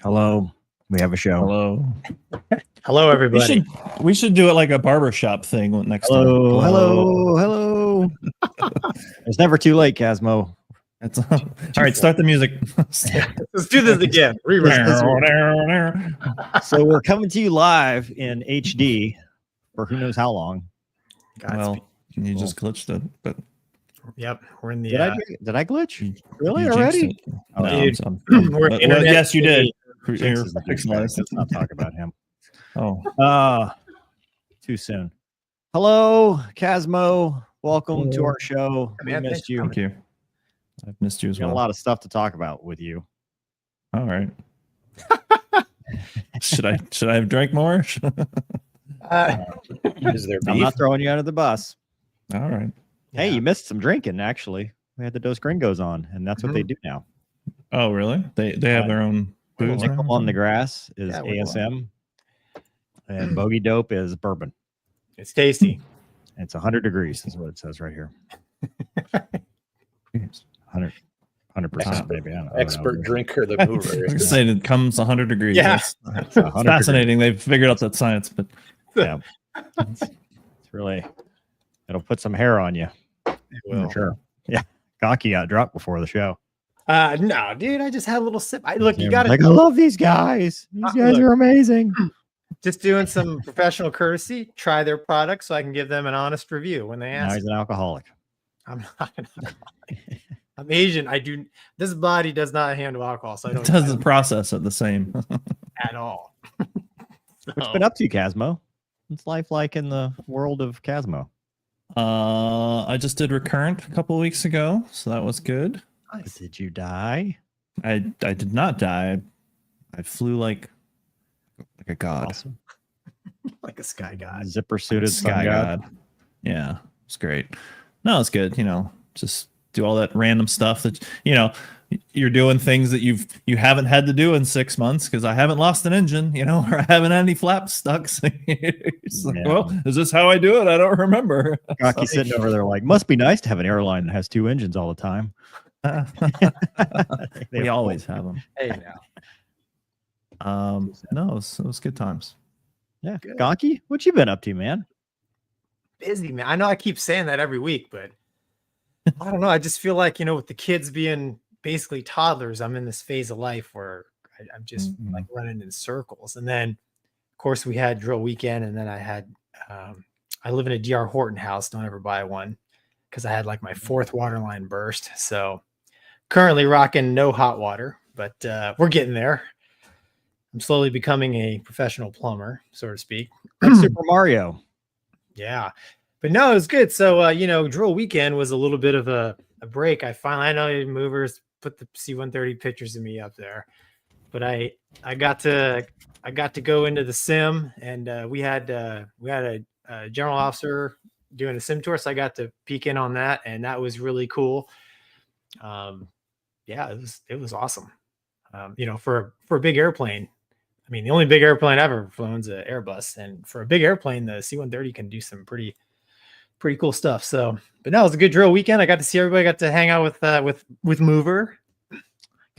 Hello. We have a show. Hello. Hello, everybody. We should do it like a barbershop thing next time. Hello. It's never too late, Casmo. That's all right. Start the music. Let's do this again. So we're coming to you live in HD for who knows how long. Well, you just glitched it, but yep, we're in the. Did I glitch? Really you already? Oh, No, we're yes, you did. Let's not talk about him. Oh, too soon. Hello, Casmo. Welcome to our show. We missed you. Thank you. I've missed you as well. Got a lot of stuff to talk about with you. All right. Should I have drank more? Is there beef? I'm not throwing you out of the bus. All right. Hey, you missed some drinking. Actually, we had the Dos Gringos on, and that's what they do now. Oh, really? They have their own booze. Nickel on the Grass is ASM, and Bogey Dope is bourbon. It's tasty. It's 100 degrees is what it says right here. 100%, maybe. I don't know. Expert drinker, the mover. I say it comes 100 degrees. Yeah. It's fascinating. They've figured out that science, but yeah, it's really, it'll put some hair on you. Well, Sure. Yeah. Gonky got drunk before the show. no, dude, I just had a little sip. You got I love these guys. These guys are amazing. Just doing some professional courtesy. Try their product so I can give them an honest review when they Now ask. he's an alcoholic. I'm not. I'm Asian. This body does not handle alcohol, so I don't. it doesn't process it the same. at all. What's been up to, Casmo? What's life like in the world of Casmo? I just did Recurrent a couple of weeks ago, so that was good. Did you die? I did not die. I flew like a god. Awesome. Like a sky god. Zipper suited Sky god. Yeah, it's great. No, it's good. Just do all that random stuff that you're doing things that you haven't had to do in 6 months because I haven't lost an engine, or I haven't had any flaps stuck. Well, is this how I do it? I don't remember. Gonky sitting over there like, must be nice to have an airline that has 2 engines all the time. We always have them. Hey now. No, it was good times. Yeah. Good. Gonky, what you been up to, man? Busy, man. I know I keep saying that every week, but I don't know. I just feel like, with the kids being basically toddlers, I'm in this phase of life where I'm just like running in circles. And then, of course, we had drill weekend, and then I had I live in a DR Horton house. Don't ever buy one, because I had like my 4th water line burst. So currently rocking no hot water, but we're getting there. I'm slowly becoming a professional plumber, so to speak. Like Super Mario. Yeah, but no, it was good. So, drill weekend was a little bit of a break. I know movers put the C-130 pictures of me up there, but I got to go into the sim, and we had a general officer doing a sim tour, so I got to peek in on that, and that was really cool. Yeah, it was awesome. For a big airplane. I mean, the only big airplane I've ever flown is an Airbus, and for a big airplane, the C-130 can do some pretty cool stuff. So, but no, it was a good drill weekend. I got to see everybody. Got to hang out with Mover.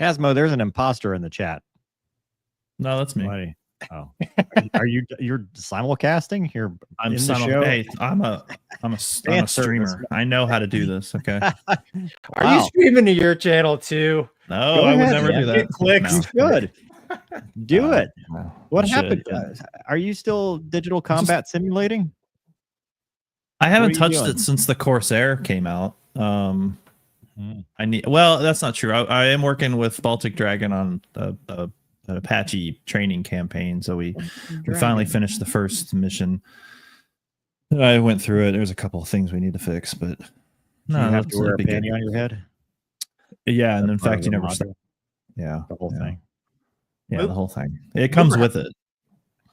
Casmo, there's an imposter in the chat. No, that's me. Buddy. Oh, you're simulcasting here? I'm in the show? Hey, I'm a streamer. I know how to do this. Okay. Are you streaming to your channel too? No, I would never do that. Get clicks. You should do it. What I happened? should. Are you still digital combat simulating? I haven't What are you touched doing? it since the Corsair came out. Hmm. Well, that's not true. I am working with Baltic Dragon on an Apache training campaign. So we finally finished the first mission. I went through it. There's a couple of things we need to fix, but No, you have to wear a panty on your head. Yeah, and in That's part fact, of you the never. module, Yeah, the whole thing. Yeah, the whole thing. It comes with it.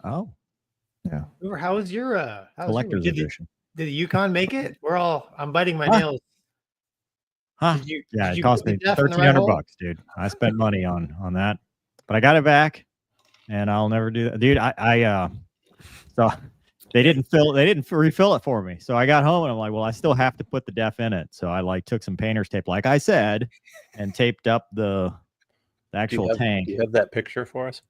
Oh, Yeah. Mover, how was your collector's edition. Did the Yukon make it? I'm biting my nails. Huh? Yeah, it cost me $1,300, dude. I spent money on that, but I got it back, and I'll never do that, dude. So they didn't refill it for me. So I got home and I'm like, well, I still have to put the def in it. So I took some painter's tape, like I said, and taped up the the actual tank. Do you have that picture for us?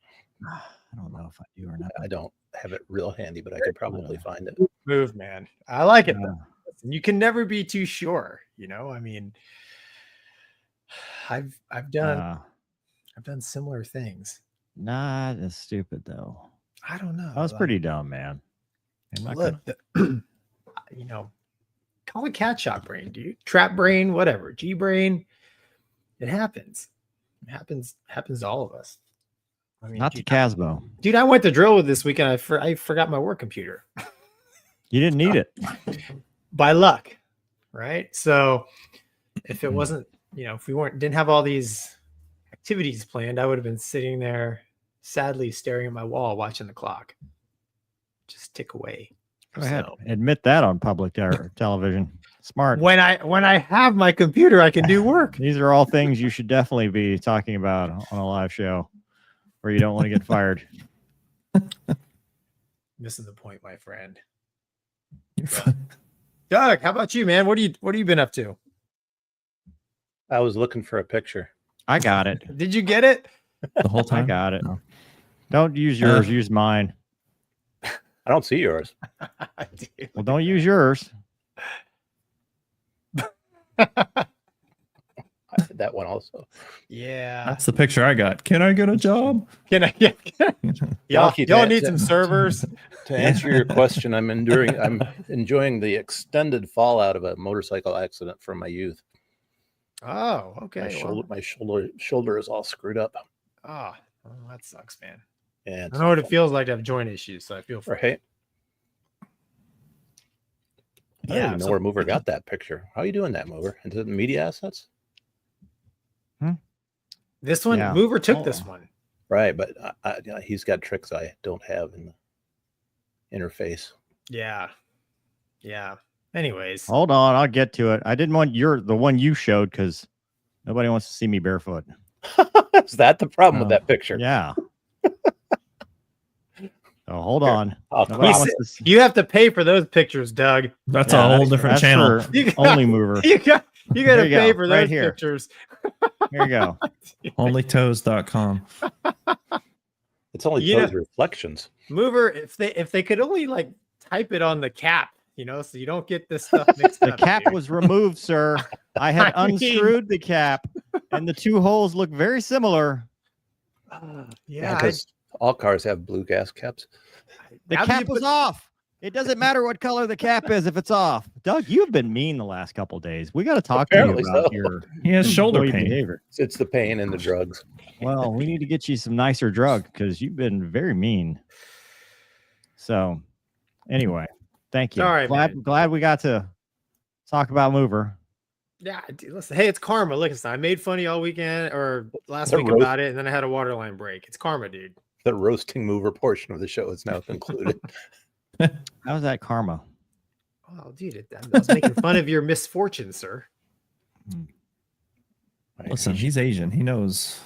I don't know if I do or not. I don't have it real handy, but I could probably find it. Move, man. I like it though. You can never be too sure, you know. I mean, I've done similar things. Not as stupid though. I don't know. That was pretty dumb, man. Look, you know, call it cat shot brain, dude. Trap brain, whatever. G brain. It happens. It happens to all of us. I mean, not to Casmo. Dude, I went to drill with this weekend. I forgot my work computer. You didn't need it. By luck, right? So if it wasn't, you know, if we didn't have all these activities planned, I would have been sitting there sadly staring at my wall watching the clock just tick away. Go ahead. Admit that on public television. Smart. When I have my computer, I can do work. These are all things you should definitely be talking about on a live show where you don't want to get fired. Missing the point, my friend. Doug, how about you, man? What have you been up to? I was looking for a picture. I got it. Did you get it? The whole time? I got it. No. Don't use yours. Use mine. I don't see yours. Well, don't use yours. I did that one also. Yeah. That's the picture I got. Can I get a job? Can I? Y'all need some servers. To answer your question, I'm enjoying the extended fallout of a motorcycle accident from my youth. Oh, okay. My shoulder is all screwed up. Oh, well, that sucks, man. And I know what it feels like to have joint issues, so I feel for right. I don't even know where Mover got that picture. How are you doing that, Mover? Into the media assets? This one, yeah. Mover took this one. Right, but he's got tricks I don't have in the interface. Yeah. Anyways. Hold on, I'll get to it. I didn't want the one you showed because nobody wants to see me barefoot. Is that the problem with that picture? Yeah. Oh, hold on. You have to pay for those pictures, Doug. That's a whole different channel. Only Mover. You got to pay for those pictures. Here you go. Onlytoes.com. It's only Toes Reflections. Mover, if they could only like type it on the cap, you know, so you don't get this stuff mixed up. The cap was removed, sir. I had unscrewed the cap, and the two holes look very similar. Yeah, because all cars have blue gas caps. The cap was off. It doesn't matter what color the cap is if it's off. Doug, you've been mean the last couple of days. We got to talk to you about your he has shoulder pain behavior. It's the pain and the drugs. Well, we need to get you some nicer drug because you've been very mean. So, anyway, thank you. All right, glad we got to talk about Mover. Yeah, dude, listen. Hey, it's karma. Listen, I made funny all weekend or last week about it, and then I had a waterline break. It's karma, dude. The roasting Mover portion of the show is now concluded. How was that karma? Oh, dude, I was making fun of your misfortune, sir. Listen, he's Asian. He knows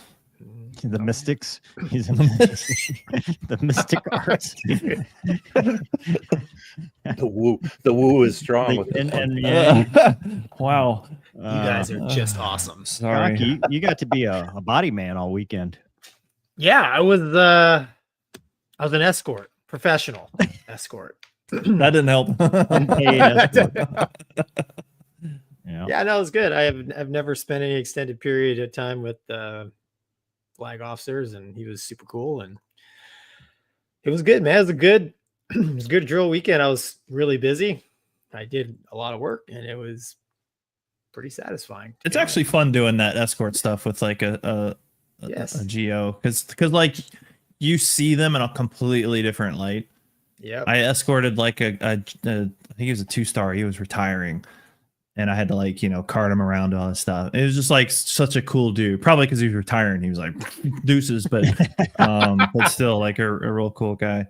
the mystics. He's in the mystic arts. The woo is strong. Wow, you guys are just awesome. Sorry, Gonky, you got to be a body man all weekend. Yeah, I was an escort. Professional escort. That didn't help. Yeah, no, it was good. I've never spent any extended period of time with flag officers, and he was super cool, and it was good, man. It was a good drill weekend. I was really busy. I did a lot of work, and it was pretty satisfying. It's actually fun doing that escort stuff with like a GO because like you see them in a completely different light. Yeah, I escorted like I think he was a 2-star. He was retiring, and I had to like cart him around all this stuff. It was just like such a cool dude. Probably because he was retiring, he was like deuces, but still like a real cool guy.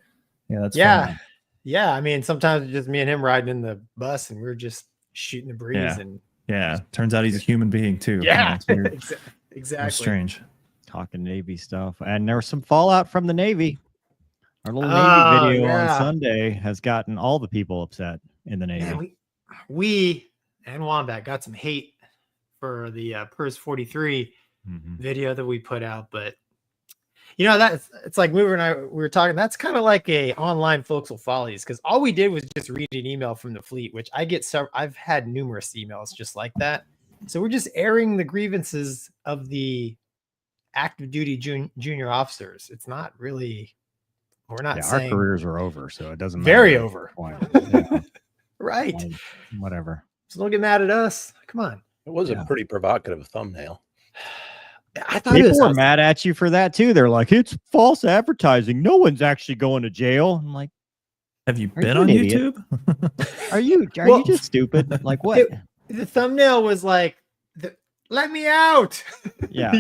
Yeah, that's fun. Yeah. I mean, sometimes it's just me and him riding in the bus, and we're just shooting the breeze. Yeah. Turns out he's a human being too. Yeah, exactly. That's strange. Talking Navy stuff, and there was some fallout from the Navy. Our little Navy video on Sunday has gotten all the people upset in the Navy. Man, we and Wombat got some hate for the PERS 43 video that we put out, but it's like Mover and I, we were talking, that's kind of like a online forecastle follies, because all we did was just read an email from the fleet, which I've had numerous emails just like that. So we're just airing the grievances of the active duty junior officers. It's not really, we're not saying our careers are over, so it doesn't matter. Very over. Yeah. Right. Whatever. So don't get mad at us. Come on. It was a pretty provocative thumbnail. I thought people were mad at you for that too. They're like, it's false advertising. No one's actually going to jail. I'm like, have you been on YouTube? Are you just stupid? Like what? The thumbnail was like, let me out. Yeah.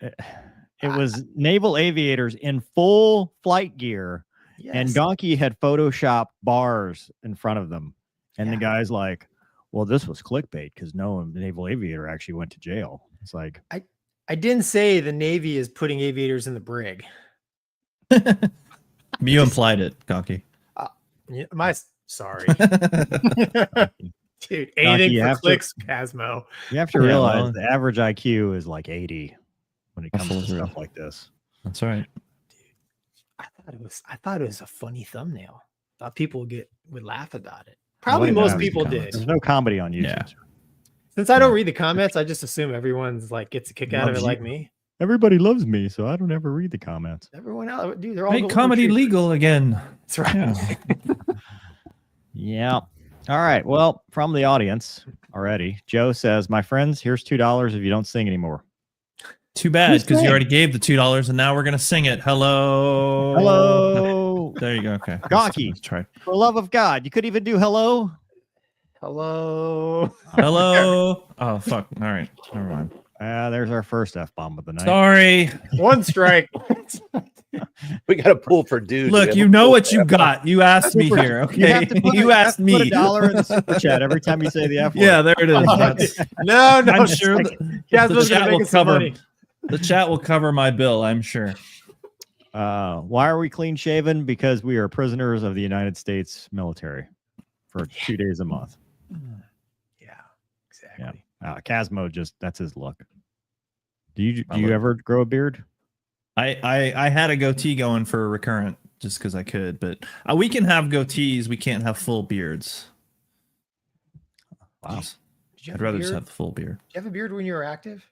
It was naval aviators in full flight gear, and Gonky had photoshopped bars in front of them. And the guy's like, well, this was clickbait because no naval aviator actually went to jail. It's like, I didn't say the Navy is putting aviators in the brig. You implied it, Gonky. Sorry. Dude, anything for clicks, Casmo. You have to realize the average IQ is like 80 when it comes to stuff like this. That's right. Dude, I thought it was a funny thumbnail. Thought people would laugh about it. Probably most people did. There's no comedy on YouTube. Yeah. Since I don't read the comments, I just assume everyone's like gets a kick out of it, like me. Everybody loves me, so I don't ever read the comments. Everyone else, dude, they're all make comedy legal again. That's right. Yeah. All right. Well, from the audience already, Joe says, "My friends, here's $2 if you don't sing anymore." Too bad, because you already gave the $2, and now we're gonna sing it. Hello. Hello. There you go. Okay. Gonky, let's try. For the love of God, you could even do hello. Hello. Hello. Oh fuck. All right. Never mind. There's our first F-bomb of the night. Sorry. One strike. We got to pull for dude. Look, you know what you got. You asked me here. Okay. You asked me. Put $1 in the super chat every time you say the F word. Yeah, there it is. No. I'm sure the chat will cover. Money. The chat will cover my bill, I'm sure. Why are we clean shaven? Because we are prisoners of the United States military for 2 days a month. Yeah, exactly. Yeah. Casmo that's his look. Do you ever grow a beard? I had a goatee going for a recurrent just because I could, but we can have goatees. We can't have full beards. Wow. I'd rather just have the full beard. Did you have a beard when you were active?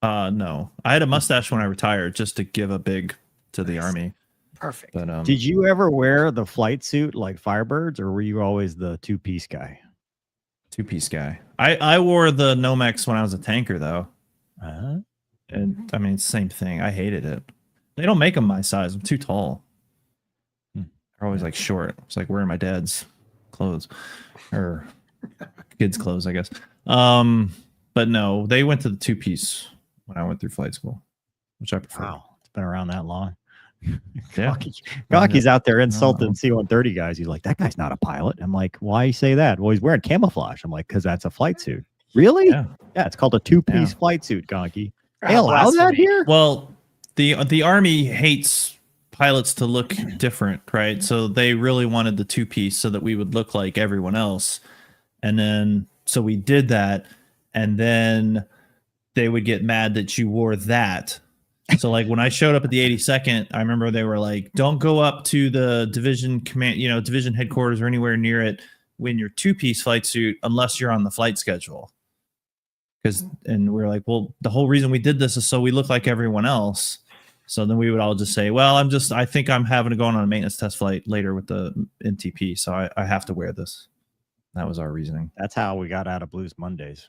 No, I had a mustache when I retired just to give a big to the Army. Perfect. But did you ever wear the flight suit like Firebirds, or were you always the two-piece guy? Two-piece guy. I wore the Nomex when I was a tanker though. And I mean, it's the same thing. I hated it. They don't make them my size. I'm too tall. They're always like short. It's like wearing my dad's clothes or kids' clothes, I guess. But no, they went to the two-piece when I went through flight school, which I prefer. Wow, it's been around that long. Yeah. Gonky's out there insulting C-130 guys. He's like, that guy's not a pilot. I'm like, why you say that? Well, he's wearing camouflage. I'm like, because that's a flight suit. Really? Yeah, it's called a two-piece flight suit, Gonky. They allow that here? Well, the Army hates pilots to look different, right? So they really wanted the two-piece so that we would look like everyone else. And then, so we did that. And then they would get mad that you wore that. So like when I showed up at the 82nd, I remember they were like, don't go up to the division command, division headquarters or anywhere near it when you're two-piece flight suit, unless you're on the flight schedule. And we were like, well, the whole reason we did this is so we look like everyone else. So then we would all just say, well, I think I'm having to go on a maintenance test flight later with the NTP. So I have to wear this. That was our reasoning. That's how we got out of Blues Mondays.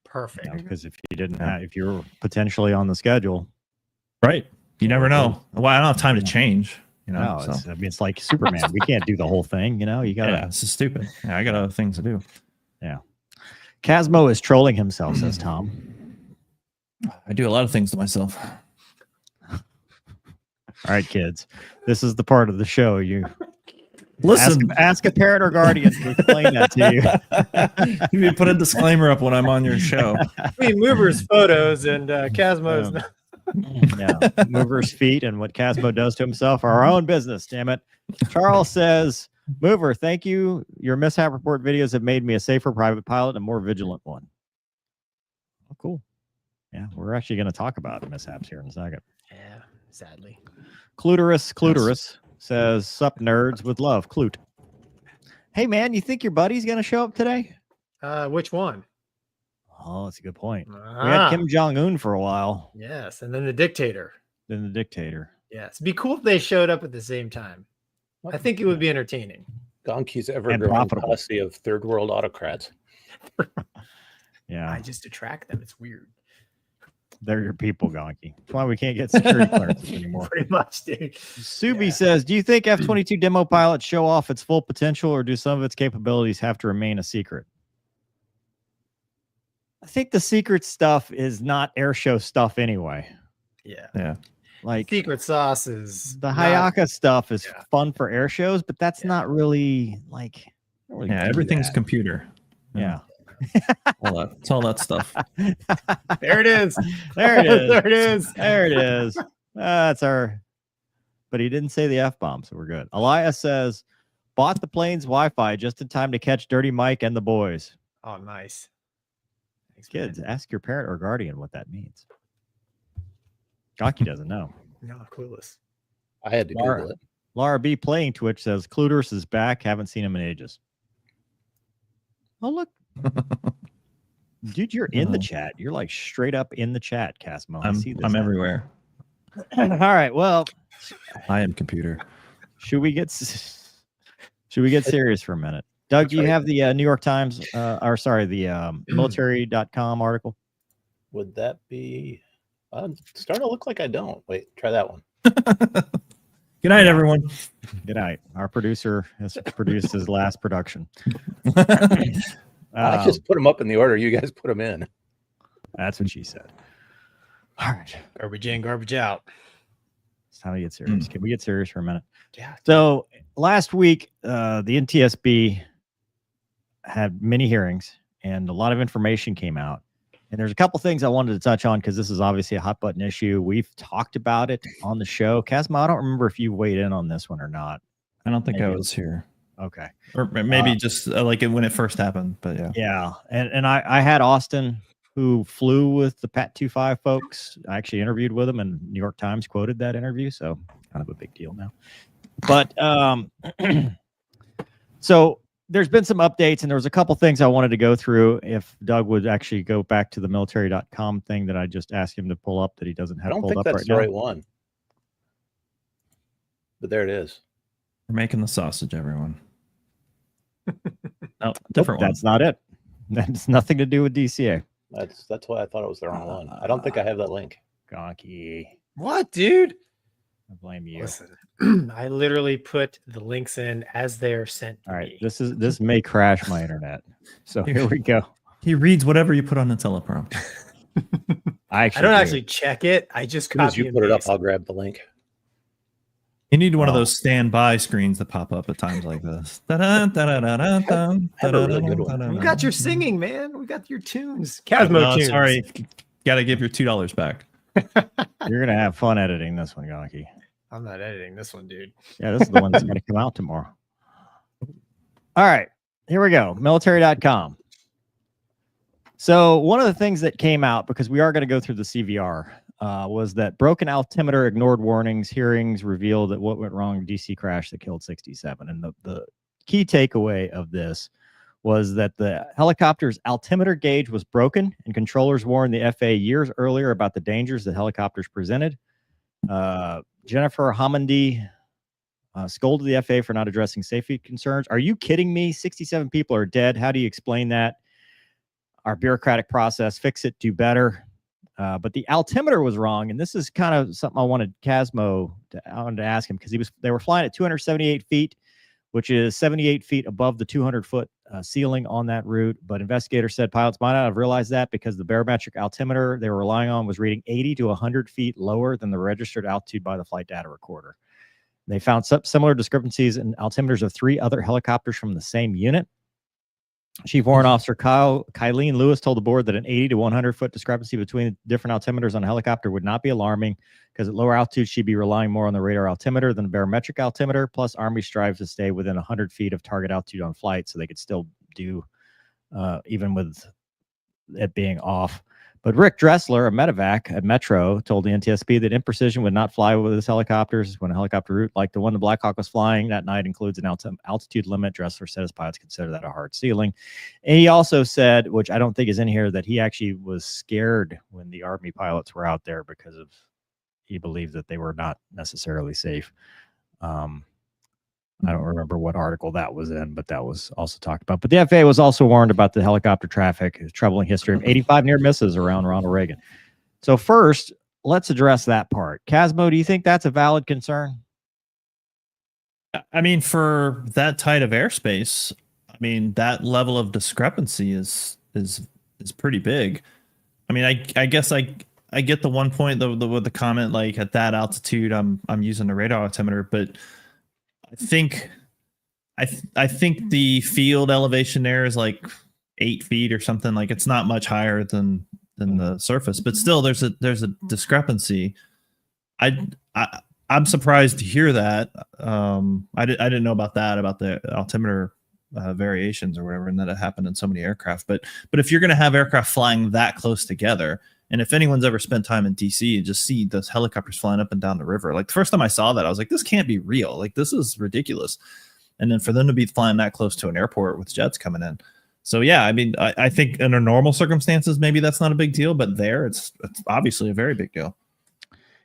Perfect. Because if you didn't if you're potentially on the schedule, right? You never know. Well, I don't have time to change. No, it's like Superman. We can't do the whole thing. You gotta. Yeah, this is stupid. Yeah, I got other things to do. Yeah. Casmo is trolling himself, says Tom. I do a lot of things to myself. All right, kids. This is the part of the show you listen. Ask a parent or guardian to explain that to you. You put a disclaimer up when I'm on your show. Mover's photos and Casmo's. Yeah, Mover's feet and what Casmo does to himself are our own business. Damn it. Charles says, Mover, thank you. Your mishap report videos have made me a safer private pilot and a more vigilant one. cool. Yeah, we're actually going to talk about mishaps here in a second. Yeah, sadly. Cluterus says, "Sup nerds with love, Clute." Hey man, you think your buddy's going to show up today? Which one? Oh, that's a good point. We had Kim Jong-un for a while. Yes, and then the dictator. Then the dictator. Yes, it'd be cool if they showed up at the same time. I think it would be entertaining. Gonky's ever-growing policy of third world autocrats. Yeah, I just attract them. It's weird. They're your people, Gonky. That's why we can't get security clearances anymore. Pretty much, dude. Subi says, "Do you think F-22 demo pilots show off its full potential, or do some of its capabilities have to remain a secret?" I think the secret stuff is not air show stuff anyway. Yeah. Like secret sauce is the Hayaka stuff is fun for air shows, but that's not really like. Really everything's computer. Yeah. It's all that stuff. There it is. There it is. There it is. There it is. That's our. But he didn't say the F-bomb, so we're good. Elias says, "Bought the plane's Wi-Fi just in time to catch Dirty Mike and the boys." Oh, nice. Thanks, kids, man. ask your parent or guardian what that means. Gonky doesn't know. No, clueless. I had to Google it. Laura B. playing Twitch says, "Cluterus is back. Haven't seen him in ages." Oh, look. Dude, you're in the chat. You're like straight up in the chat, Casmo. I'm everywhere. All right. Well, I am computer. Should we get serious for a minute? Doug, do you have the New York Times, the military.com article? Would that be... I'm starting to look like I don't. Wait, try that one. Good night, everyone. Good night. Our producer has produced his last production. I just put them up in the order you guys put them in. That's what she said. All right. Garbage in, garbage out. It's time to get serious. Can we get serious for a minute? Yeah. So last week, the NTSB had many hearings and a lot of information came out. And there's a couple things I wanted to touch on because this is obviously a hot button issue. We've talked about it on the show. Casmo, I don't remember if you weighed in on this one or not. I don't think I was here. Okay. Or maybe just like when it first happened, but yeah. Yeah. And I had Austin, who flew with the Pat 25 folks. I actually interviewed with him, and New York Times quoted that interview. So kind of a big deal now. But so there's been some updates, and there was a couple things I wanted to go through. If Doug would actually go back to the military.com thing that I just asked him to pull up that he doesn't have pulled up right now. I don't think that's the right one. But there it is. We're making the sausage, everyone. No, different one. That's not it. That's nothing to do with DCA. That's why I thought it was the wrong one. I don't think I have that link. Gonky. What, dude? I blame you. Listen, I literally put the links in as they are sent to me. This may crash my internet. So here we go. He reads whatever you put on the teleprompter. I don't actually check it. I just copy. As you put it up, I'll grab the link. You need one of those standby screens that pop up at times like this. We got your singing, man. We got your tunes. Casmo tunes. Sorry, got to give your $2 back. You're gonna have fun editing this one, Gonky. I'm not editing this one, dude. Yeah, this is the one that's gonna come out tomorrow. All right, here we go. Military.com. So one of the things that came out, because we are going to go through the CVR, was that broken altimeter, ignored warnings, hearings revealed that what went wrong in DC crash that killed 67. And the key takeaway of this was that the helicopter's altimeter gauge was broken, and controllers warned the FAA years earlier about the dangers that helicopters presented. Jennifer Homendy scolded the FAA for not addressing safety concerns. Are you kidding me? 67 people are dead. How do you explain that? Our bureaucratic process, fix it, do better. But the altimeter was wrong, and this is kind of something I wanted Casmo to ask him, because they were flying at 278 feet, which is 78 feet above the 200-foot ceiling on that route. But investigators said pilots might not have realized that because the barometric altimeter they were relying on was reading 80 to 100 feet lower than the registered altitude by the flight data recorder. They found similar discrepancies in altimeters of 3 other helicopters from the same unit. Chief Warrant Officer Kylene Lewis told the board that an 80 to 100-foot discrepancy between different altimeters on a helicopter would not be alarming, because at lower altitudes, she'd be relying more on the radar altimeter than the barometric altimeter. Plus, Army strives to stay within 100 feet of target altitude on flight, so they could still do, even with it being off. But Rick Dressler, a medevac at Metro, told the NTSB that Imprecision would not fly with his helicopters when a helicopter route like the one the Black Hawk was flying that night includes an altitude limit. Dressler said his pilots consider that a hard ceiling. And he also said, which I don't think is in here, that he actually was scared when the Army pilots were out there because of he believed that they were not necessarily safe. I don't remember what article that was in, but that was also talked about. But the FAA was also warned about the helicopter traffic, a troubling history of 85 near misses around Ronald Reagan. So first, let's address that part. Casmo, do you think that's a valid concern? I mean, for that tight of airspace, I mean, that level of discrepancy is pretty big. I mean, I guess I get the one point with the comment, like at that altitude, I'm using the radar altimeter, but I think the field elevation there is like 8 feet or something. Like it's not much higher than the surface, but still there's a discrepancy. I'm surprised to hear that. I didn't know about that, about the altimeter variations or whatever, and that it happened in so many aircraft. But if you're going to have aircraft flying that close together, and if anyone's ever spent time in DC, you just see those helicopters flying up and down the river. Like the first time I saw that, I was like, this can't be real. Like this is ridiculous. And then for them to be flying that close to an airport with jets coming in. So yeah, I mean, I think under normal circumstances, maybe that's not a big deal, but there it's obviously a very big deal.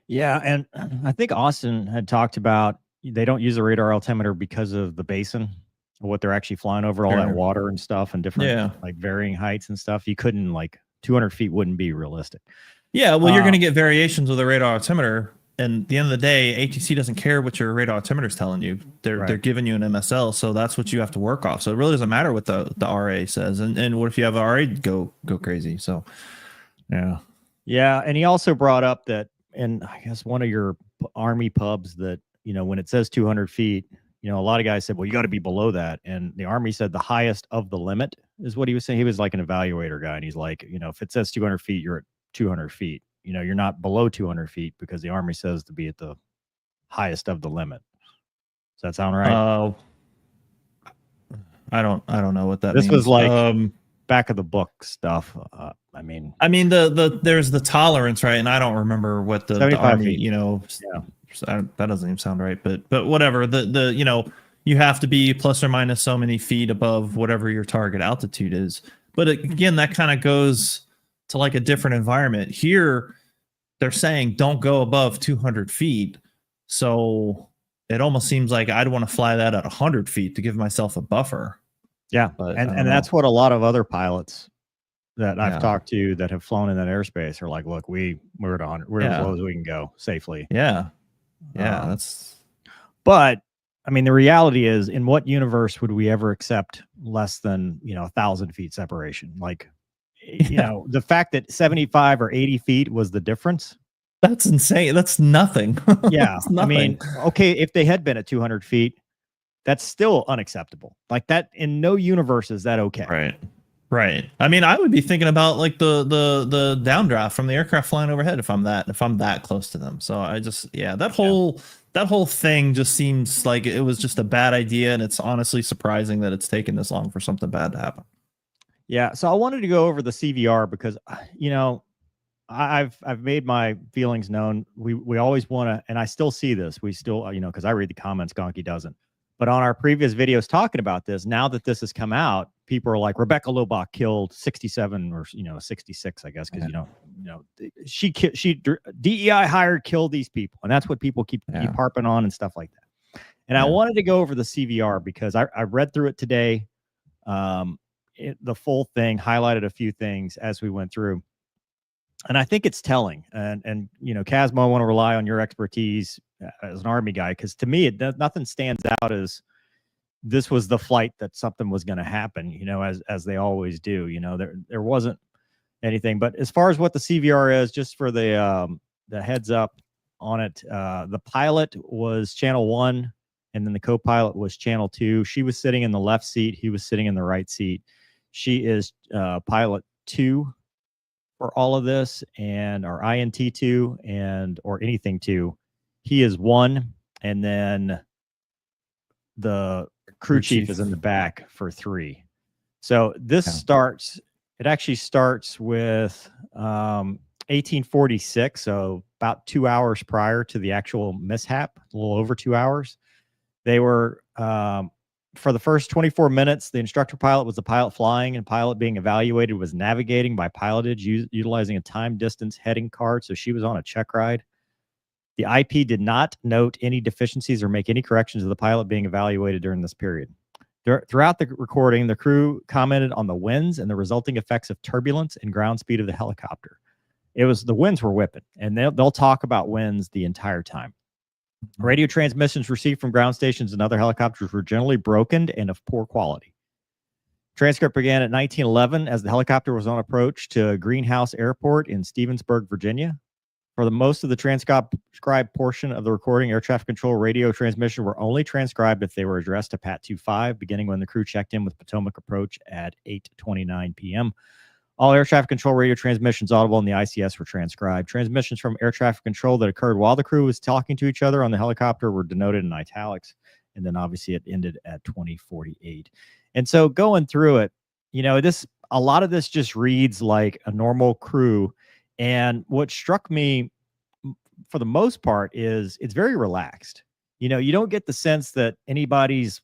Yeah. And I think Austin had talked about, they don't use a radar altimeter because of the basin, what they're actually flying over, all that water and stuff and different like varying heights and stuff. You couldn't, like 200 feet wouldn't be realistic. Yeah, well, you're going to get variations with a radar altimeter, and at the end of the day, ATC doesn't care what your radar altimeter is telling you. They're giving you an MSL, so that's what you have to work off. So it really doesn't matter what the RA says. And what if you have an RA go crazy? So yeah. And he also brought up that, and I guess one of your Army pubs, that when it says 200 feet, a lot of guys said, well, you got to be below that. And the Army said the highest of the limit is what he was saying. He was like an evaluator guy. And he's like, if it says 200 feet, you're at 200 feet. You're not below 200 feet because the Army says to be at the highest of the limit. Does that sound right? I don't know what that means. This was like back of the book stuff. I mean, there's the tolerance, right? And I don't remember what the Army, that doesn't even sound right, but whatever. You have to be plus or minus so many feet above whatever your target altitude is. But again, that kind of goes to like a different environment. Here, they're saying don't go above 200 feet. So it almost seems like I'd want to fly that at 100 feet to give myself a buffer. Yeah, but and that's what a lot of other pilots that I've talked to that have flown in that airspace are like, look, we're at 100. We're as low as we can go safely. Yeah. But I mean, the reality is, in what universe would we ever accept less than 1,000 feet separation? Like, the fact that 75 or 80 feet was the difference. That's insane. That's nothing. Yeah. That's nothing. I mean, okay, if they had been at 200 feet, that's still unacceptable. Like that, in no universe is that okay. Right. I mean, I would be thinking about like the downdraft from the aircraft flying overhead if I'm that close to them. So I just that whole thing just seems like it was just a bad idea, and it's honestly surprising that it's taken this long for something bad to happen. Yeah. So I wanted to go over the CVR because I've made my feelings known. We always want to, and I still see this. We still because I read the comments, Gonky doesn't. But on our previous videos talking about this, now that this has come out, people are like, Rebecca Lobach killed 67 or 66, I guess, because she DEI hired, killed these people, and that's what people keep harping on and stuff like that. And I wanted to go over the CVR because I read through it today, the full thing, highlighted a few things as we went through, and I think it's telling. And Casmo, I want to rely on your expertise as an Army guy, because to me, nothing stands out as this was the flight that something was going to happen, as they always do. There wasn't anything. But as far as what the CVR is, just for the heads up on it, the pilot was channel 1, and then the co-pilot was channel 2. She was sitting in the left seat. He was sitting in the right seat. She is pilot 2 for all of this, and or INT 2 or anything 2. He is 1, and then the crew chief is in the back for 3. So this starts It actually starts with 1846, so about 2 hours prior to the actual mishap, a little over 2 hours. They were, for the first 24 minutes, the instructor pilot was the pilot flying, and pilot being evaluated was navigating by pilotage, utilizing a time distance heading card. So she was on a check ride. The IP did not note any deficiencies or make any corrections of the pilot being evaluated during this period. Throughout the recording, the crew commented on the winds and the resulting effects of turbulence and ground speed of the helicopter. The winds were whipping, and they'll talk about winds the entire time. Radio transmissions received from ground stations and other helicopters were generally broken and of poor quality. Transcript began at 1911 as the helicopter was on approach to Greenhouse Airport in Stevensburg, Virginia. For the most of the transcribed portion of the recording, air traffic control radio transmission were only transcribed if they were addressed to Pat 25, beginning when the crew checked in with Potomac approach at 8:29 p.m. All air traffic control radio transmissions audible in the ICS were transcribed. Transmissions from air traffic control that occurred while the crew was talking to each other on the helicopter were denoted in italics. And then obviously it ended at 20:48. And so going through it, a lot of this just reads like a normal crew. And what struck me for the most part is it's very relaxed. You don't get the sense that anybody's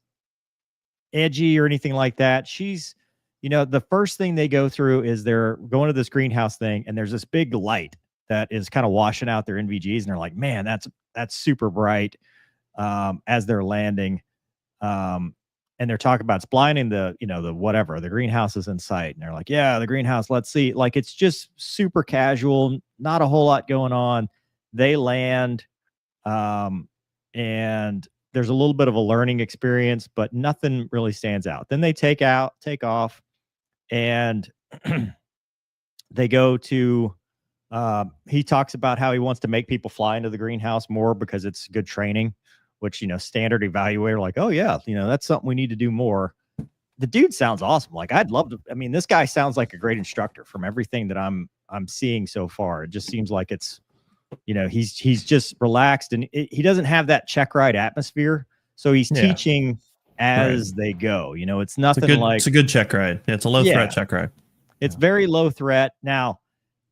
edgy or anything like that. She's, the first thing they go through is they're going to this greenhouse thing, and there's this big light that is kind of washing out their NVGs, and they're like, man, that's super bright as they're landing. And they're talking about it's blinding the greenhouse is in sight. And they're like, yeah, the greenhouse, let's see. Like, it's just super casual, not a whole lot going on. They land, and there's a little bit of a learning experience, but nothing really stands out. Then they take off, and they go to, he talks about how he wants to make people fly into the greenhouse more because it's good training, which, standard evaluator, like, oh yeah, that's something we need to do more. The dude sounds awesome. Like, I'd love to, this guy sounds like a great instructor from everything that I'm seeing so far. It just seems like it's, he's just relaxed, and he doesn't have that check ride atmosphere. So he's teaching as they go, it's nothing it's a good check ride. It's a low threat check ride. It's very low threat. Now,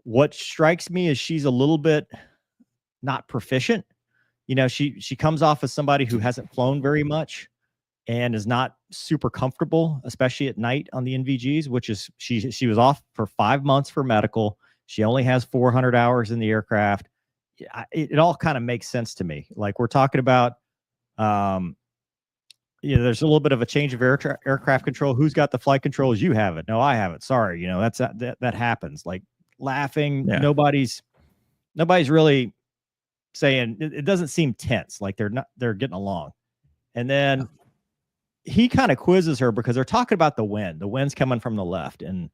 what strikes me is she's a little bit not proficient. She comes off as somebody who hasn't flown very much and is not super comfortable, especially at night on the NVGs, which is she was off for 5 months for medical. She only has 400 hours in the aircraft. It all kind of makes sense to me. Like, we're talking about, there's a little bit of a change of aircraft control. Who's got the flight controls? You have it. No, I have it. Sorry. That happens. Like, laughing. Yeah. Nobody's really saying, it doesn't seem tense, like they're getting along. And then he kind of quizzes her because they're talking about the wind's coming from the left, and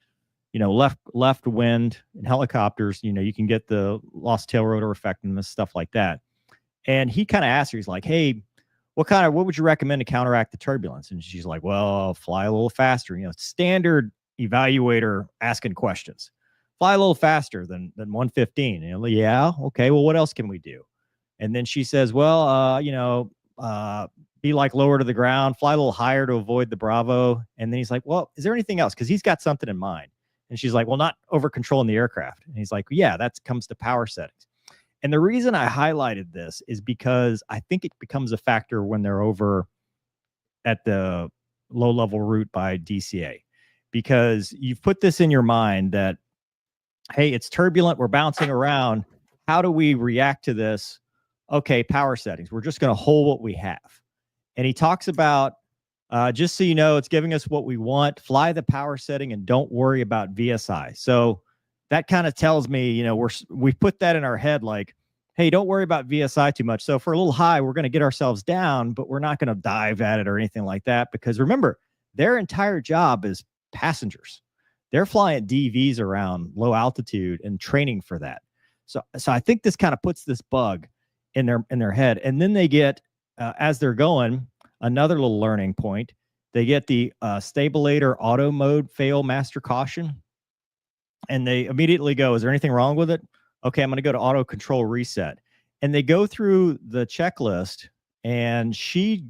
left wind in helicopters, you can get the lost tail rotor effect and this stuff like that. And he kind of asks her, he's like, hey, what would you recommend to counteract the turbulence? And she's like, well, fly a little faster. Standard evaluator asking questions. Fly a little faster than 115. Yeah, okay, well, what else can we do? And then she says, well, be like lower to the ground, fly a little higher to avoid the Bravo. And then he's like, well, is there anything else? Because he's got something in mind. And she's like, well, not over controlling the aircraft. And he's like, yeah, that comes to power settings. And the reason I highlighted this is because I think it becomes a factor when they're over at the low-level route by DCA. Because you've put this in your mind that, hey, it's turbulent, we're bouncing around. How do we react to this? Okay, power settings. We're just going to hold what we have. And he talks about, just so you know, it's giving us what we want. Fly the power setting and don't worry about VSI. So that kind of tells me, we put that in our head, like, hey, don't worry about VSI too much. So for a little high, we're going to get ourselves down, but we're not going to dive at it or anything like that. Because remember, their entire job is passengers. They're flying DVs around low altitude and training for that. So I think this kind of puts this bug in their head. And then they get, as they're going, another little learning point. They get the stabilator auto mode fail master caution. And they immediately go, is there anything wrong with it? Okay, I'm going to go to auto control reset. And they go through the checklist, and she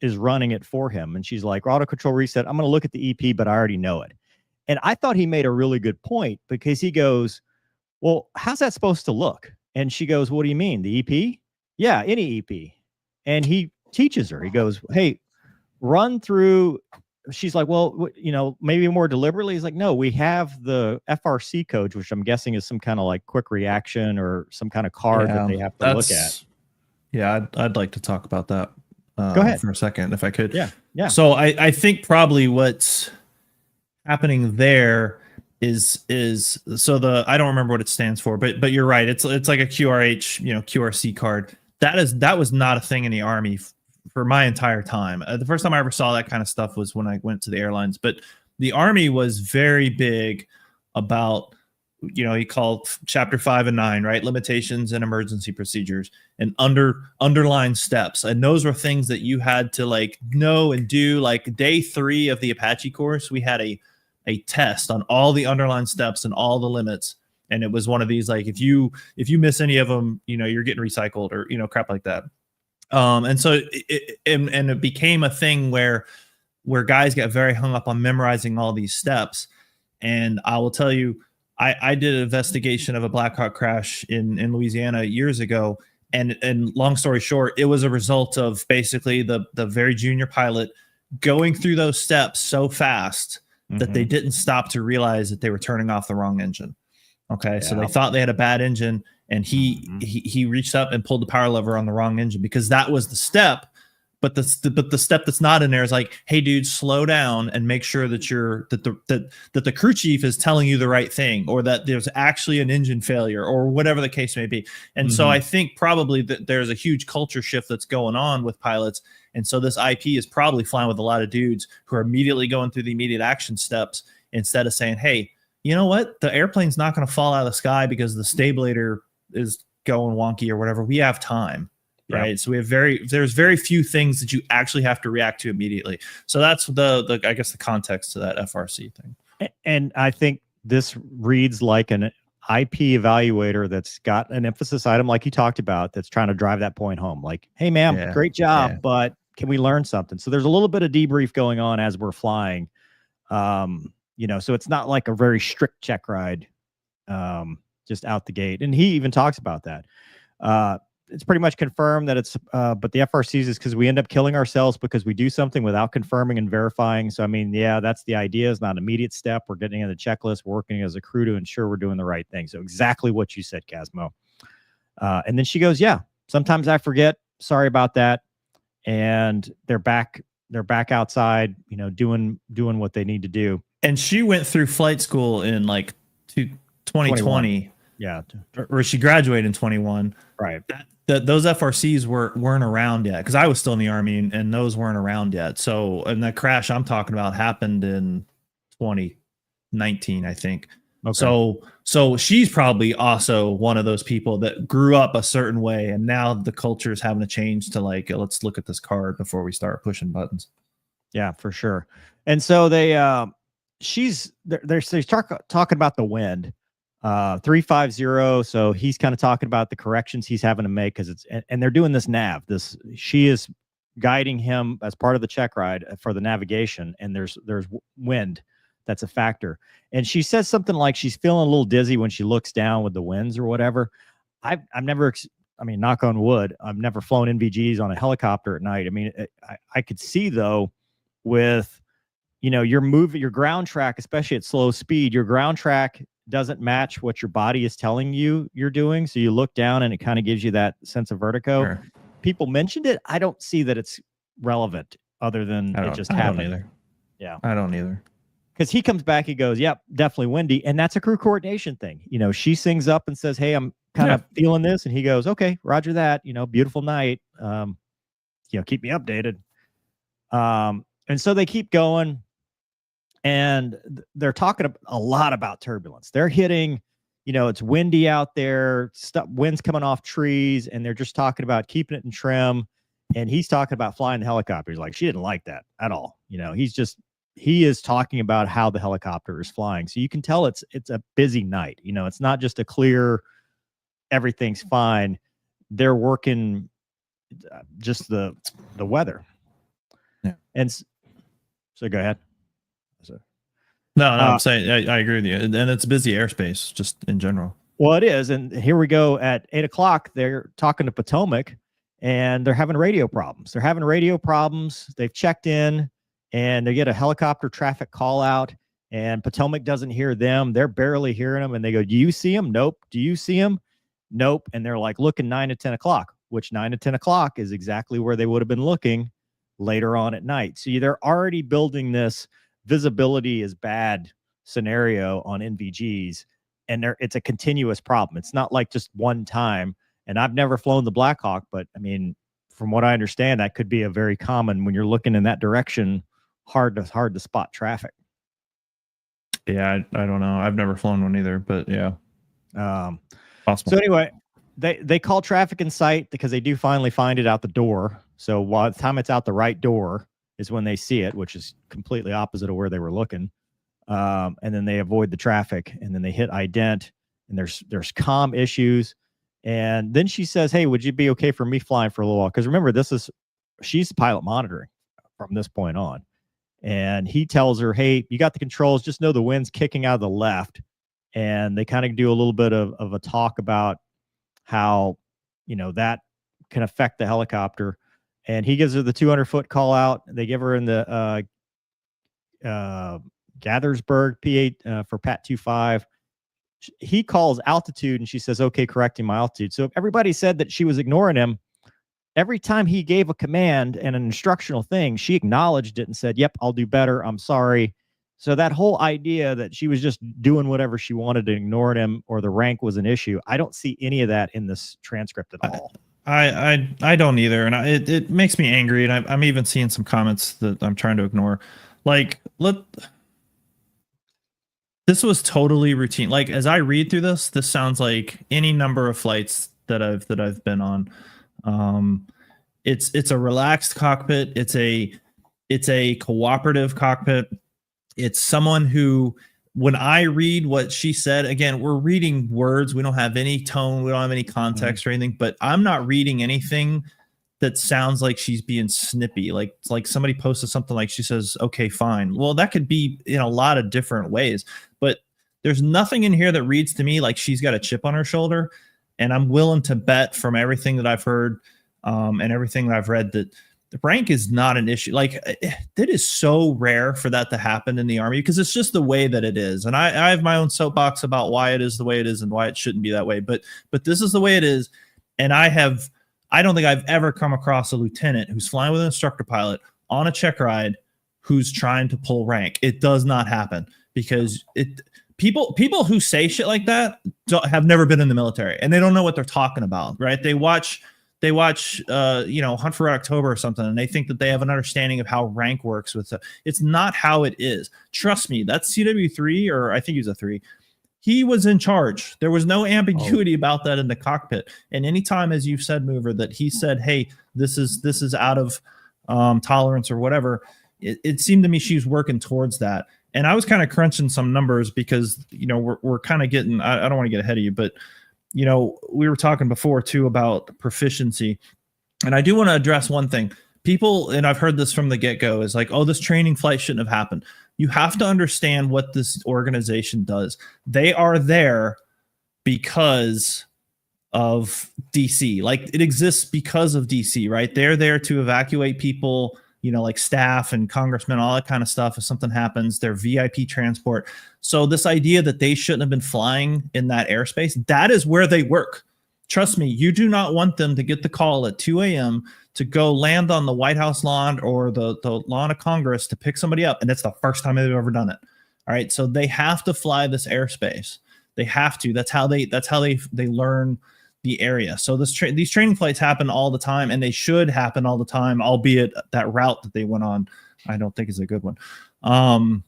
is running it for him. And she's like, auto control reset, I'm going to look at the EP, but I already know it. And I thought he made a really good point because he goes, well, how's that supposed to look? And she goes, what do you mean? The EP? Yeah, any EP. And he teaches her. He goes, hey, run through. She's like, well, maybe more deliberately. He's like, no, we have the FRC codes, which I'm guessing is some kind of like quick reaction or some kind of card that they have to look at. Yeah, I'd like to talk about that. Go ahead for a second, if I could. Yeah. So I think probably what's happening there is so I don't remember what it stands for, but you're right. It's like a QRH, QRC card. That was not a thing in the Army for my entire time. The first time I ever saw that kind of stuff was when I went to the airlines. But the Army was very big about, he called chapter 5 and 9, right? Limitations and emergency procedures and underlying steps. And those were things that you had to like know and do. Like day 3 of the Apache course, we had a test on all the underlying steps and all the limits. And it was one of these, like, if you miss any of them, you're getting recycled or, crap like that. And so it became a thing where guys got very hung up on memorizing all these steps. And I will tell you, I did an investigation of a Black Hawk crash in Louisiana years ago. And long story short, it was a result of basically the very junior pilot going through those steps so fast that they didn't stop to realize that they were turning off the wrong engine. Okay. Yeah. So they thought they had a bad engine, and he reached up and pulled the power lever on the wrong engine because that was the step. But the step that's not in there is like, hey, dude, slow down and make sure that that the crew chief is telling you the right thing, or that there's actually an engine failure, or whatever the case may be. And so I think probably that there's a huge culture shift that's going on with pilots. And so this IP is probably flying with a lot of dudes who are immediately going through the immediate action steps instead of saying, hey, you know what? The airplane's not going to fall out of the sky because the stabilator is going wonky or whatever. We have time. Right. Yep. So there's very few things that you actually have to react to immediately. So that's the I guess the context to that FRC thing. And I think this reads like an IP evaluator that's got an emphasis item like you talked about, that's trying to drive that point home. Like, hey, ma'am, great job, but can we learn something? So there's a little bit of debrief going on as we're flying. So it's not like a very strict check ride just out the gate. And he even talks about that. It's pretty much confirmed that it's, but the FRCs is because we end up killing ourselves because we do something without confirming and verifying. So, I mean, yeah, that's the idea. It's not an immediate step. We're getting in the checklist, working as a crew to ensure we're doing the right thing. So exactly what you said, Casmo. And then she goes, yeah, sometimes I forget. Sorry about that. And they're back outside, doing what they need to do. And she went through flight school in like 2020. Yeah. Or she graduated in 21. Right. Those FRCs weren't around yet, because I was still in the Army, and those weren't around yet. So, and that crash I'm talking about happened in 2019, I think. Okay. So she's probably also one of those people that grew up a certain way, and now the culture is having to change to like, let's look at this card before we start pushing buttons. Yeah, for sure. And so they're talking about the wind. 350. So he's kind of talking about the corrections he's having to make because and they're doing this nav. She is guiding him as part of the check ride for the navigation, and there's wind that's a factor. And she says something like she's feeling a little dizzy when she looks down with the winds or whatever. I've never, knock on wood, I've never flown NVGs on a helicopter at night. I mean, I could see though with your ground track, especially at slow speed, your ground track doesn't match what your body is telling you you're doing. So you look down and it kind of gives you that sense of vertigo. Sure. People mentioned it. I don't see that it's relevant other than it just happened. I don't either. Yeah. I don't either. Because he comes back, he goes, yep, definitely windy. And that's a crew coordination thing. She sings up and says, hey, I'm kind of feeling this. And he goes, okay, roger that. Beautiful night. Keep me updated. And so they keep going. And they're talking a lot about turbulence. They're hitting, it's windy out there, wind's coming off trees, and they're just talking about keeping it in trim. And he's talking about flying the helicopter. He's like, she didn't like that at all. He is talking about how the helicopter is flying. So you can tell it's a busy night. It's not just a clear, everything's fine. They're working just the weather. Yeah. And so go ahead. No, I'm saying I agree with you, and it's busy airspace just in general. Well, it is, and here we go at 8 o'clock. They're talking to Potomac, and they're having radio problems. They've checked in, and they get a helicopter traffic call out, and Potomac doesn't hear them. They're barely hearing them, and they go, "Do you see him? Nope. Do you see him? Nope." And they're like looking 9 to 10 o'clock, which 9 to 10 o'clock is exactly where they would have been looking later on at night. So they're already building this visibility is bad scenario on NVGs, and it's a continuous problem. It's not like just one time. And I've never flown the Black Hawk, but I mean, from what I understand, that could be a very common when you're looking in that direction, hard to spot traffic. Yeah, I don't know. I've never flown one either, but yeah. Possible. So anyway, they call traffic in sight because they do finally find it out the door. So by the time it's out the right door is when they see it, which is completely opposite of where they were looking. And then they avoid the traffic, and then they hit ident, and there's comm issues. And then she says, "Hey, would you be okay for me flying for a little while?" Because remember, she's pilot monitoring from this point on. And he tells her, "Hey, you got the controls, just know the wind's kicking out of the left." And they kind of do a little bit of a talk about how, that can affect the helicopter. And he gives her the 200-foot call out. They give her in the Gathersburg P8 for Pat 25. He calls altitude, and she says, "Okay, correcting my altitude." So everybody said that she was ignoring him. Every time he gave a command and an instructional thing, she acknowledged it and said, "Yep, I'll do better. I'm sorry." So that whole idea that she was just doing whatever she wanted and ignoring him, or the rank was an issue, I don't see any of that in this transcript at all. I don't either, and it makes me angry, and I'm even seeing some comments that I'm trying to ignore. Like, this was totally routine. Like, as I read through this sounds like any number of flights that I've been on. It's a relaxed cockpit. It's a cooperative cockpit. It's someone who, when I read what she said, again, we're reading words. We don't have any tone. We don't have any context or anything, but I'm not reading anything that sounds like she's being snippy. Like somebody posted something like she says, "Okay, fine." Well, that could be in a lot of different ways, but there's nothing in here that reads to me like she's got a chip on her shoulder. And I'm willing to bet from everything that I've heard and everything that I've read that the rank is not an issue. Like, it is so rare for that to happen in the Army because it's just the way that it is. And I have my own soapbox about why it is the way it is and why it shouldn't be that way. But this is the way it is. And I don't think I've ever come across a lieutenant who's flying with an instructor pilot on a check ride who's trying to pull rank. It does not happen because people who say shit like that have never been in the military and they don't know what they're talking about, right? They watch Hunt for Red October or something, and they think that they have an understanding of how rank works with it. It's not how it is. Trust me, that's CW3, or I think he's a 3. He was in charge. There was no ambiguity about that in the cockpit. And anytime, as you've said, Mover, that he said, "Hey, this is out of tolerance," or whatever, it seemed to me she was working towards that. And I was kind of crunching some numbers because, we're kind of getting, I don't want to get ahead of you, but, we were talking before too about proficiency. And I do want to address one thing. People, and I've heard this from the get-go, is like, "Oh, this training flight shouldn't have happened." You have to understand what this organization does. They are there because of DC. Like, it exists because of DC, right? They're there to evacuate people, like staff and congressmen, all that kind of stuff. If something happens, they're VIP transport. So this idea that they shouldn't have been flying in that airspace, that is where they work. Trust me, you do not want them to get the call at 2 a.m. to go land on the White House lawn or the lawn of Congress to pick somebody up. And it's the first time they've ever done it. All right. So they have to fly this airspace. They have to. That's how they learn the area. So these training flights happen all the time, and they should happen all the time, albeit that route that they went on, I don't think is a good one.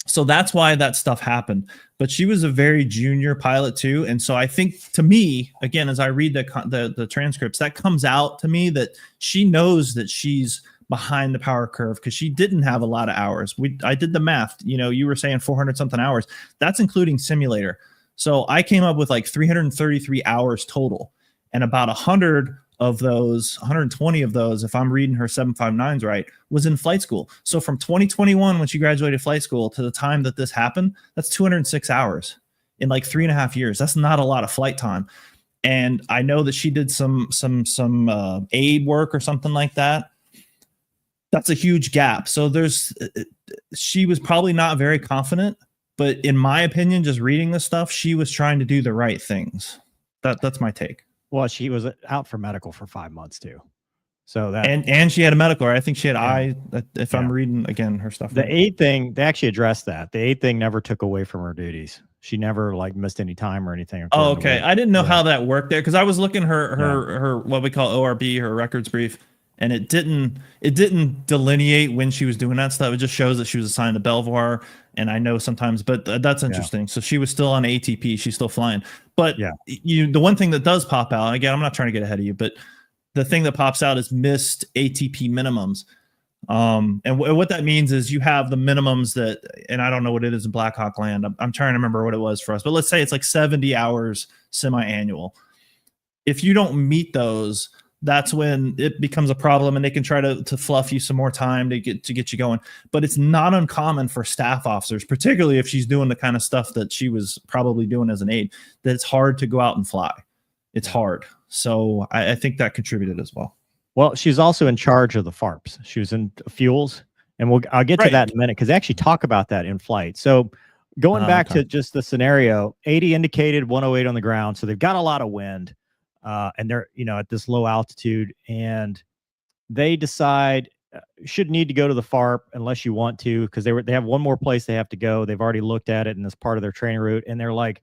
So that's why that stuff happened. But she was a very junior pilot too. And so I think, to me, again, as I read the transcripts, that comes out to me that she knows that she's behind the power curve because she didn't have a lot of hours. I did the math. You were saying 400 something hours. That's including simulator. So I came up with like 333 hours total, and about 100 of those, 120 of those, if I'm reading her 759s right, was in flight school. So from 2021, when she graduated flight school, to the time that this happened, that's 206 hours in like 3.5 years. That's not a lot of flight time. And I know that she did some aid work or something like that. That's a huge gap. So she was probably not very confident, but in my opinion, just reading this stuff, she was trying to do the right things. That's my take. Well, she was out for medical for 5 months too. So that and she had a medical, right? I think she had if I'm reading again her stuff. The aid thing, they actually addressed that. The aid thing never took away from her duties. She never like missed any time or anything. Oh, okay. I didn't know how that worked there, because I was looking her what we call ORB, her records brief, and it didn't delineate when she was doing that stuff. It just shows that she was assigned to Belvoir, and I know sometimes, but that's interesting. So she was still on ATP, she's still flying. But the one thing that does pop out, and again, I'm not trying to get ahead of you, but the thing that pops out is missed ATP minimums. And what that means is you have the minimums that, and I don't know what it is in Black Hawk land. I'm trying to remember what it was for us, but let's say it's like 70 hours semi-annual. If you don't meet those, that's when it becomes a problem, and they can try to fluff you some more time to get you going. But it's not uncommon for staff officers, particularly if she's doing the kind of stuff that she was probably doing as an aide, that it's hard to go out and fly. It's hard. So I think that contributed as well. Well, she's also in charge of the FARPs. She was in fuels, and I'll get to that in a minute, because they actually talk about that in flight. So going back to just the scenario, 80 indicated, 108 on the ground. So they've got a lot of wind. And they're, at this low altitude, and they decide shouldn't need to go to the FARP unless you want to, because they have one more place they have to go. They've already looked at it, and it's part of their training route. And they're like,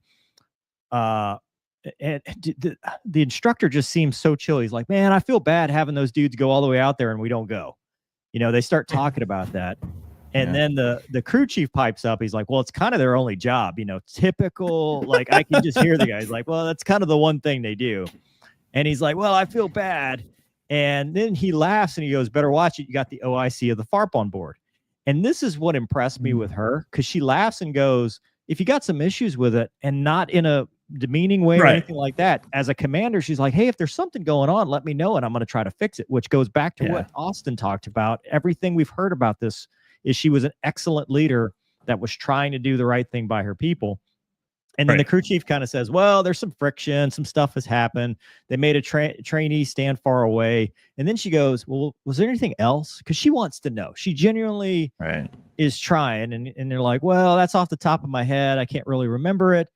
and the instructor just seems so chill. He's like, man, I feel bad having those dudes go all the way out there and we don't go. They start talking about that. And then the crew chief pipes up. He's like, well, it's kind of their only job, typical. Like, I can just hear the guys like, well, that's kind of the one thing they do. And he's like, well, I feel bad. And then he laughs and he goes, better watch it. You got the OIC of the FARP on board. And this is what impressed me with her, because she laughs and goes, if you got some issues with it, and not in a demeaning way or anything like that, as a commander, she's like, hey, if there's something going on, let me know, and I'm going to try to fix it, which goes back to what Austin talked about. Everything we've heard about this is she was an excellent leader that was trying to do the right thing by her people. And then the crew chief kind of says, well, there's some friction, some stuff has happened. They made a trainee stand far away. And then she goes, well, was there anything else? Because she wants to know. She genuinely is trying. And they're like, well, that's off the top of my head. I can't really remember it.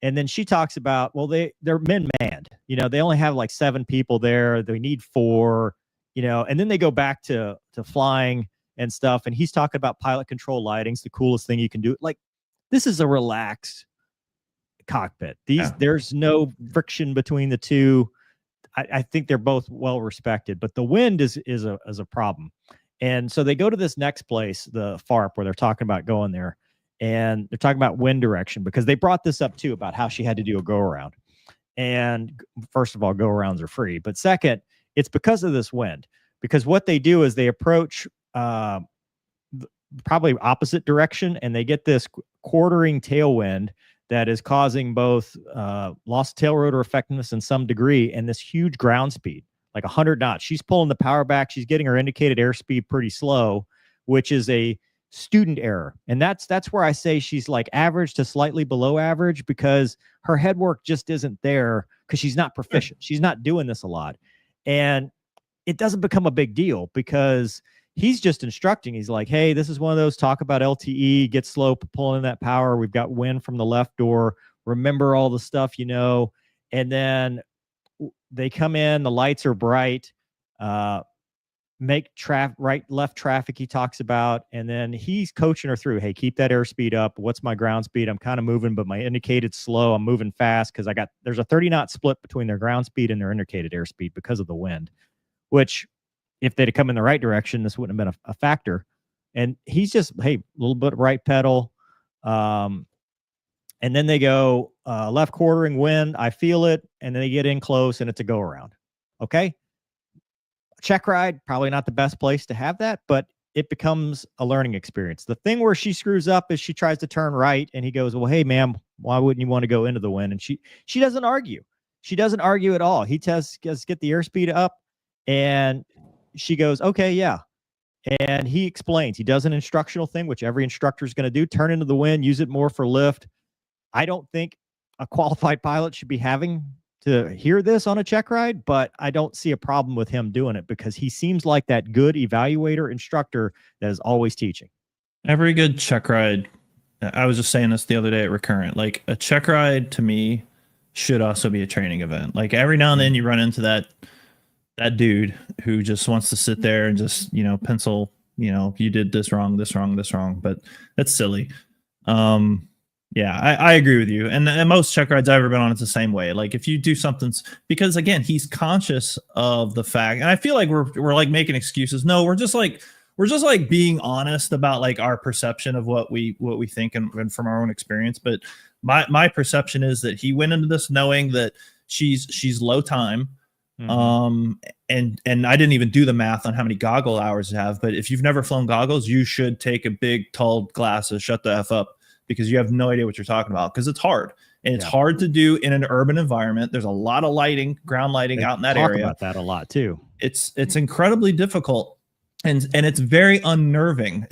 And then she talks about, well, they're manned. They only have like 7 people there. They need 4, and then they go back to flying and stuff. And he's talking about pilot control lighting's the coolest thing you can do. Like, this is a relaxed cockpit. There's no friction between the two. I think they're both well respected, but the wind is a problem. And so they go to this next place, the FARP, where they're talking about going there, and they're talking about wind direction, because they brought this up too, about how she had to do a go around. And first of all, go arounds are free, but second, it's because of this wind. Because what they do is they approach probably opposite direction, and they get this quartering tailwind that is causing both lost tail rotor effectiveness in some degree, and this huge ground speed, like 100 knots. She's pulling the power back. She's getting her indicated airspeed pretty slow, which is a student error. And that's where I say she's like average to slightly below average, because her head work just isn't there, because she's not proficient. She's not doing this a lot. And it doesn't become a big deal, because he's just instructing. He's like, hey, this is one of those, talk about LTE, get slope, pulling in that power. We've got wind from the left door. Remember all the stuff, and then they come in, the lights are bright, make left traffic he talks about. And then he's coaching her through, hey, keep that airspeed up. What's my ground speed? I'm kind of moving, but my indicated's slow. I'm moving fast, because there's a 30 knot split between their ground speed and their indicated airspeed because of the wind, which, if they'd have come in the right direction, this wouldn't have been a factor. And he's just, hey, a little bit right pedal. And then they go left quartering wind. I feel it. And then they get in close, and it's a go around. Okay. Check ride, probably not the best place to have that, but it becomes a learning experience. The thing where she screws up is she tries to turn right, and he goes, well, hey, ma'am, why wouldn't you want to go into the wind? And she doesn't argue. She doesn't argue at all. He tests, get the airspeed up, and she goes, okay, yeah. And he explains. He does an instructional thing, which every instructor is going to do. Turn into the wind, use it more for lift. I don't think a qualified pilot should be having to hear this on a check ride, but I don't see a problem with him doing it because he seems like that good evaluator instructor that is always teaching. Every good check ride, I was just saying this the other day at Recurrent, like a check ride to me should also be a training event. Like every now and then you run into that dude who just wants to sit there and just, pencil, you did this wrong, but that's silly. Yeah, I agree with you. And most check rides I've ever been on, it's the same way. Like if you do something, because again, he's conscious of the fact, and I feel like we're like making excuses. No, we're just like being honest about like our perception of what we think and from our own experience. But my perception is that he went into this knowing that she's low time. Mm-hmm. And I didn't even do the math on how many goggle hours you have, but if you've never flown goggles, you should take a big tall glasses, shut the F up, because you have no idea what you're talking about, because it's hard. And it's hard to do in an urban environment. There's a lot of lighting, ground lighting out in that area. About that a lot too. It's incredibly difficult, and it's very unnerving.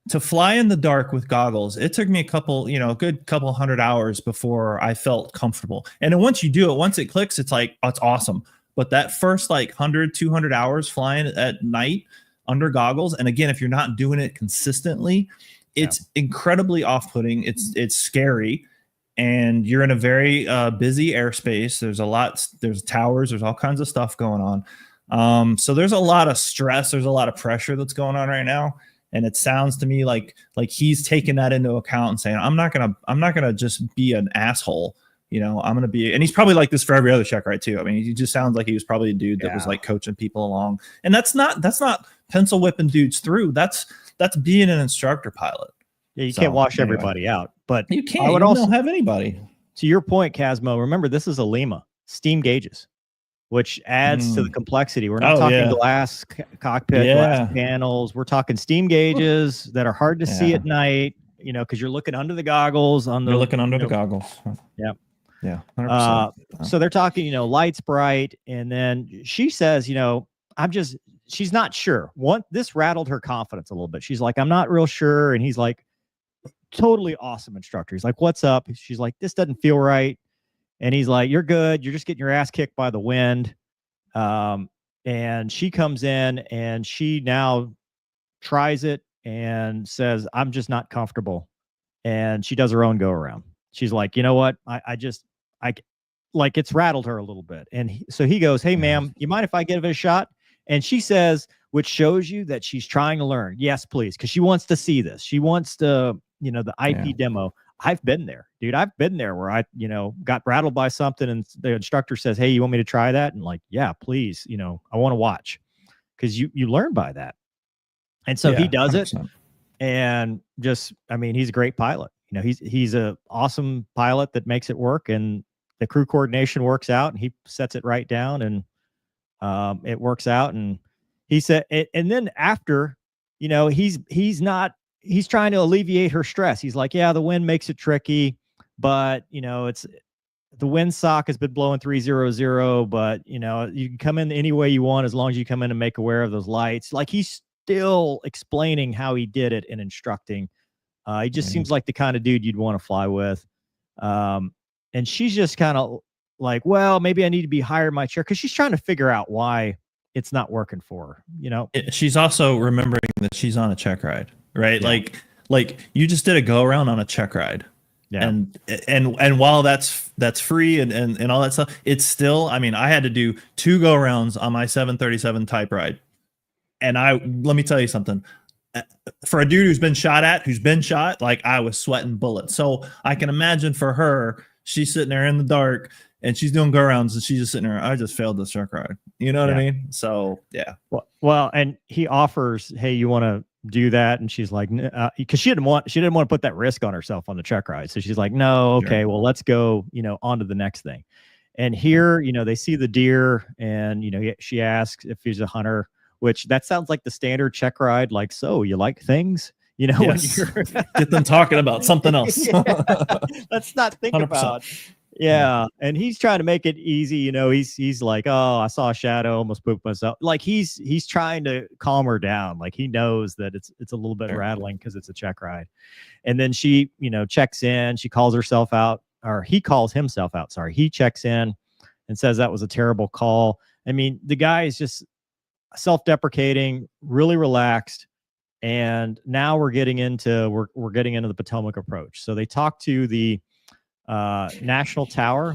To fly in the dark with goggles, it took me a good couple 100 hours before I felt comfortable. And then once you do it, once it clicks, it's like, oh, it's awesome. But that first like 100, 200 hours flying at night under goggles, and again, if you're not doing it consistently, it's incredibly off-putting. It's scary, and you're in a very busy airspace. There's towers, there's all kinds of stuff going on. So there's a lot of stress, there's a lot of pressure that's going on right now. And it sounds to me like he's taking that into account and saying, I'm not gonna just be an asshole. I'm gonna be, and he's probably like this for every other check ride too. I mean, he just sounds like he was probably a dude that was like coaching people along. And that's not pencil whipping dudes through. That's being an instructor pilot. Yeah, you can't wash everybody out, but you can't. I would also have anybody. To your point, Casmo, remember this is a Lima, steam gauges, which adds to the complexity. We're not talking glass cockpit, glass panels. We're talking steam gauges that are hard to see at night, because you're looking under the goggles. You're looking under the goggles. Yeah. Yeah. 100%. So they're talking, lights bright. And then she says, she's not sure. This rattled her confidence a little bit. She's like, I'm not real sure. And he's like, totally awesome instructor. He's like, what's up? She's like, this doesn't feel right. And he's like, you're good. You're just getting your ass kicked by the wind. And she comes in and she now tries it and says, I'm just not comfortable. And she does her own go around. She's like, you know what? It's rattled her a little bit. And so he goes, hey, ma'am, you mind if I give it a shot? And she says, which shows you that she's trying to learn. Yes, please. Because she wants to see this. She wants to, the IP demo. I've been there, dude. I've been there where I, got rattled by something and the instructor says, hey, you want me to try that? And like, yeah, please. I want to watch, because you learn by that. And so he does 100%. It. And just, he's a great pilot. He's a awesome pilot that makes it work, and the crew coordination works out, and he sets it right down, and it works out. And he said, and then after, he's trying to alleviate her stress. He's like, yeah, the wind makes it tricky, but it's the wind sock has been blowing 300, but you can come in any way you want as long as you come in and make aware of those lights. Like he's still explaining how he did it and instructing. He just seems like the kind of dude you'd want to fly with. And she's just kind of like, well, maybe I need to be higher in my chair, because she's trying to figure out why it's not working for her. She's also remembering that she's on a check ride, right? Yeah. Like you just did a go around on a check ride. Yeah. And while that's free and all that stuff, it's still, I had to do 2 go rounds on my 737 type ride. And let me tell you something. For a dude who's been shot, like I was sweating bullets. So I can imagine for her, she's sitting there in the dark and she's doing go rounds and she's just sitting there. I just failed this truck ride. You know what I mean? So yeah. Well, and he offers, hey, you want to do that? And she's like, because she didn't want to put that risk on herself on the truck ride. So she's like, no, okay, well, let's go, on to the next thing. And here, they see the deer, and she asks if he's a hunter, which that sounds like the standard check ride. Like, so you like things, yes. When you're get them talking about something else. Let's not think 100%. About, Yeah, and he's trying to make it easy. You know, he's like, oh, I saw a shadow, almost pooped myself. Like he's trying to calm her down. Like he knows that it's a little bit rattling because it's a check ride. And then she, you know, checks in. She calls herself out, or he calls himself out. Sorry, he checks in and says that was a terrible call. I mean, the guy is just self-deprecating, really relaxed. And now we're getting into the Potomac approach. So they talk to the National Tower,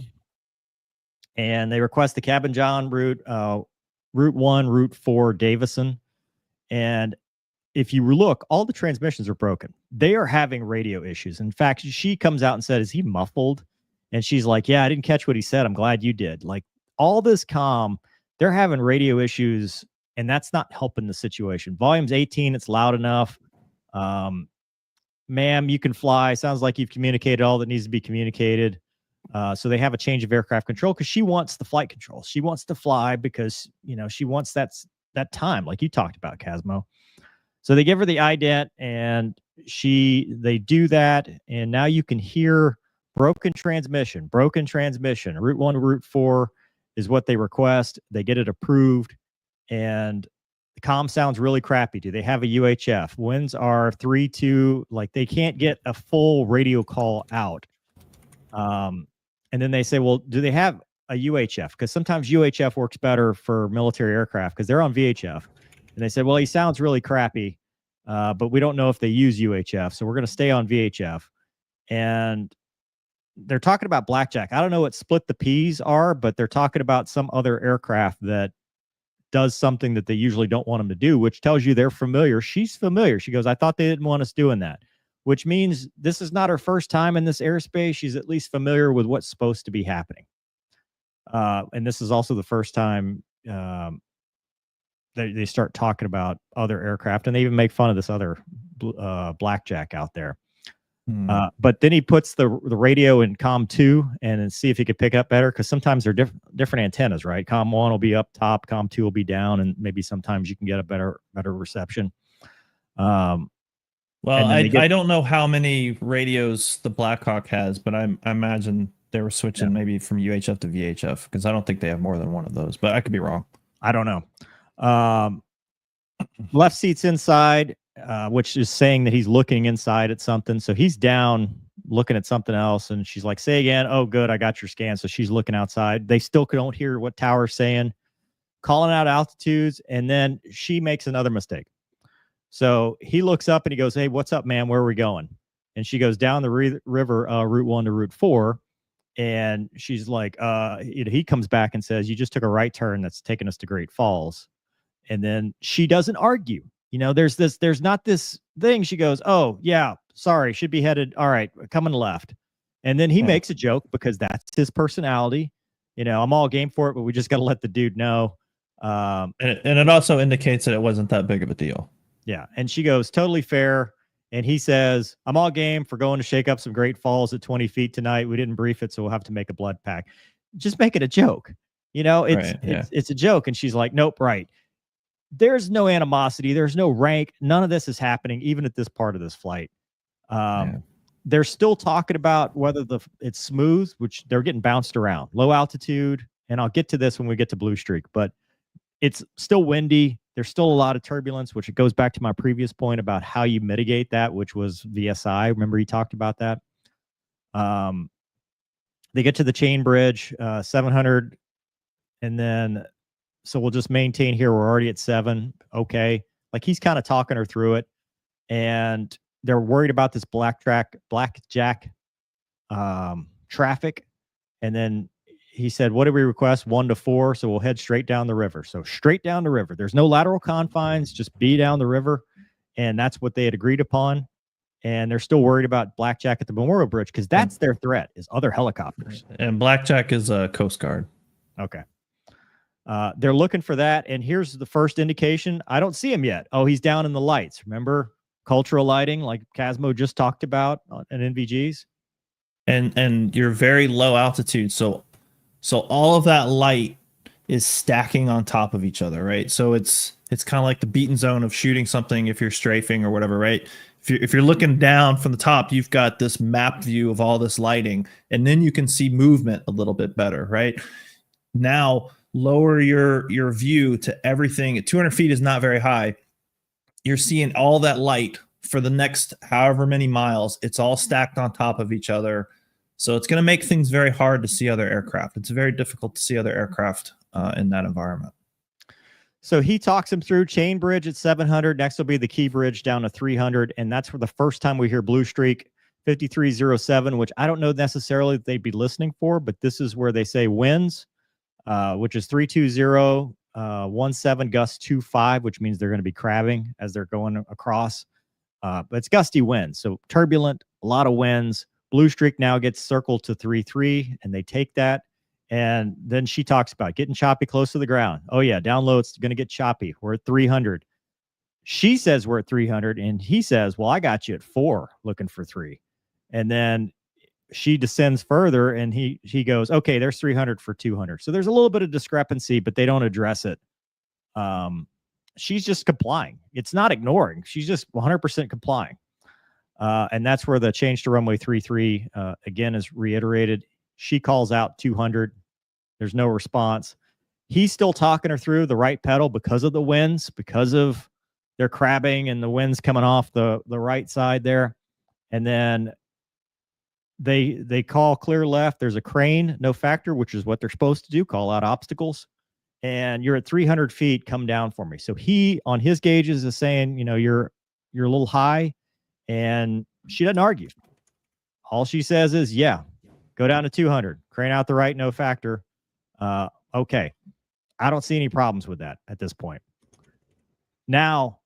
and they request the Cabin John route, Route 1, Route 4, Davison. And if you look, all the transmissions are broken. They are having radio issues. In fact, she comes out and said, "Is he muffled?" And she's like, "Yeah, I didn't catch what he said. I'm glad you did." Like all this comm, they're having radio issues, and that's not helping the situation. Volume's 18. It's loud enough. Ma'am, you can fly. Sounds like you've communicated all that needs to be communicated. So they have a change of aircraft control because she wants the flight control. She wants to fly because, you know, she wants that time, like you talked about, Casmo. So they give her the ident, and they do that, and now you can hear broken transmission. Route 1 to Route 4 is what they request. They get it approved, and the comm sounds really crappy. Do they have a UHF? Winds are 3-2. Like they can't get a full radio call out. And then they say, well, do they have a UHF? Because sometimes UHF works better for military aircraft because they're on VHF. And they said, well, he sounds really crappy, but we don't know if they use UHF. So we're going to stay on VHF. And they're talking about Blackjack. I don't know what split the peas are, but they're talking about some other aircraft that does something that they usually don't want them to do, which tells you they're familiar. She's familiar. She goes, I thought they didn't want us doing that, which means this is not her first time in this airspace. She's at least familiar with what's supposed to be happening. And this is also the first time they start talking about other aircraft, and they even make fun of this other Blackjack out there. But then he puts the radio in COM 2 and see if he could pick up better, because sometimes they're different antennas, right? COM 1 will be up top, COM 2 will be down, and maybe sometimes you can get a better reception. Well, I don't know how many radios the Blackhawk has, but I imagine they were switching maybe from UHF to VHF, because I don't think they have more than one of those, but I could be wrong. I don't know. Left seat's inside, which is saying that he's looking inside at something. So he's down looking at something else, and she's like, say again. Oh, good, I got your scan. So she's looking outside. They still don't hear what tower's saying, calling out altitudes, and then she makes another mistake. So he looks up and he goes, hey, what's up, man? Where are we going? And she goes down the river, Route 1 to Route 4. And she's like, he comes back and says, you just took a right turn that's taking us to Great Falls. And then she doesn't argue. You know, there's not this thing. She goes, oh, yeah, sorry, should be headed. All right, coming left. And then he makes a joke because that's his personality. You know, I'm all game for it, but we just got to let the dude know. And it also indicates that it wasn't that big of a deal. Yeah. And she goes, totally fair. And he says, I'm all game for going to shake up some Great Falls at 20 feet tonight. We didn't brief it, so we'll have to make a blood pack. Just make it a joke. You know, it's a joke. And she's like, nope, right. There's no animosity. There's no rank. None of this is happening, even at this part of this flight. They're still talking about whether it's smooth, which they're getting bounced around. Low altitude, and I'll get to this when we get to Blue Streak, but it's still windy. There's still a lot of turbulence, which it goes back to my previous point about how you mitigate that, which was VSI. Remember he talked about that? They get to the chain bridge, 700, and then so we'll just maintain here. We're already at 7. Okay. Like he's kind of talking her through it, and they're worried about this blackjack traffic. And then he said, what did we request? 1 to 4. So we'll head straight down the river. So straight down the river. There's no lateral confines, just be down the river. And that's what they had agreed upon. And they're still worried about Blackjack at the Memorial Bridge because that's their threat, is other helicopters. And Blackjack is a Coast Guard. Okay. They're looking for that. And here's the first indication. I don't see him yet. Oh, he's down in the lights. Remember cultural lighting like Casmo just talked about at NVGs? And you're very low altitude. So all of that light is stacking on top of each other, right? So it's kind of like the beaten zone of shooting something if you're strafing or whatever, right? if you're looking down from the top, you've got this map view of all this lighting, and then you can see movement a little bit better, right? Now, lower your view to everything. At 200 feet is not very high. You're seeing all that light for the next however many miles. It's all stacked on top of each other. So it's going to make things very hard to see other aircraft. It's very difficult to see other aircraft in that environment. So he talks him through chain bridge at 700. Next will be the key bridge down to 300. And that's for the first time we hear Blue Streak 5307, which I don't know necessarily that they'd be listening for, but this is where they say winds, which is 320, 17 gust 25, which means they're going to be crabbing as they're going across. But it's gusty winds. So turbulent, a lot of winds. Blue Streak now gets circled to 3-3, and they take that. And then she talks about getting choppy close to the ground. Oh, yeah, down low, it's going to get choppy. We're at 300. She says we're at 300, and he says, well, I got you at 4 looking for 3. And then she descends further, and he goes, okay, there's 300 for 200. So there's a little bit of discrepancy, but they don't address it. She's just complying. It's not ignoring. She's just 100% complying. And that's where the change to runway 33 again is reiterated. She calls out 200. There's no response. He's still talking her through the right pedal because of the winds, because of their crabbing and the winds coming off the right side there. And then they call clear left. There's a crane, no factor, which is what they're supposed to do, call out obstacles. And you're at 300 feet, come down for me. So he, on his gauges, is saying, you know, you're a little high, and she doesn't argue. All she says is, yeah, go down to 200, crane out the right, no factor. Okay. I don't see any problems with that at this point. Now,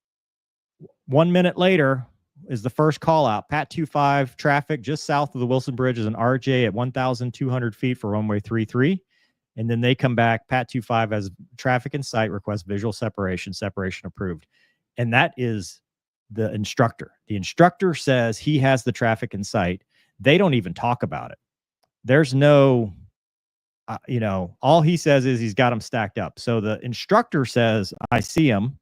1 minute later is the first call out. Pat 25 traffic just south of the Wilson Bridge is an RJ at 1,200 feet for runway 33. And then they come back. Pat 25 has traffic in sight, request visual separation approved. And that is the instructor. The instructor says he has the traffic in sight. They don't even talk about it. There's no, all he says is he's got them stacked up. So the instructor says, I see him.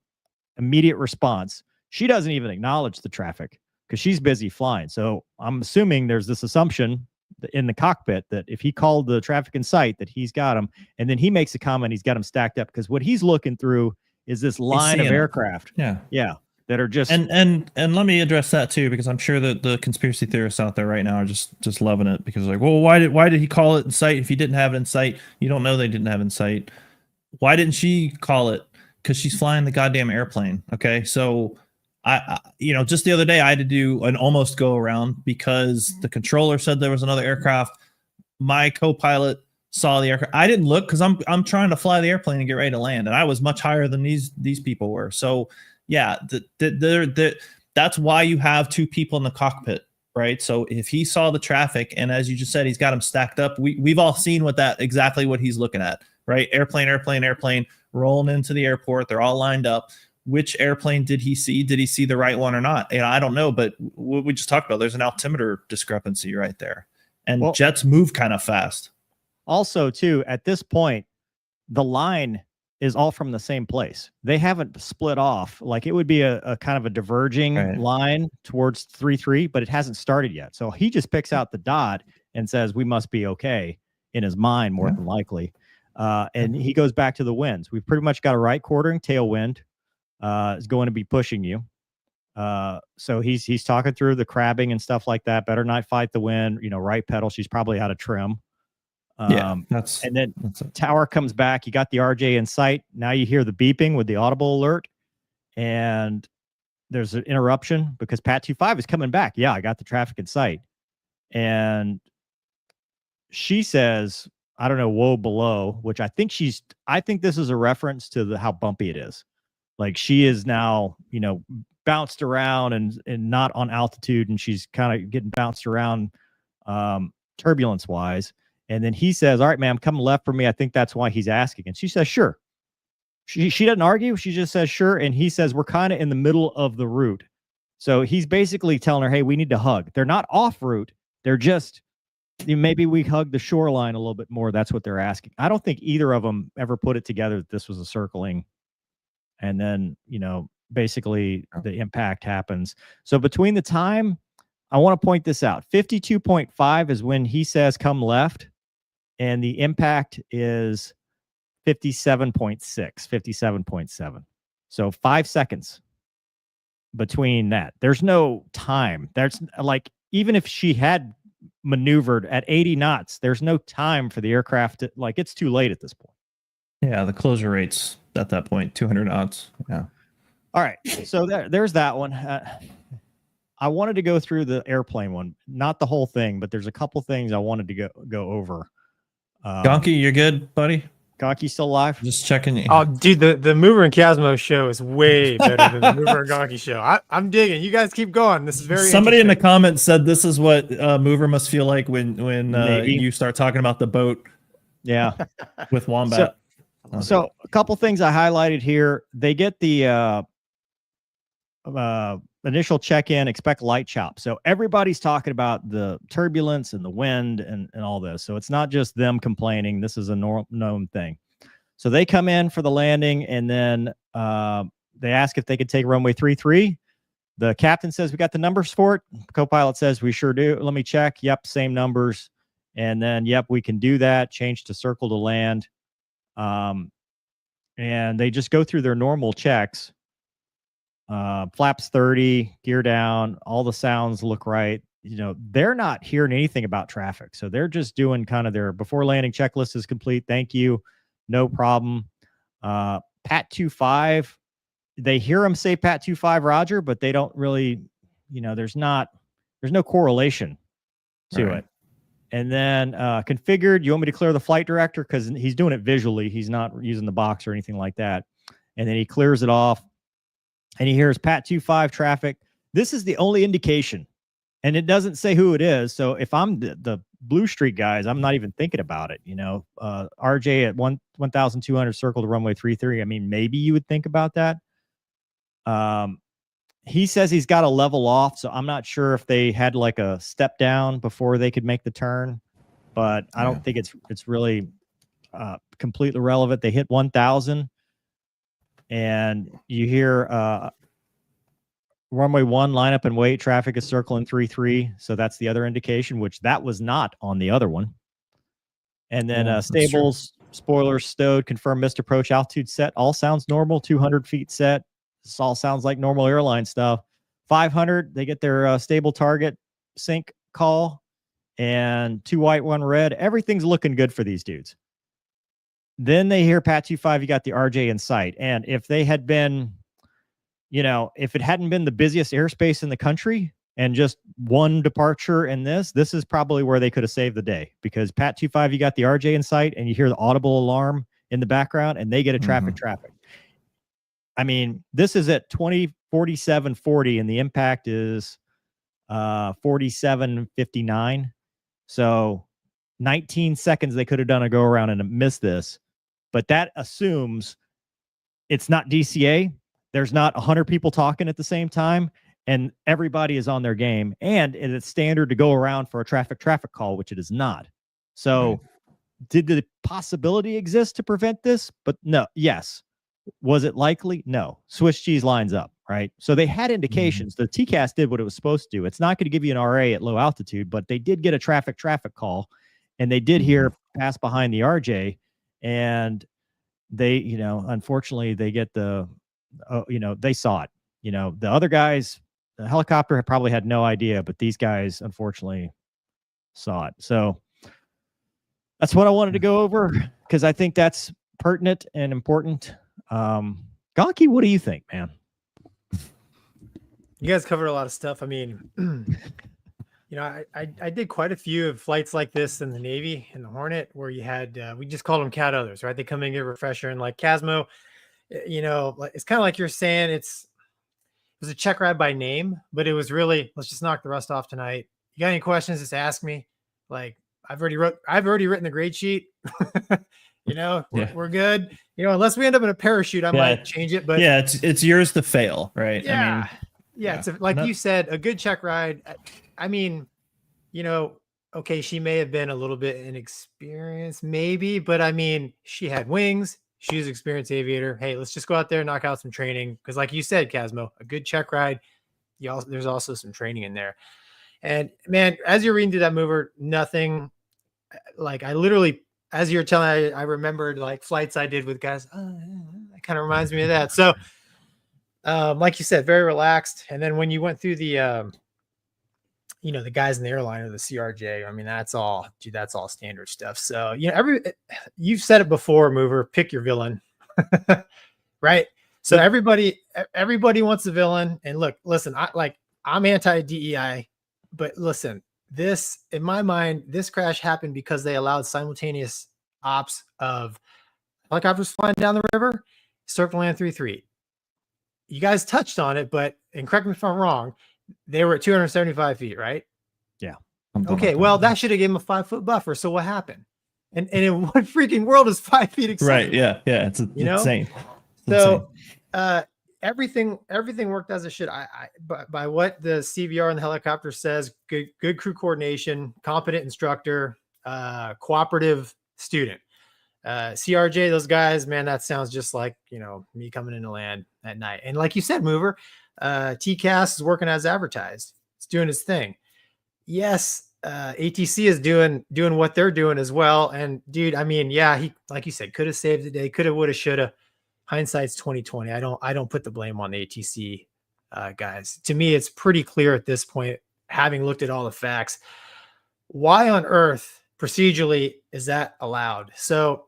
Immediate response. She doesn't even acknowledge the traffic because she's busy flying. So I'm assuming there's this assumption in the cockpit that if he called the traffic in sight, that he's got them. And then he makes a comment, he's got them stacked up, because what he's looking through is this line of aircraft. Yeah. That are just and let me address that too, because I'm sure that the conspiracy theorists out there right now are just loving it, because like, well, why did he call it in sight if he didn't have it in sight? You don't know they didn't have it in sight. Why didn't she call it? Because she's flying the goddamn airplane. Okay, so I just the other day I had to do an almost go around because the controller said there was another aircraft. My co-pilot saw the aircraft. I didn't look because I'm trying to fly the airplane and get ready to land, and I was much higher than these people were. So yeah, that's why you have two people in the cockpit, right? So if he saw the traffic, and as you just said, he's got them stacked up. We've all seen exactly what he's looking at, right? Airplane, rolling into the airport. They're all lined up. Which airplane did he see? Did he see the right one or not? And I don't know, but what we just talked about, there's an altimeter discrepancy right there. And jets move kind of fast. Also, too, at this point, the line is all from the same place. They haven't split off. Like, it would be a kind of a diverging line towards 3-3, but it hasn't started yet. So he just picks out the dot and says, we must be okay, in his mind, more than likely. And he goes back to the winds. We've pretty much got a right quartering tailwind is going to be pushing you. So he's talking through the crabbing and stuff like that. Better not fight the wind, right pedal. She's probably out of trim. And then tower comes back. You got the RJ in sight. Now you hear the beeping with the audible alert, and there's an interruption because Pat 25 is coming back. Yeah, I got the traffic in sight. And she says, I don't know, whoa below, which I think this is a reference to how bumpy it is. Like, she is now, bounced around and not on altitude, and she's kind of getting bounced around turbulence wise. And then he says, all right, ma'am, come left for me. I think that's why he's asking. And she says, sure. She doesn't argue. She just says, sure. And he says, we're kind of in the middle of the route. So he's basically telling her, hey, we need to hug. They're not off route. They're just, maybe we hug the shoreline a little bit more. That's what they're asking. I don't think either of them ever put it together that this was a circling. And then, basically the impact happens. So between the time, I want to point this out, 52.5 is when he says come left, and the impact is 57.6, 57.7. So 5 seconds between that. There's no time. There's like, even if she had maneuvered at 80 knots, there's no time for the aircraft to, like, it's too late at this point. Yeah, the closure rate's at that point 200 knots. Yeah. All right, so there's that one. I wanted to go through the airplane one, not the whole thing, but there's a couple things I wanted to go over. Gonky, you're good, buddy? Gonky still alive? Just checking you. Oh, dude, the Mover and Casmo show is way better than the Mover and Gonky show. I'm digging. You guys keep going. This is very Somebody in the comments said this is what Mover must feel like when you start talking about the boat. Yeah, with Wombat. So a couple things I highlighted here. They get the initial check-in, expect light chop. So everybody's talking about the turbulence and the wind and all this. So it's not just them complaining. This is a known thing. So they come in for the landing, and then they ask if they could take runway 33. The captain says, we got the numbers for it. Co-pilot says, we sure do. Let me check. Yep, same numbers. And then, yep, we can do that. Change to circle to land. And they just go through their normal checks. Flaps 30, gear down, all the sounds look right. You know, they're not hearing anything about traffic. So they're just doing kind of their before landing checklist is complete. Thank you. No problem. Pat 25, they hear them say Pat 25 Roger, but they don't really, you know, there's no correlation to it. And then configured, you want me to clear the flight director? Because he's doing it visually. He's not using the box or anything like that. And then he clears it off. And he hears Pat 25 traffic. This is the only indication. And it doesn't say who it is. So if I'm the Blue Streak guys, I'm not even thinking about it. You know, RJ at 1,200 circle to runway 33. I mean, maybe you would think about that. He says he's got to level off. So I'm not sure if they had like a step down before they could make the turn. But I don't think it's really completely relevant. They hit 1,000. And you hear runway 1 line up and wait, traffic is circling 33. So that's the other indication, which that was not on the other one. And then stables, spoilers stowed, confirm missed approach, altitude set, all sounds normal, 200 feet set. This all sounds like normal airline stuff. 500, they get their stable target sync call, and 2 white, 1 red. Everything's looking good for these dudes. Then they hear Pat 25, you got the RJ in sight. And if they had been, you know, if it hadn't been the busiest airspace in the country and just one departure in this is probably where they could have saved the day, because Pat 25, you got the RJ in sight and you hear the audible alarm in the background and they get a traffic. I mean, this is at 20:47:40 and the impact is 47:59. So 19 seconds they could have done a go around and missed this. But that assumes it's not DCA. There's not 100 people talking at the same time, and everybody is on their game. And it's standard to go around for a traffic call, which it is not. So did the possibility exist to prevent this? But no, yes. Was it likely? No. Swiss cheese lines up, right? So they had indications. The TCAS did what it was supposed to do. It's not going to give you an RA at low altitude, but they did get a traffic call, and they did hear pass behind the RJ, and they, you know, unfortunately they get the, you know, they saw it. You know, the other guys, the helicopter probably had no idea, but these guys unfortunately saw it. So that's what I wanted to go over, because I think that's pertinent and important. Gonky, what do you think, man? You guys covered a lot of stuff. I mean, you know, I did quite a few of flights like this in the Navy, in the Hornet, where you had, we just called them cat others, right? They come in, get a refresher, and like Casmo, you know, it's kind of like you're saying, it was a check ride by name, but it was really, let's just knock the rust off tonight. You got any questions, just ask me. Like, I've already written the grade sheet. You know, we're good. You know, unless we end up in a parachute, I might change it. But yeah, it's yours to fail, right? Yeah, it's like you said, a good check ride. I mean, you know, okay, she may have been a little bit inexperienced, maybe, but I mean, she had wings. she's an experienced aviator. Hey, let's just go out there and knock out some training. Because like you said, Casmo, a good check ride, there's also some training in there. And man, as you're reading through that mover, nothing like I literally, as you're telling, I remembered like flights I did with guys. That kind of reminds me of that. So, like you said, very relaxed. And then when you went through the, the guys in the airline or the CRJ, I mean, that's all standard stuff. So, you've said it before, mover, pick your villain, right? So everybody wants a villain. And look, listen, I'm anti-DEI, but listen, this, in my mind, this crash happened because they allowed simultaneous ops of helicopters flying down the river, circling land 3-3. You guys touched on it, and correct me if I'm wrong, they were at 275 feet, right? Yeah. Okay, well, that should have given them a 5-foot buffer. So what happened? And in what freaking world is 5 feet acceptable? Right, yeah, it's insane. So everything worked as it should. By what the CVR and the helicopter says, good crew coordination, competent instructor, cooperative student. CRJ, those guys, man, that sounds just like me coming into land at night. And like you said, mover, TCAS is working as advertised. It's doing its thing. Yes, ATC is doing what they're doing as well. And dude, I mean, yeah, he, like you said, could have saved the day, could have, would have, should have. Hindsight's 2020. I don't put the blame on the ATC guys. To me, it's pretty clear at this point, having looked at all the facts, why on earth procedurally is that allowed? So,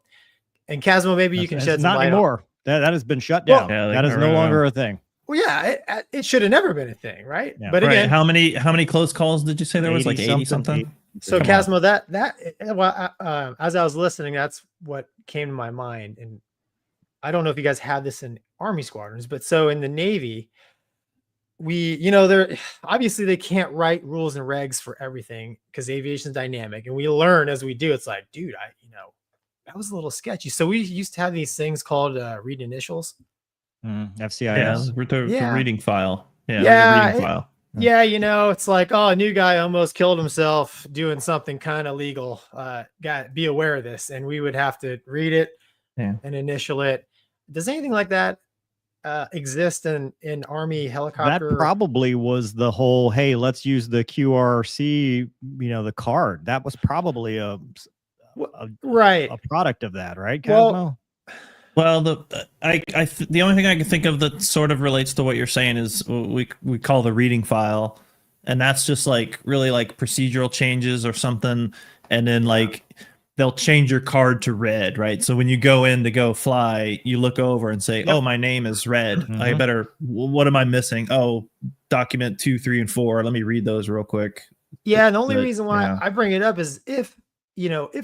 and Casmo, maybe you can shed some light anymore. That has been shut down. Well, that is no longer a thing. Well, yeah, it should have never been a thing, right? Yeah. But again, how many close calls did you say there was? Like 80 something? So Casmo, as I was listening, that's what came to my mind. And I don't know if you guys have this in Army squadrons, but so in the Navy, they're obviously they can't write rules and regs for everything because aviation is dynamic, and we learn as we do. It's like, dude, that was a little sketchy. So we used to have these things called read initials. FCIS. The reading file. Reading file. Yeah, it's like, oh, a new guy almost killed himself doing something kind of legal. Be aware of this, and we would have to read it and initial it. Does anything like that exist in Army helicopter? That probably was the whole, hey, let's use the QRC, the card. That was probably a product of that, right, Casmo? Well, the only thing I can think of that sort of relates to what you're saying is we call the reading file, and that's just like really like procedural changes or something, and then like they'll change your card to red, right? So when you go in to go fly, you look over and say, oh, my name is red. Mm-hmm. What am I missing? Oh, document 2, 3, and 4. Let me read those real quick. Yeah. And the only reason why I bring it up is if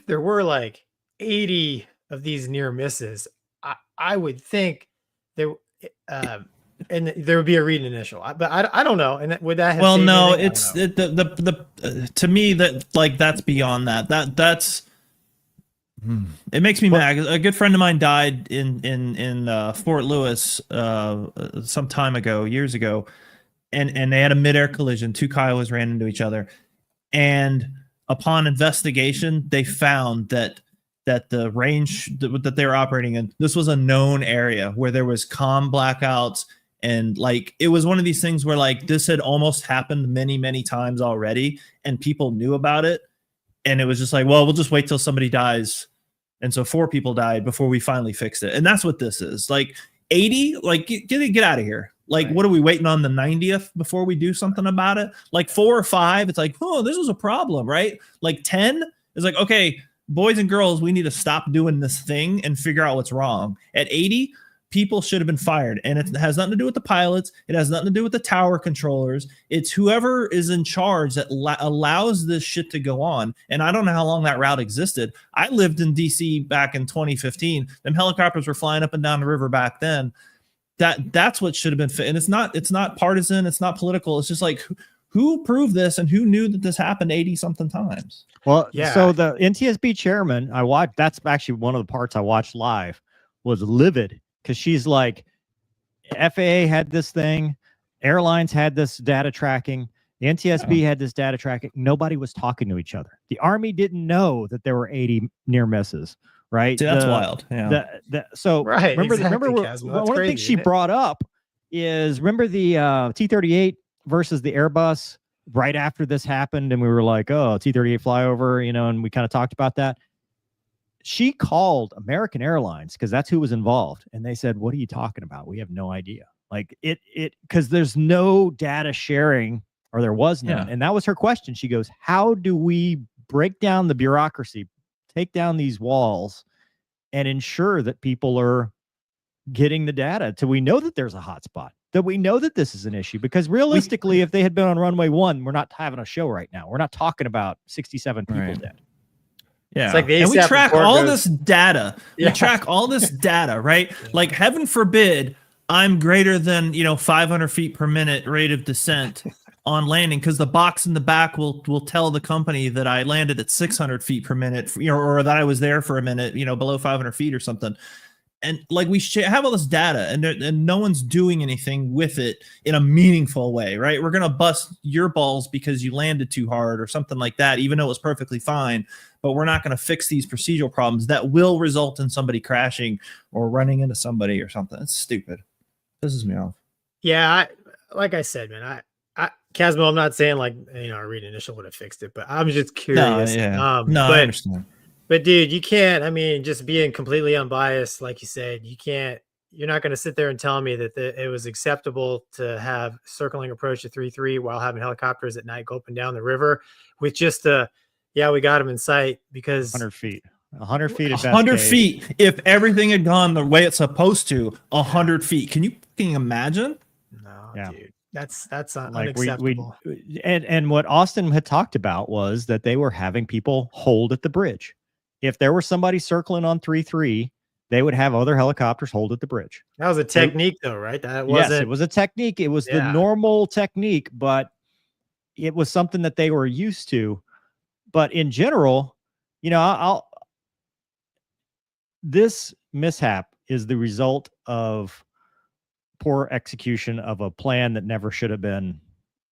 there were like 80 of these near misses, I would think there, and there would be a read initial, but I don't know. And would that have? Well, no, it's to me that like that's beyond that. That's it makes me mad. A good friend of mine died in Fort Lewis some time ago, years ago, and they had a midair collision. Two Kiowas ran into each other, and upon investigation, they found that the range that they were operating in, this was a known area where there was comm blackouts, and like it was one of these things where like this had almost happened many times already, and people knew about it, and it was just like, well, we'll just wait till somebody dies. And so 4 people died before we finally fixed it. And that's what this is. Like 80, like get out of here. Like, What are we waiting on the 90th before we do something about it? Like 4 or 5, it's like, oh, this was a problem, right? Like 10 is like, okay, boys and girls, we need to stop doing this thing and figure out what's wrong. At 80, people should have been fired. And it has nothing to do with the pilots. It has nothing to do with the tower controllers. It's whoever is in charge that allows this shit to go on. And I don't know how long that route existed. I lived in DC back in 2015. Them helicopters were flying up and down the river back then. That's what should have been fit. And it's not partisan. It's not political. It's just like, who proved this and who knew that this happened 80 something times? Well, so the NTSB chairman, that's actually one of the parts I watched live, was livid. Because she's like, FAA had this thing, airlines had this data tracking, the NTSB had this data tracking. Nobody was talking to each other. The Army didn't know that there were 80 near misses, right? See, that's wild. Yeah. So right, remember, exactly, remember Casmo. one of the things she brought up is, remember the T-38 versus the Airbus right after this happened, and we were like, oh, T-38 flyover, and we kind of talked about that. She called American Airlines because that's who was involved, and they said, what are you talking about? We have no idea. Like because there's no data sharing, or there was none. And that was her question. She goes, how do we break down the bureaucracy, take down these walls, and ensure that people are getting the data till we know that there's a hotspot, that we know that this is an issue? Because realistically, if they had been on runway 1, we're not having a show right now. We're not talking about 67 people dead. Yeah. It's like and we track all this data. Yeah. We track all this data, right? Like, heaven forbid I'm greater than 500 feet per minute rate of descent on landing, because the box in the back will tell the company that I landed at 600 feet per minute, or that I was there for a minute, below 500 feet or something. And like, we have all this data, and no one's doing anything with it in a meaningful way, right? We're gonna bust your balls because you landed too hard or something like that, even though it was perfectly fine. But we're not gonna fix these procedural problems that will result in somebody crashing or running into somebody or something. It's stupid. Pisses me off. Yeah, like I said, man, Casmo, I'm not saying like our read initial would have fixed it, but I'm just curious. No, I understand. But dude, you can't. I mean, just being completely unbiased, like you said, you're not going to sit there and tell me that it was acceptable to have circling approach to 3-3 while having helicopters at night go up and down the river with just we got them in sight, because 100 feet. 100 feet at best 100 case. feet. If everything had gone the way it's supposed to, 100 feet. Can you fucking imagine? No, dude. That's like unacceptable. We and what Austin had talked about was that they were having people hold at the bridge. If there was somebody circling on 3-3, they would have other helicopters hold at the bridge. That was a technique, though, right? That wasn't. Yes, it was a technique. It was the normal technique, but it was something that they were used to. But in general, this mishap is the result of poor execution of a plan that never should have been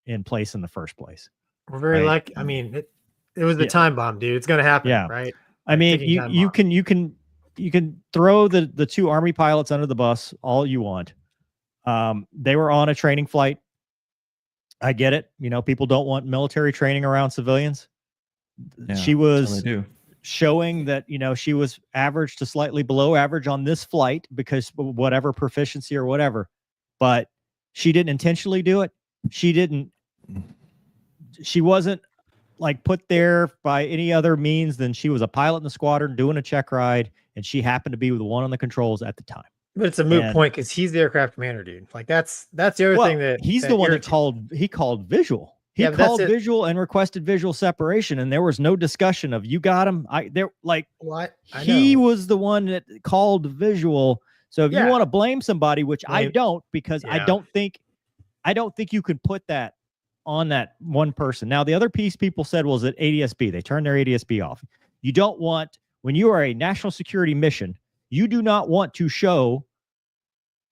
in place in the first place. We're very lucky. I mean, it was the time bomb, dude. It's gonna happen, right? I mean, you can throw the 2 Army pilots under the bus all you want. They were on a training flight. I get it. People don't want military training around civilians. Yeah, she was showing that, she was average to slightly below average on this flight because whatever proficiency or whatever, but she didn't intentionally do it. She wasn't like put there by any other means than she was a pilot in the squadron doing a check ride, and she happened to be the one on the controls at the time. But it's a moot point because he's the aircraft commander, dude. Like that's the other thing that he's the one that called visual. He called visual and requested visual separation, and there was no discussion of you got him. He was the one that called visual. So if you want to blame somebody, which I don't, because I don't think you can put that on that one person. Now, the other piece people said was at ADSB. They turned their ADSB off. You don't want, when you are a national security mission, you do not want to show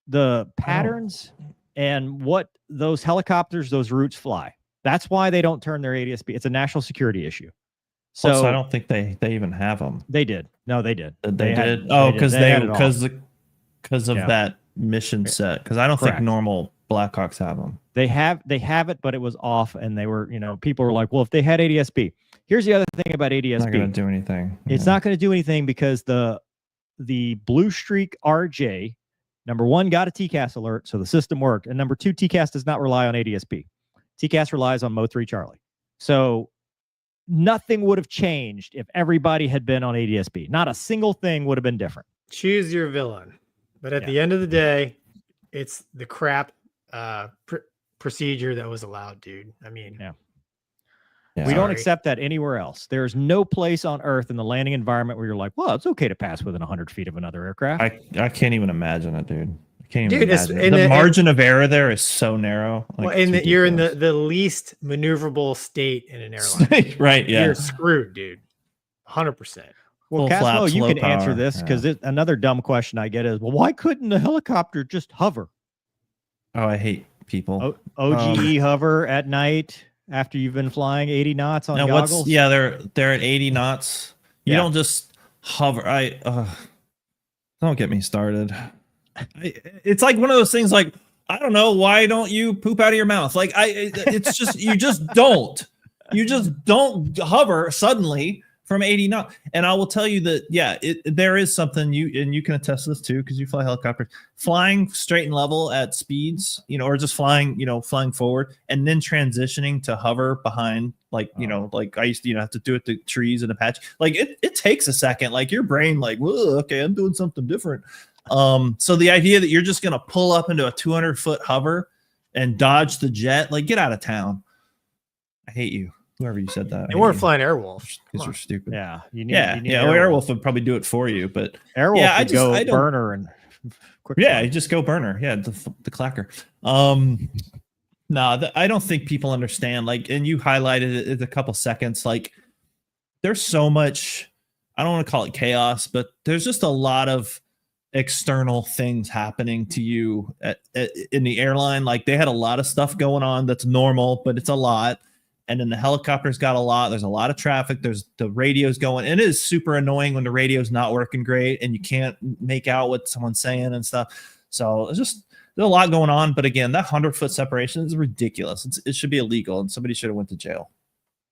the patterns and what those helicopters, those routes fly. That's why they don't turn their ADSB. It's a national security issue. So also, I don't think they even have them. They did. No, they did. They did. Because of that mission set. Because I don't think normal Blackhawks have them. They have it, but it was off, and they were, people were like, well, if they had ADSB. Here's the other thing about ADSB. It's not going to do anything. It's not going to do anything because the Blue Streak RJ, number 1, got a TCAS alert, so the system worked. And number 2, TCAS does not rely on ADSB. TCAS relies on Mo3 Charlie. So nothing would have changed if everybody had been on ADSB. Not a single thing would have been different. Choose your villain. But at the end of the day, it's the crap procedure that was allowed, dude. I mean, we don't accept that anywhere else. There's no place on Earth in the landing environment where you're like, well, it's okay to pass within 100 feet of another aircraft. I can't even imagine it, dude. I can't even imagine. The margin of error there is so narrow. You're in the least maneuverable state in an airline. Right, yeah. You're screwed, dude. 100%. Well, Casmo, you can answer this because another dumb question I get is, well, why couldn't the helicopter just hover? Oh, I hate people. OGE hover at night after you've been flying 80 knots on goggles? They're at 80 knots. You don't just hover. Don't get me started. It's like one of those things. Like, I don't know, why don't you poop out of your mouth? Like, it's just you just don't hover suddenly from 80 knots. And I will tell you that, yeah, there is something you can attest to this too, because you fly helicopters, flying straight and level at speeds, or just flying forward and then transitioning to hover behind, like, like I used to, have to do it to trees and a patch. Like it takes a second, like your brain, like, whoa, okay, I'm doing something different. So the idea that you're just going to pull up into a 200-foot hover and dodge the jet, like, get out of town. I hate you. Whoever you said that. And we're flying Airwolf because you're stupid. Yeah, you need Airwolf would probably do it for you, but Airwolf would go burner and quick. Yeah, you just go burner. Yeah, the clacker. I don't think people understand. Like, and you highlighted it a couple seconds. Like, there's so much. I don't want to call it chaos, but there's just a lot of external things happening to you in the airline. Like, they had a lot of stuff going on that's normal, but it's a lot. And then the helicopters got a lot. There's a lot of traffic. There's the radio's going. And it is super annoying when the radio's not working great and you can't make out what someone's saying and stuff. So there's a lot going on. But again, that 100-foot separation is ridiculous. It should be illegal, and somebody should have went to jail.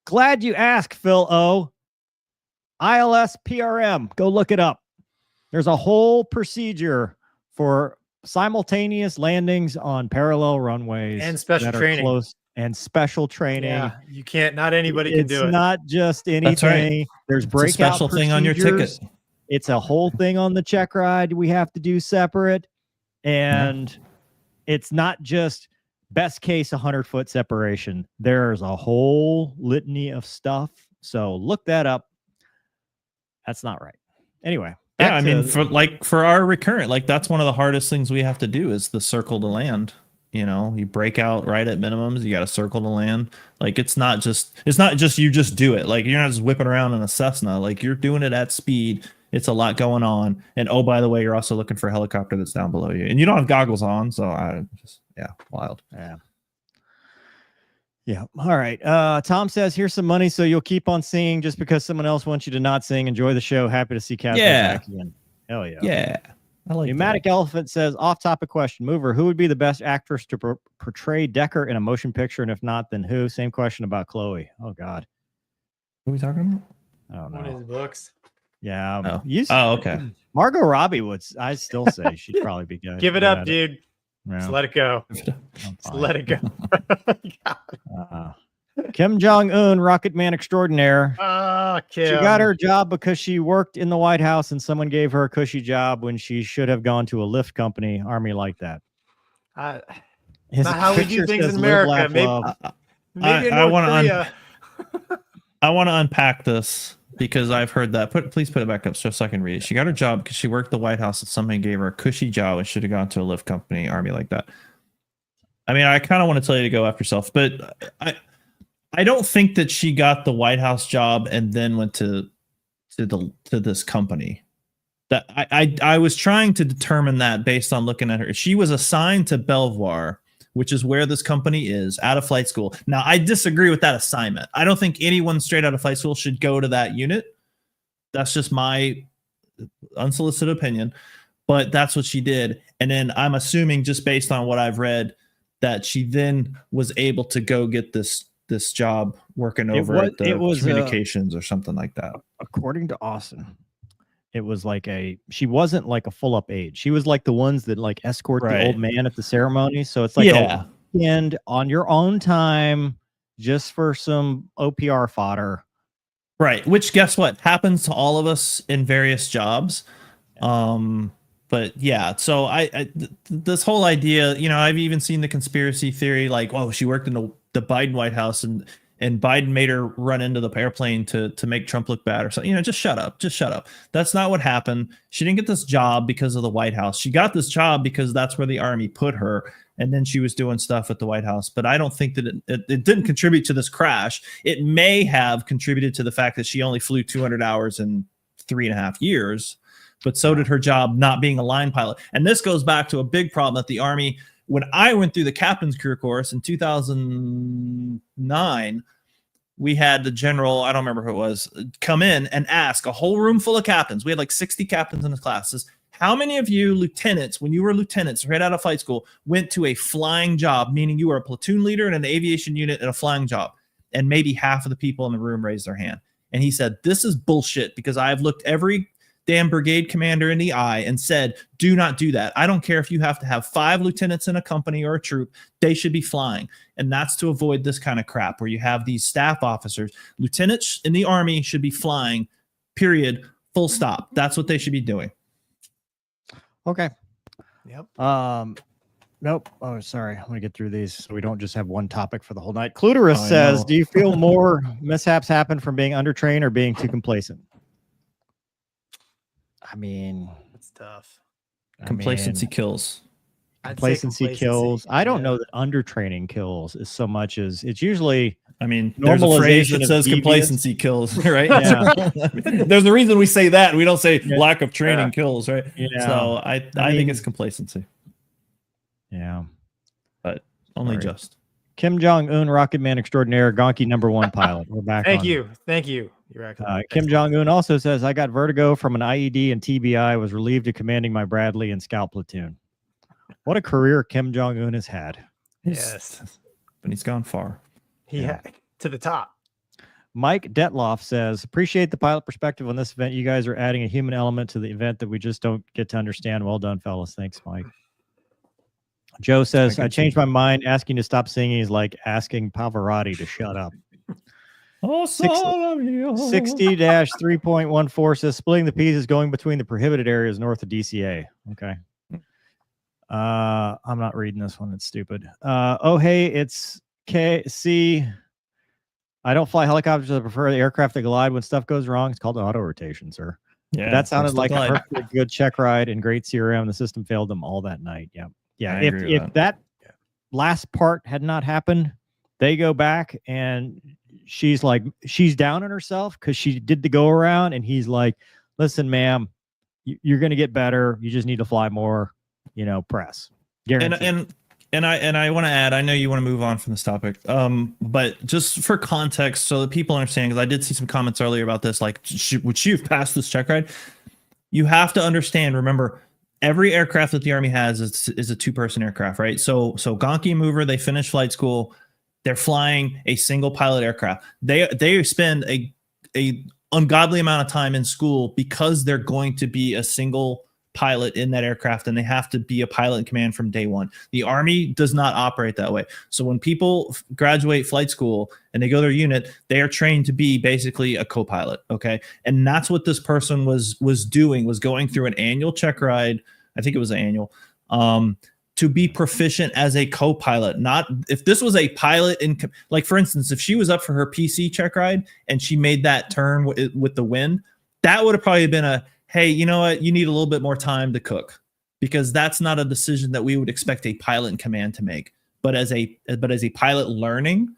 Glad you asked, Phil O. ILS PRM. Go look it up. There's a whole procedure for simultaneous landings on parallel runways and special training. Close. And special training. Yeah, you can't. Not anybody can do it. It's not just anything. That's right. There's breakout special thing on your ticket. It's a whole thing on the check ride we have to do separate, and it's not just best case 100-foot separation. There's a whole litany of stuff. So look that up. That's not right. Anyway. Yeah, I mean, for our recurrent, like, that's one of the hardest things we have to do is the circle to land. You break out right at minimums. You got to circle to land. Like, it's not just you just do it. Like, you're not just whipping around in a Cessna. Like, you're doing it at speed. It's a lot going on. And oh, by the way, you're also looking for a helicopter that's down below you, and you don't have goggles on. So wild. Yeah. All right. Tom says, here's some money so you'll keep on singing just because someone else wants you to not sing. Enjoy the show. Happy to see Casmo back again. Hell yeah. Yeah. I like Pneumatic that. Elephant says, off-topic question. Mover, who would be the best actress to portray Decker in a motion picture? And if not, then who? Same question about Chloe. Oh, God. What are we talking about? I don't know. One of his books. Yeah. Okay. Margot Robbie would, I still say she'd probably be good. Give it up, dude. Yeah. Just let it go. Just let it go. Kim Jong-un, rocket man extraordinaire. Kim. She got her job because she worked in the White House and someone gave her a cushy job when she should have gone to a lift company. Army like that. Not how we do things in America. Maybe I want to unpack this because I've heard that. Please put it back up so I can read it. She got her job because she worked at the White House and somebody gave her a cushy job and should have gone to a lift company. Army like that. I mean, I kind of want to tell you to go after yourself, but I don't think that she got the White House job and then went to this company. That I was trying to determine that based on looking at her. She was assigned to Belvoir, which is where this company is, out of flight school. Now, I disagree with that assignment. I don't think anyone straight out of flight school should go to that unit. That's just my unsolicited opinion, but that's what she did. And then I'm assuming, just based on what I've read, that she then was able to go get this job working over at the communications or something like that. According to Austin, it was like she wasn't like a full up aide. She was like the ones that like escort the old man at the ceremony. So it's like a weekend on your own time just for some OPR fodder. Right. Which, guess what, happens to all of us in various jobs. But yeah, so I this whole idea, I've even seen the conspiracy theory, like, oh, she worked in the Biden White House and Biden made her run into the airplane to make Trump look bad or something. Just shut up. That's not what happened. She didn't get this job because of the White House. She got this job because that's where the Army put her. And then she was doing stuff at the White House. But I don't think that it didn't contribute to this crash. It may have contributed to the fact that she only flew 200 hours in 3.5 years. But so did her job not being a line pilot. And this goes back to a big problem that the Army, when I went through the captain's career course in 2009, we had the general, I don't remember who it was, come in and ask a whole room full of captains. We had like 60 captains in the classes. How many of you lieutenants, when you were lieutenants right out of flight school, went to a flying job, meaning you were a platoon leader in an aviation unit in a flying job? And maybe half of the people in the room raised their hand. And he said, this is bullshit, because I've looked every damn brigade commander in the eye and said, do not do that. I don't care if you have to have 5 lieutenants in a company or a troop, they should be flying. And that's to avoid this kind of crap where you have these staff officers. Lieutenants in the Army should be flying, period, full stop. That's what they should be doing. Okay. Yep. Nope. Oh, sorry. I'm gonna get through these so we don't just have one topic for the whole night. Cluterus says, do you feel more mishaps happen from being undertrained or being too complacent? I mean, it's tough. Complacency kills. Complacency kills. I don't know that undertraining kills as so much as it's usually. I mean, there's a phrase that says complacency kills, right? Yeah. There's a reason we say that. We don't say lack of training kills, right? Yeah. So I think it's complacency. Yeah. But only just. Kim Jong-un, Rocket Man Extraordinaire, Gonky #1 pilot. We're back. Thank you. Thank you. Kim Jong-un also says, I got vertigo from an IED and TBI, was relieved of commanding my Bradley and Scout platoon. What a career Kim Jong-un has had. Yes. But he's gone far. To the top. Mike Detloff says, appreciate the pilot perspective on this event. You guys are adding a human element to the event that we just don't get to understand. Well done, fellas. Thanks, Mike. Joe says, I changed my mind. Asking to stop singing is like asking Pavarotti to shut up. 60-3.14 says, splitting the pieces going between the prohibited areas north of DCA. Okay. I'm not reading this one. It's stupid. Oh, hey, it's KC. I don't fly helicopters. I prefer the aircraft that glide when stuff goes wrong. It's called auto rotation, sir. Yeah, that sounded like a perfect good check ride and great CRM. The system failed them all that night. Yeah. Yeah. If that last part had not happened, they go back and she's down on herself because she did the go around, and he's like, listen, ma'am, you're going to get better. You just need to fly more, press. Guaranteed. And I want to add, I know you want to move on from this topic, but just for context, so that people understand, because I did see some comments earlier about this, like, would she have passed this check ride? You have to understand, remember, every aircraft that the Army has is a 2-person aircraft, right? So Gonky and Mover, they finish flight school, they're flying a single pilot aircraft. They spend a ungodly amount of time in school because they're going to be a single pilot in that aircraft, and they have to be a pilot in command from day one. The Army does not operate that way. So when people graduate flight school and they go to their unit, they are trained to be basically a co-pilot. Okay. And that's what this person was doing, was going through an annual check ride. I think it was an annual, to be proficient as a co-pilot. Not if this was a pilot in, like, for instance, if she was up for her PC check ride and she made that turn with the wind, that would have probably been a, hey, you know what? You need a little bit more time to cook, because that's not a decision that we would expect a pilot in command to make. But as a pilot learning,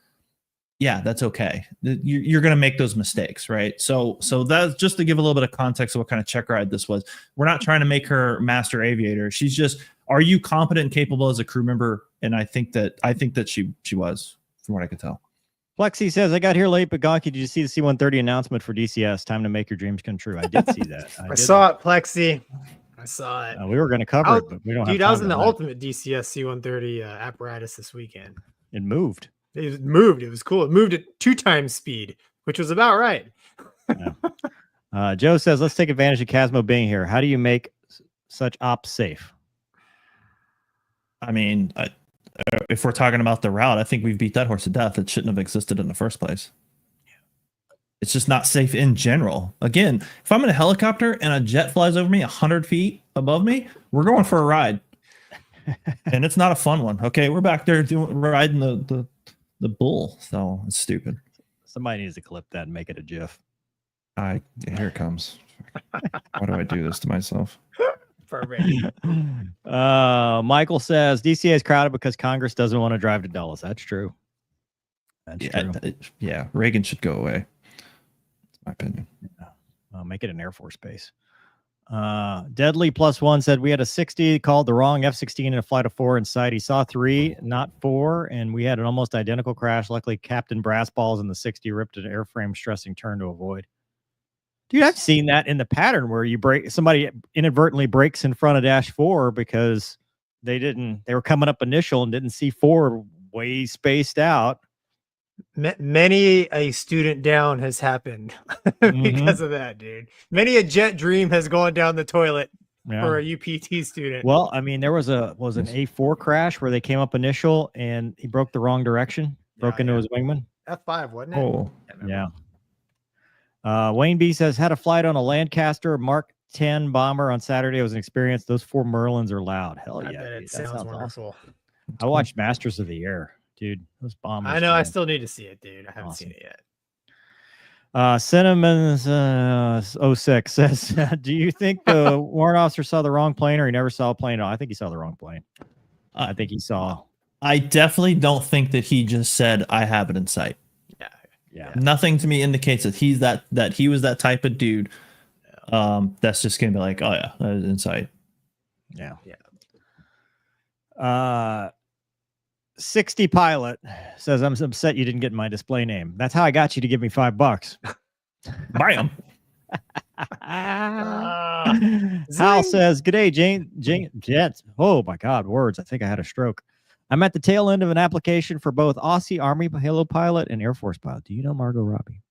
yeah, that's okay. You're going to make those mistakes, right? So that's just to give a little bit of context of what kind of check ride this was. We're not trying to make her master aviator. She's just, are you competent and capable as a crew member? And I think that she was, from what I could tell. Flexi says, I got here late, but Gonky, did you see the C-130 announcement for DCS? Time to make your dreams come true. I did see that. I saw it, Plexi. I saw it. We were going to cover it, but we don't have time. Dude, I was in the ultimate DCS C-130 apparatus this weekend. It moved. It moved. It was cool. It moved at 2 times speed, which was about right. Yeah. Joe says, let's take advantage of Casmo being here. How do you make such ops safe? I mean, if we're talking about the route, I think we've beat that horse to death. It shouldn't have existed in the first place. It's just not safe in general. Again, if I'm in a helicopter and a jet flies over me 100 feet above me, we're going for a ride. And it's not a fun one. Okay, we're back there riding the bull. So it's stupid. Somebody needs to clip that and make it a GIF. Here it comes. Why do I do this to myself? Perfect. Michael says DCA is crowded because Congress doesn't want to drive to Dulles. That's true. That's true. Yeah, Reagan should go away. That's my opinion. Yeah. Make it an Air Force base. Deadly +1 said we had a 60, called the wrong F-16 in a flight of 4 in sight. He saw 3, not 4, and we had an almost identical crash. Luckily, Captain Brassballs in the 60 ripped an airframe stressing turn to avoid. Dude, I've seen that in the pattern where somebody inadvertently breaks in front of dash 4 because they were coming up initial and didn't see 4 way spaced out. Many a student down has happened because of that, dude. Many a jet dream has gone down the toilet for a UPT student. Well, I mean, there was an A4 crash where they came up initial and he broke the wrong direction, broke into his wingman. F5, wasn't it? Oh, yeah. Wayne B says, had a flight on a Lancaster Mark 10 bomber on Saturday. It was an experience. Those 4 Merlins are loud. Hell yeah. It sounds wonderful. Awesome. I watched Masters of the Air. Dude, those bombers. I know. I still need to see it, dude. I haven't seen it yet. Cinnamon's 06 says, do you think the warrant officer saw the wrong plane or he never saw a plane? No, I think he saw the wrong plane. I think he saw. I definitely don't think that he just said, I have it in sight. Yeah. Nothing to me indicates that he was that type of dude. That's just gonna be like, oh yeah, that is in sight. Yeah. 60 Pilot says, I'm upset you didn't get my display name. That's how I got you to give me $5. Buy them. Hal says, g'day, Jane Jets. Oh my God, words. I think I had a stroke. I'm at the tail end of an application for both Aussie Army Halo pilot and Air Force pilot. Do you know Margot Robbie?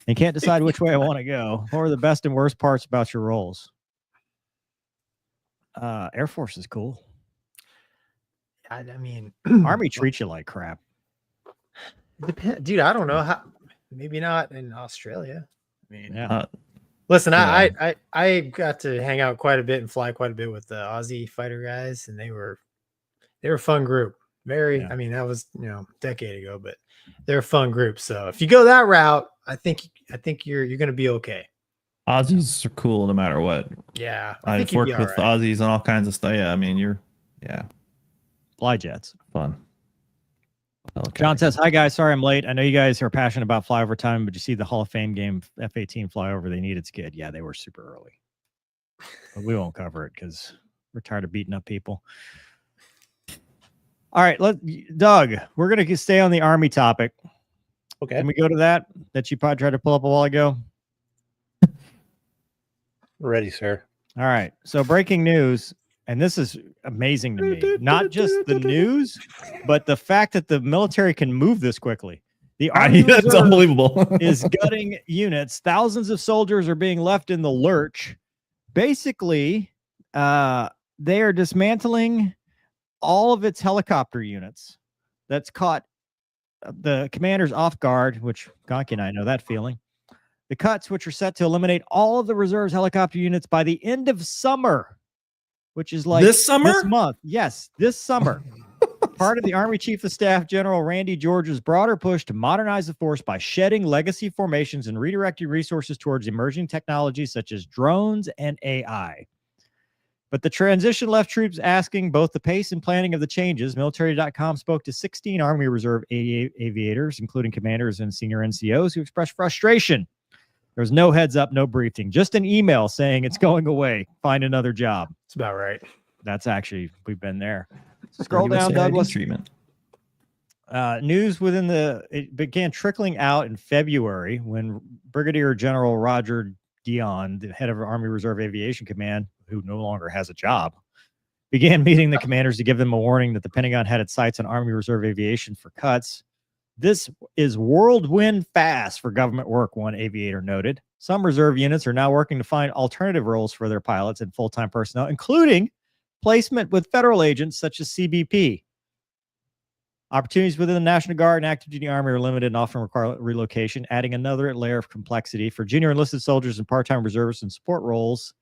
And can't decide which way I want to go. What are the best and worst parts about your roles? Air Force is cool. I mean, Army treats you like crap. Dude, I don't know how. Maybe not in Australia. I mean, listen, yeah. I got to hang out quite a bit and fly quite a bit with the Aussie fighter guys, and they were a fun group. I mean, that was a decade ago, but they're a fun group. So if you go that route, I think you're going to be okay. Aussies are cool no matter what. Yeah, I've worked with Aussies and all kinds of stuff. Yeah, I mean, fly jets, fun. Okay. John says, hi guys, sorry I'm late. I know you guys are passionate about flyover time, but you see the Hall of Fame game F-18 flyover they needed skid. Yeah, they were super early, but we won't cover it because we're tired of beating up people. All right, Doug, we're going to stay on the Army topic. Okay. Can we go to that you probably tried to pull up a while ago? Ready, sir. All right. So breaking news, and this is amazing to me. Not just the news, but the fact that the military can move this quickly. The Army that's unbelievable. is gutting units. Thousands of soldiers are being left in the lurch. Basically, they are dismantling all of its helicopter units. That's caught the commanders off guard, which Gonky and I know that feeling. The cuts, which are set to eliminate all of the reserves helicopter units by the end of summer, which is like this summer? This month. Yes, this summer. Part of the Army Chief of Staff General Randy George's broader push to modernize the force by shedding legacy formations and redirecting resources towards emerging technologies such as drones and AI. But the transition left troops asking both the pace and planning of the changes. Military.com spoke to 16 Army Reserve aviators, including commanders and senior NCOs, who expressed frustration. There was no heads up, no briefing, just an email saying it's going away. Find another job. That's about right. That's actually, we've been there. Scroll down, Douglas. Treatment. News it began trickling out in February when Brigadier General Roger Dion, the head of Army Reserve Aviation Command, who no longer has a job, began meeting the commanders to give them a warning that the Pentagon had its sights on Army Reserve Aviation for cuts. This is whirlwind fast for government work, one aviator noted. Some reserve units are now working to find alternative roles for their pilots and full-time personnel, including placement with federal agents such as CBP. Opportunities within the National Guard and active duty Army are limited and often require relocation, adding another layer of complexity. For junior enlisted soldiers and part-time reservists and support roles,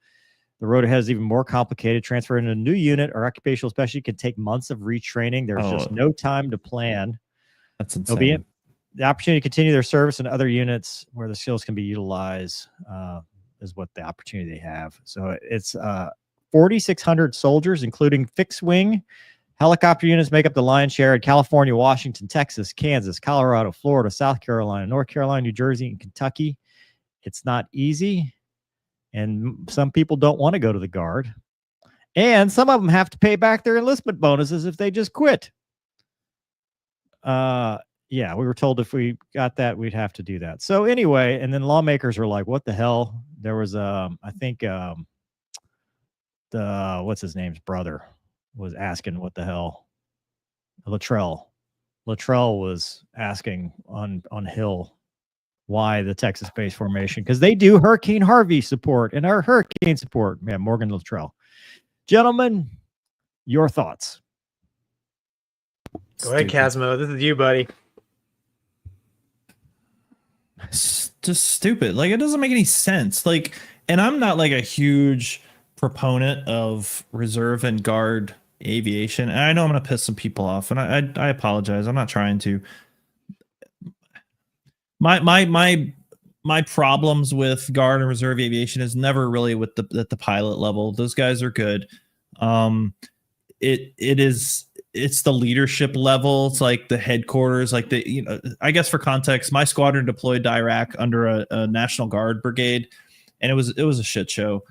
the road ahead is even more complicated. Transferring to a new unit or occupational specialty can take months of retraining. There's just no time to plan. That's insane. The opportunity to continue their service in other units where the skills can be utilized is what the opportunity they have. So it's 4,600 soldiers, including fixed-wing helicopter units, make up the lion's share in California, Washington, Texas, Kansas, Colorado, Florida, South Carolina, North Carolina, New Jersey, and Kentucky. It's not easy. And some people don't want to go to the Guard. And some of them have to pay back their enlistment bonuses if they just quit. Yeah, we were told if we got that, we'd have to do that. So anyway, and then lawmakers were like, what the hell? There was, I think, what's his name's brother was asking what the hell. Luttrell was asking on Hill why the Texas base formation, because they do Hurricane Harvey support and our hurricane support. Yeah, Morgan Luttrell. Gentlemen, your thoughts. Go ahead, Casmo. This is you, buddy. It's just stupid. Like, it doesn't make any sense. Like, and I'm not like a huge proponent of reserve and guard aviation. And I know I'm going to piss some people off, and I apologize. I'm not trying to. My problems with guard and reserve aviation is never really with at the pilot level. Those guys are good. It's the leadership level. It's like the headquarters, like I guess for context, my squadron deployed to Iraq under a National Guard brigade, and it was a shit show.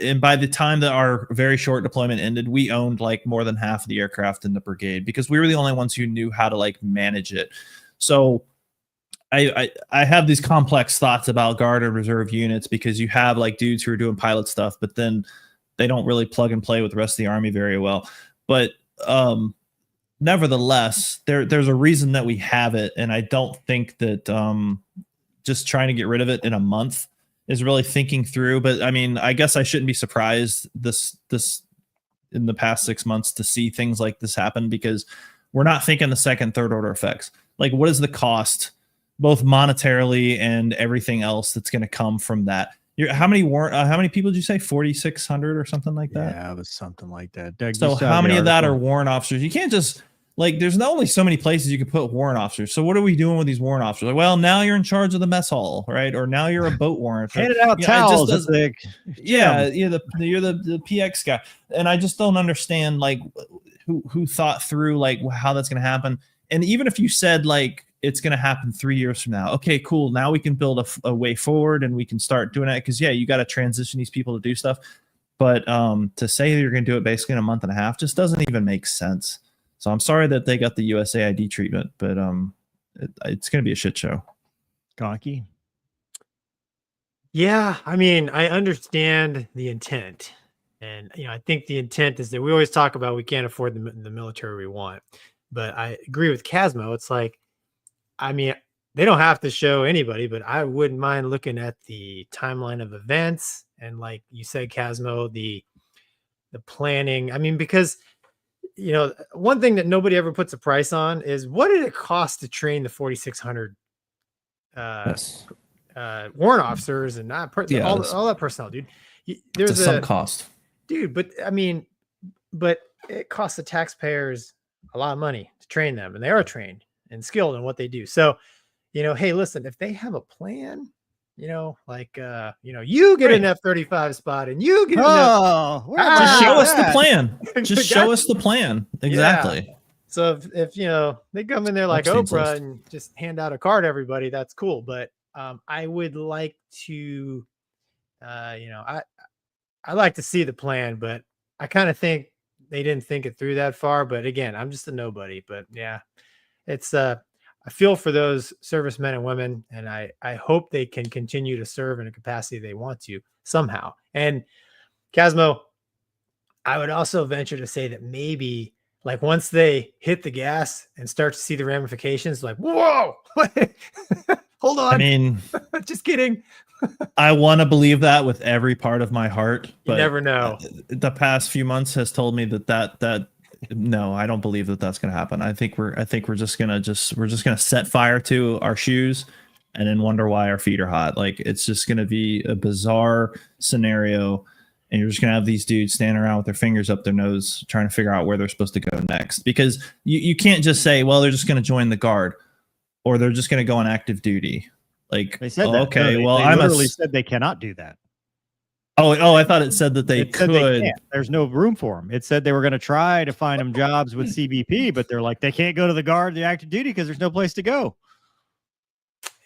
And by the time that our very short deployment ended, we owned like more than half of the aircraft in the brigade because we were the only ones who knew how to like manage it. So I have these complex thoughts about guard and reserve units because you have like dudes who are doing pilot stuff, but then they don't really plug and play with the rest of the Army very well. But nevertheless, there's a reason that we have it, and I don't think that just trying to get rid of it in a month is really thinking through. But I mean, I guess I shouldn't be surprised this in the past 6 months to see things like this happen because we're not thinking the second, third order effects. Like, what is the cost, both monetarily and everything else that's going to come from that? How many people did you say? 4,600 or something like that? Yeah, it was something like that. Doug, so how many of that are warrant officers? You can't just like, there's not only so many places you can put warrant officers. So what are we doing with these warrant officers? Like, well, now you're in charge of the mess hall, right? Or now you're a boat warrant. Handed out towels. You're the PX guy. And I just don't understand like who thought through like how that's going to happen. And even if you said like, it's going to happen 3 years from now. Okay, cool. Now we can build a way forward and we can start doing that. Cause yeah, you got to transition these people to do stuff. But to say you're going to do it basically in a month and a half just doesn't even make sense. So I'm sorry that they got the USAID treatment, but it's going to be a shit show. Gonky. Yeah. I mean, I understand the intent. And, I think the intent is that we always talk about we can't afford the military we want. But I agree with Casmo. It's like, I mean, they don't have to show anybody, but I wouldn't mind looking at the timeline of events. And like you said, Casmo, the planning. I mean, because, one thing that nobody ever puts a price on is what did it cost to train the 4,600 warrant officers and all that personnel, dude. There's some cost. Dude, but I mean, but it costs the taxpayers a lot of money to train them, and they are trained and skilled in what they do. So, hey, listen, if they have a plan, you get an F-35 spot and you get just show us the plan. Just show us the plan. Exactly. Yeah. So if they come in there like Oprah and just hand out a card to everybody, that's cool. But I would like to, I like to see the plan, but I kind of think they didn't think it through that far. But again, I'm just a nobody. But yeah, it's I feel for those servicemen and women, and I hope they can continue to serve in a capacity they want to somehow. And Casmo, I would also venture to say that maybe like once they hit the gas and start to see the ramifications, like, whoa, hold on. I mean, just kidding. I want to believe that with every part of my heart, but you never know. The past few months has told me that no, I don't believe that that's going to happen. I think we're just going to set fire to our shoes and then wonder why our feet are hot. Like, it's just going to be a bizarre scenario. And you're just going to have these dudes standing around with their fingers up their nose, trying to figure out where they're supposed to go next, because you can't just say, well, they're just going to join the Guard or they're just going to go on active duty. Like, they said okay, well, I literally said they cannot do that. Oh, I thought it said that they could. There's no room for them. It said they were going to try to find them jobs with CBP, but they're like, they can't go to the Guard, the active duty, because there's no place to go.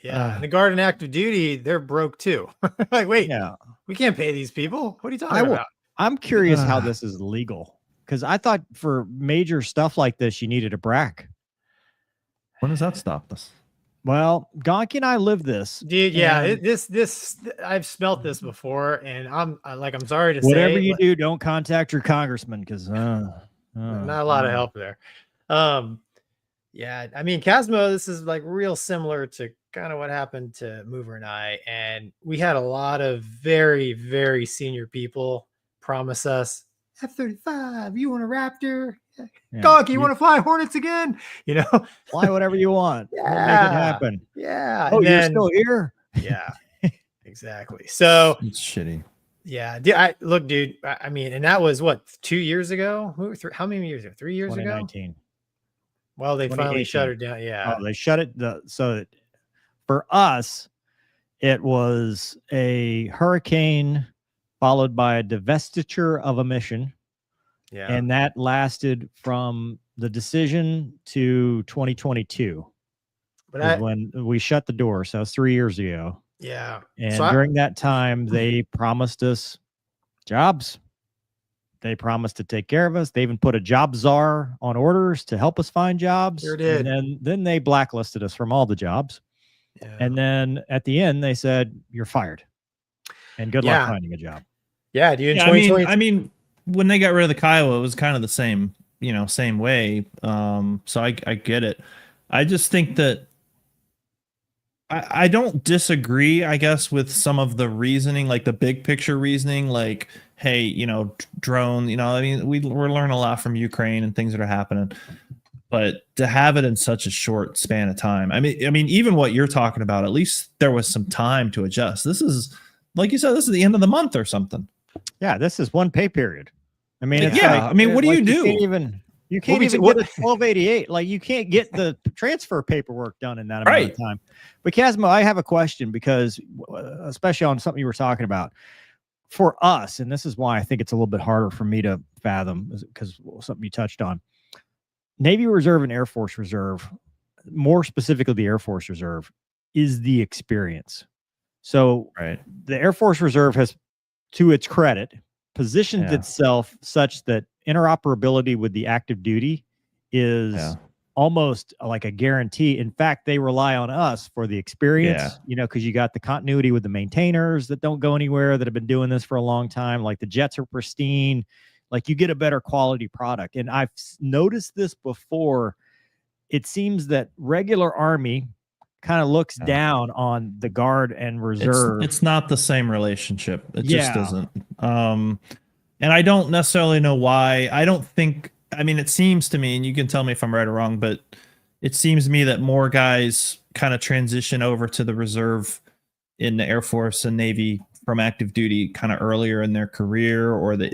Yeah, and the Guard and active duty, they're broke too. Like, wait, Yeah, we can't pay these people. What are you talking about? I'm curious how this is legal, because I thought for major stuff like this, you needed a BRAC. When does that stop us? Well, Gonky and I live this, dude. Yeah, this I've smelt this before, and I'm sorry to say, whatever you do, don't contact your congressman, because not a lot of help there. Yeah, I mean, Casmo, this is like real similar to kind of what happened to Mover and I, and we had a lot of very, very senior people promise us F-35. You want a Raptor? Yeah. Gonky, you want to fly Hornets again? You know, fly whatever you want. Yeah, we'll make it happen. Yeah. Oh, you're still here? Yeah, exactly. So it's shitty. Yeah, look, dude. I mean, and that was what, 2 years ago? How many years ago? 3 years ago? 2019. Well, they finally shut her down. Yeah. Oh, they shut it. So for us, it was a hurricane followed by a divestiture of a mission. Yeah. And that lasted from the decision to 2022. But when we shut the door. So it was 3 years ago. Yeah. And during that time, they promised us jobs. They promised to take care of us. They even put a job czar on orders to help us find jobs. Sure did. And then they blacklisted us from all the jobs. Yeah. And then at the end, they said, you're fired. And good luck finding a job. Yeah, dude. Yeah, I mean, when they got rid of the Kiowa, it was kind of the same, same way. So I get it. I just think that I don't disagree, I guess, with some of the reasoning, like the big picture reasoning, like, hey, drone, I mean, we're learning a lot from Ukraine and things that are happening, but to have it in such a short span of time, I mean, even what you're talking about, at least there was some time to adjust. This is, like you said, this is the end of the month or something. Yeah, this is one pay period. I mean, it's what do you do? You can't even get a 1288. Like, you can't get the transfer paperwork done in that amount of time. But Casmo, I have a question, because especially on something you were talking about for us, and this is why I think it's a little bit harder for me to fathom, because something you touched on, Navy Reserve and Air Force Reserve, more specifically the Air Force Reserve, is the experience. So the Air Force Reserve has, to its credit, positioned itself such that interoperability with the active duty is almost like a guarantee. In fact, they rely on us for the experience, because you got the continuity with the maintainers that don't go anywhere, that have been doing this for a long time. Like, the jets are pristine, like, you get a better quality product. And I've noticed this before. It seems that regular Army kind of looks down on the Guard and Reserve. It's not the same relationship. It just isn't. And I don't necessarily know why. I don't think, I mean, it seems to me, and you can tell me if I'm right or wrong, but it seems to me that more guys kind of transition over to the Reserve in the Air Force and Navy from active duty kind of earlier in their career, or they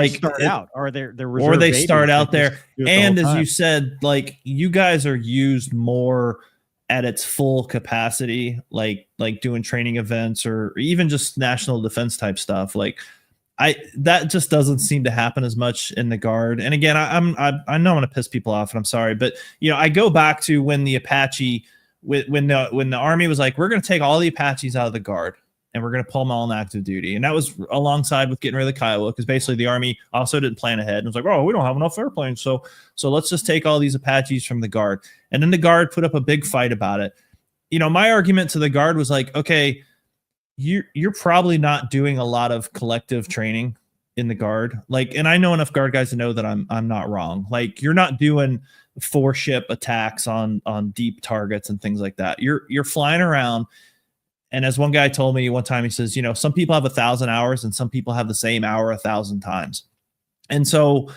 start out, or they're Reserve, or they start out there. And as you said, like, you guys are used more at its full capacity, like doing training events or even just national defense type stuff. Like, that just doesn't seem to happen as much in the Guard. And again, I know I'm going to piss people off, and I'm sorry, but I go back to when the Apache, when the Army was like, we're going to take all the Apaches out of the Guard and we're going to pull them all in active duty. And that was alongside with getting rid of the Kiowa, because basically the Army also didn't plan ahead and was like, oh, we don't have enough airplanes, so let's just take all these Apaches from the Guard. And then the Guard put up a big fight about it. My argument to the Guard was like, okay, you're probably not doing a lot of collective training in the Guard. Like, and I know enough Guard guys to know that I'm not wrong. Like, you're not doing 4-ship attacks on deep targets and things like that. You're flying around. And as one guy told me one time, he says, some people have 1,000 hours and some people have the same hour 1,000 times. And so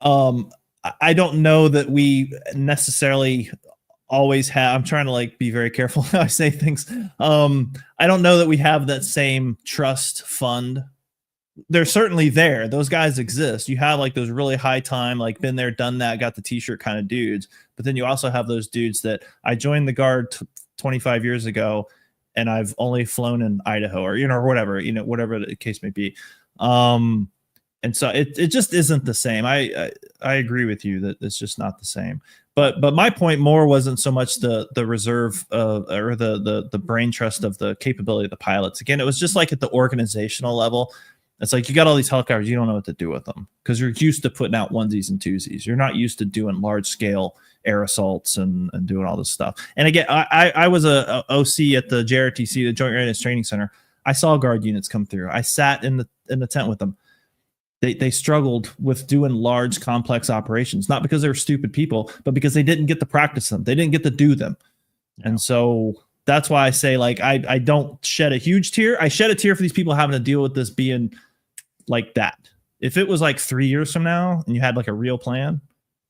I don't know that we necessarily always have, I'm trying to be very careful how I say things. I don't know that we have that same trust fund. They're certainly there. Those guys exist. You have those really high time, been there, done that, got the t-shirt kind of dudes. But then you also have those dudes that I joined the Guard 25 years ago and I've only flown in Idaho or, or whatever, whatever the case may be. And so it just isn't the same. I agree with you that it's just not the same. But my point more wasn't so much the reserve or the brain trust of the capability of the pilots. Again, it was just like at the organizational level. It's like you got all these helicopters, you don't know what to do with them because you're used to putting out onesies and twosies. You're not used to doing large scale air assaults and doing all this stuff. And again, I was a OC at the JRTC, the Joint Readiness Training Center. I saw guard units come through. I sat in the tent with them. They struggled with doing large, complex operations, not because they were stupid people, but because they didn't get to practice them. They didn't get to do them. Yeah. And so that's why I say, like, I don't shed a huge tear. I shed a tear for these people having to deal with this being like that. If it was like 3 years from now and you had like a real plan,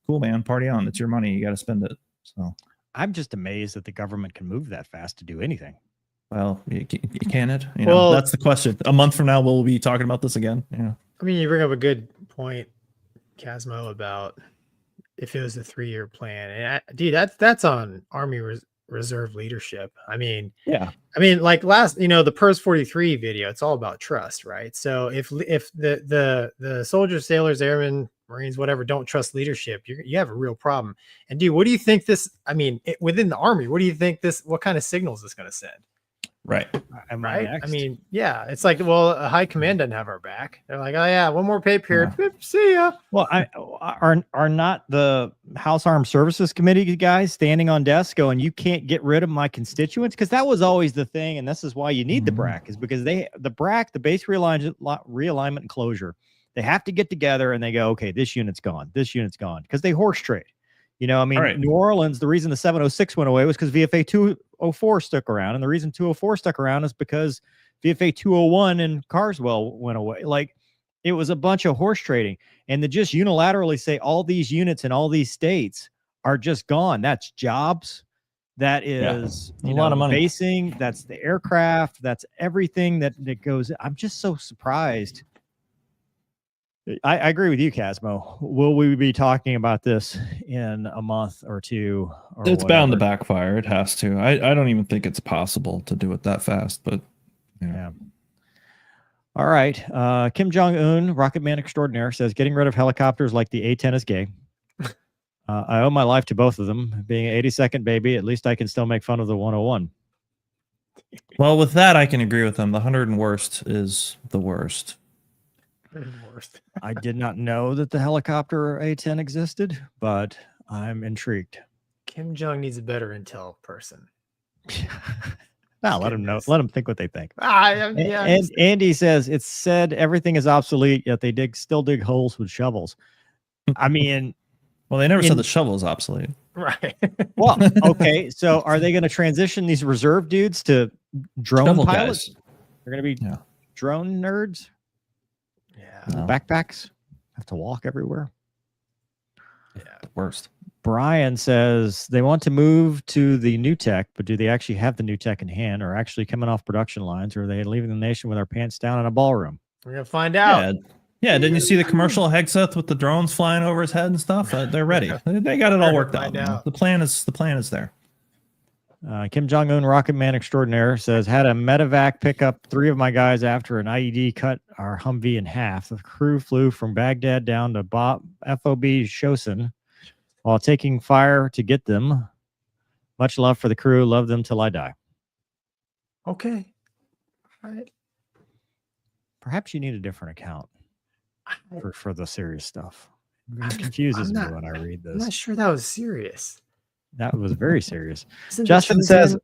cool, man, party on. It's your money. You got to spend it. So I'm just amazed that the government can move that fast to do anything. Well, you can it? You know, that's the question. A month from now, we'll be talking about this again. Yeah. I mean, you bring up a good point, Casmo, about if it was a 3-year plan. And dude, that's on Army Reserve leadership. I mean, yeah. I mean, like the PERS 43 video, it's all about trust, right? So if the soldiers, sailors, airmen, Marines, whatever, don't trust leadership, you have a real problem. And dude, what do you think within the Army, what kind of signals is this going to send? Right. Right. I mean, yeah, it's like, well, a high command doesn't have our back. They're like, oh yeah, one more pay period. Yeah. See ya. Well, are not the House Armed Services Committee guys standing on desks going, you can't get rid of my constituents? Because that was always the thing. And this is why you need the BRAC, is because the base realignment and closure, they have to get together and they go, okay, this unit's gone. This unit's gone. Because they horse trade. You know, I mean, right. New Orleans, the reason the 706 went away was because VFA 204 stuck around. And the reason 204 stuck around is because VFA 201 in Carswell went away. Like, it was a bunch of horse trading. And to just unilaterally say all these units in all these states are just gone, that's jobs. That is a lot of money. Basing, that's the aircraft, that's everything that goes. I'm just so surprised. I agree with you, Casmo. Will we be talking about this in a month or two? Or it's bound to backfire. It has to. I don't even think it's possible to do it that fast, but yeah. All right. Kim Jong-un, rocket man extraordinaire, says getting rid of helicopters like the A-10 is gay. I owe my life to both of them. Being an 82nd baby, at least I can still make fun of the 101. Well, with that, I can agree with them. The 100 and worst is the worst. I did not know that the helicopter A-10 existed, but I'm intrigued. Kim Jong needs a better intel person. No, let them know. Let them think what they think. Yeah. And Andy says it's said everything is obsolete, yet they still dig holes with shovels. I mean, well, they never said the shovel is obsolete, right? Well, okay. So are they going to transition these reserve dudes to drone shovel pilots? Guys. They're going to be drone nerds. Yeah. No. Backpacks have to walk everywhere. Yeah, the worst. Brian says they want to move to the new tech, but do they actually have the new tech in hand, or actually coming off production lines, or are they leaving the nation with our pants down in a ballroom? We're gonna find out. Yeah. Didn't you see the commercial Hegseth with the drones flying over his head and stuff? They're ready. They got it all worked out. The plan is there. Kim Jong-un, rocket man extraordinaire, says, had a medevac pick up 3 of my guys after an IED cut our Humvee in half. The crew flew from Baghdad down to FOB Shosin while taking fire to get them. Much love for the crew. Love them till I die. Okay. All right. Perhaps you need a different account for the serious stuff. It confuses me when I read this. I'm not sure that was serious. That was very serious. Justin says,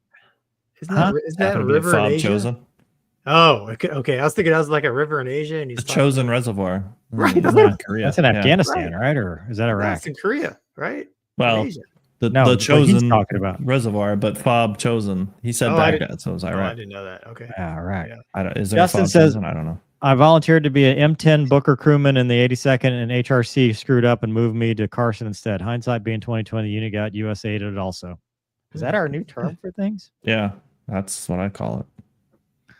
isn't that a river in Asia? Chosen? Oh, okay. I was thinking that was like a river in Asia. And he's the Chosen Reservoir. Right. That's in Korea. That's in Afghanistan, right? Or is that Iraq? That's in Korea, right? Well, the Chosen talking about Reservoir, but Fob Chosen. He said Baghdad, so it was Iraq. I didn't know that. Okay. Iraq. Yeah. Is there Justin says, I don't know. I volunteered to be an M10 Booker crewman in the 82nd, and HRC screwed up and moved me to Carson instead. Hindsight being 2020, the unit got US aided also. Is that our new term for things? Yeah, that's what I call it.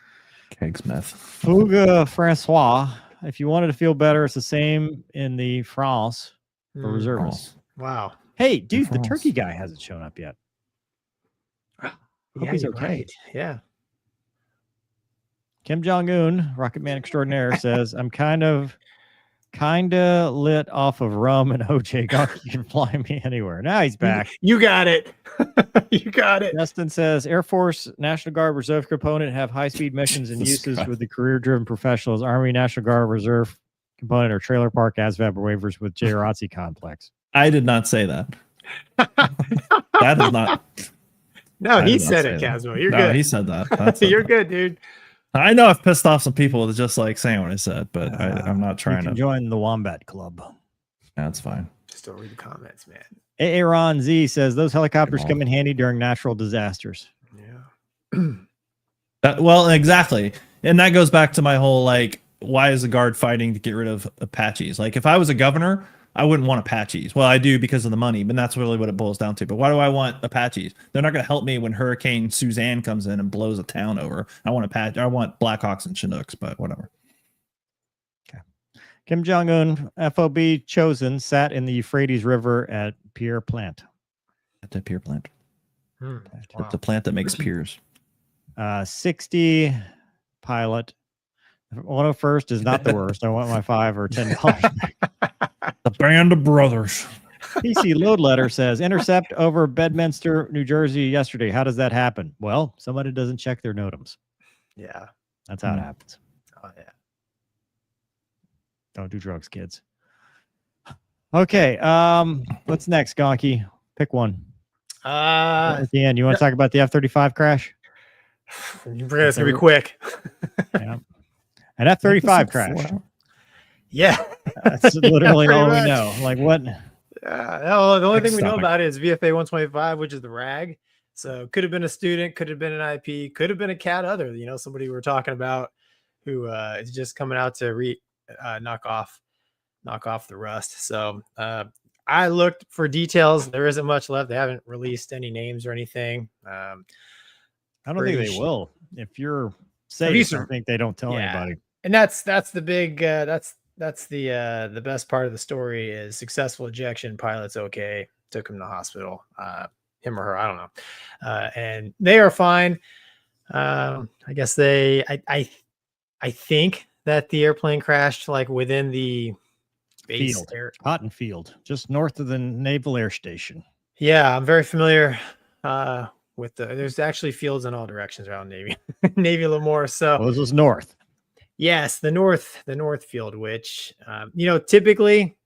Kegsmith. Fuga Francois. If you wanted to feel better, it's the same in the France for reservists. Wow. Hey, dude, the turkey guy hasn't shown up yet. Yeah, he's okay. Right. Yeah. Kim Jong-un, rocket man extraordinaire, says, I'm kind of kinda lit off of rum and OJ. Gonky can fly me anywhere. Now he's back. You got it. You got it. Justin says Air Force, National Guard, Reserve component have high-speed missions and Jesus uses Christ. with the career-driven professionals. Army, National Guard, Reserve component or trailer park ASVAB waivers with JROTC complex. I did not say that. That is not. No, I he did not said say it, that. Casmo. You're No, good. he said that. That said You're that. good, dude. I know I've pissed off some people with just like saying what I said, but I'm not You trying can to. join the Wombat Club. That's fine. Just don't read the comments, man. Aaron Z says those helicopters Come come on. in handy during natural disasters. Yeah. Well, exactly. And that goes back to my whole like, why is the Guard fighting to get rid of Apaches? Like, if I was a governor, I wouldn't want Apaches. Well, I do because of the money, but that's really what it boils down to. But why do I want Apaches? They're not going to help me when Hurricane Suzanne comes in and blows a town over. I want Apache. I want Blackhawks and Chinooks, but whatever. Kim Jong-un, FOB chosen, sat in the Euphrates River at Pier Plant. At the pier plant. Wow. It's a plant that makes piers. 60 pilot. 101st is not the worst. I want my $5 or $10. The Band of Brothers. PC Load Letter says intercept over Bedminster, New Jersey yesterday. How does that happen? Well, somebody doesn't check their NOTAMs. Yeah. That's how it Hmm. happens. Oh, yeah. Don't do drugs, kids. Okay. What's next, Gonky? Pick one. At the end, you want to talk about the F-35 crash? It's gonna be quick. Yeah. An F-35 crash. Yeah. That's literally pretty all we much. know. Like what? The only thing we know topic. about it is VFA 125, which is the RAG. So could have been a student, could have been an IP, could have been a cat other. Somebody we were talking about who is just coming out to knock off the rust. So I looked for details. There isn't much left. They haven't released any names or anything. I don't think they will. If you're safe, least- I think they don't tell Yeah. anybody. And that's the big that's the best part of the story is successful ejection. Pilot's okay. Took him to the hospital. Him or her, I don't know. And they are fine. I guess I think that the airplane crashed like within the base Field. air. Cotton Field, just north of the Naval Air Station. Yeah, I'm very familiar with there's actually fields in all directions around Navy Lemoore. So Well, this was north. yes, the north field, which typically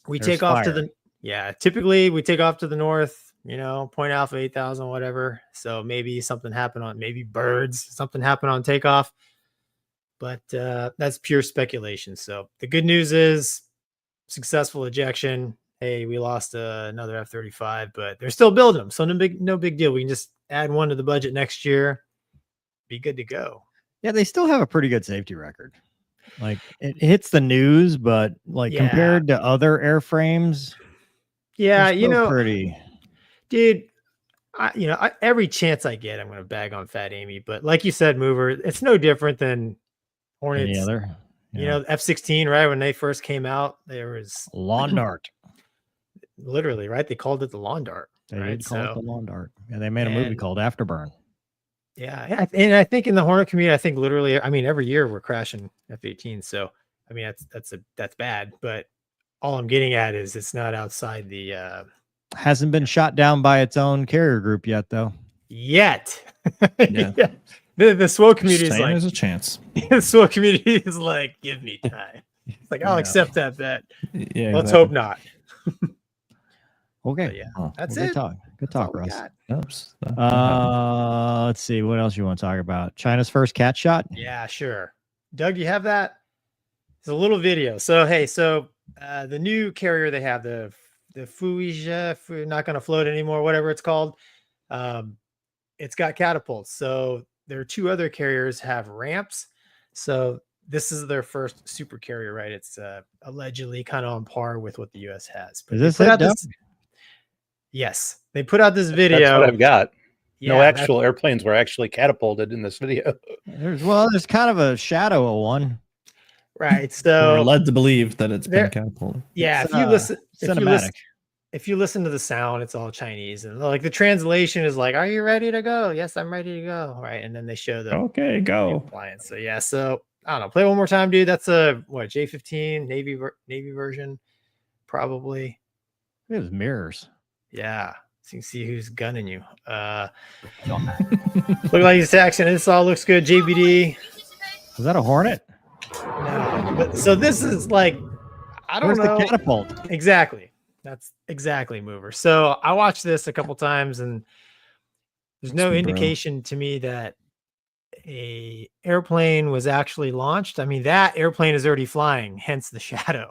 we There's take off to fire. typically we take off to the north, Point Alpha 8,000, whatever. So maybe something happened something happened on takeoff. But that's pure speculation. So the good news is successful ejection. Hey, we lost another F-35, but they're still building them. So no big deal. We can just add one to the budget next year. Be good to go. Yeah, they still have a pretty good safety record. Like it hits the news, but like Yeah. compared to other airframes, Yeah, they're still pretty. dude, every chance I get, I'm going to bag on Fat Amy. But like you said, Mover, it's no different than Hornets. Any other? F-16, right? When they first came out, there was Lawn dart. literally, right? They called it the lawn dart. They right? did call it So- the lawn dart. And they made a movie and- called Afterburn. Yeah, and I think in the Hornet community, I think literally, every year we're crashing F-18. So, that's bad. But all I'm getting at is it's not outside the Hasn't been shot down by its own carrier group yet, though. yet. Yeah. Yeah. The SWO community is Saying like, there's a chance. the SWO community is like, give me time. It's like I'll Yeah. accept that bet. Yeah. Let's exactly. hope not. Okay. But yeah, Oh, that's Well, it. Good talk. Good That's all talk, we Russ. got. oops. That happened. Let's see. What else you want to talk about? China's first cat shot? Yeah, sure. Doug, do you have that? It's a little video. So the new carrier they have, the Fuija, not going to float anymore, whatever it's called. It's got catapults. So their two other carriers have ramps. So this is their first super carrier, right? It's allegedly kind of on par with what the US has. But Is they this put it, out Doug? Yes, they put out this video. That's what I've got. No Yeah, that's- actual airplanes were actually catapulted in this video. There's kind of a shadow of one. right. We're So led to believe that it's been there- catapulted. yeah, It's, if you listen, Cinematic. if you listen to the sound, it's all Chinese, and like the translation is like, "Are you ready to go?" Yes, I'm ready to go. Right, and then they show the Okay, go. appliance. So yeah, so I don't know. Play one more time, dude. That's a what J-15 Navy version, probably. It was mirrors. Yeah, so you can see who's gunning you. Look like he's taxing. This all looks good. JBD. Was that a Hornet? No, but so this is like I don't Where's know. the catapult? Exactly. That's exactly mover. So I watched this a couple times, and there's no indication to me that a airplane was actually launched. I mean, that airplane is already flying, hence the shadow.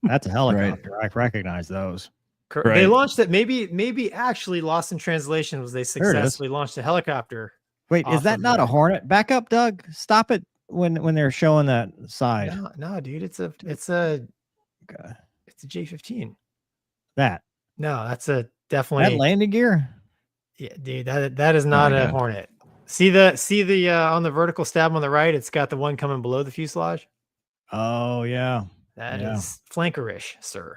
That's a helicopter. Right. I recognize those. Right. They launched it. Maybe actually lost in translation was they successfully launched a helicopter. Wait, is that not a Hornet? Back up, Doug. Stop it when they're showing that side. No, dude. It's a J-15. That. No, that's a definitely that landing gear. Yeah, dude. That is not a Hornet. See the on the vertical stab on the right, it's got the one coming below the fuselage. Oh yeah. That is flankerish, sir.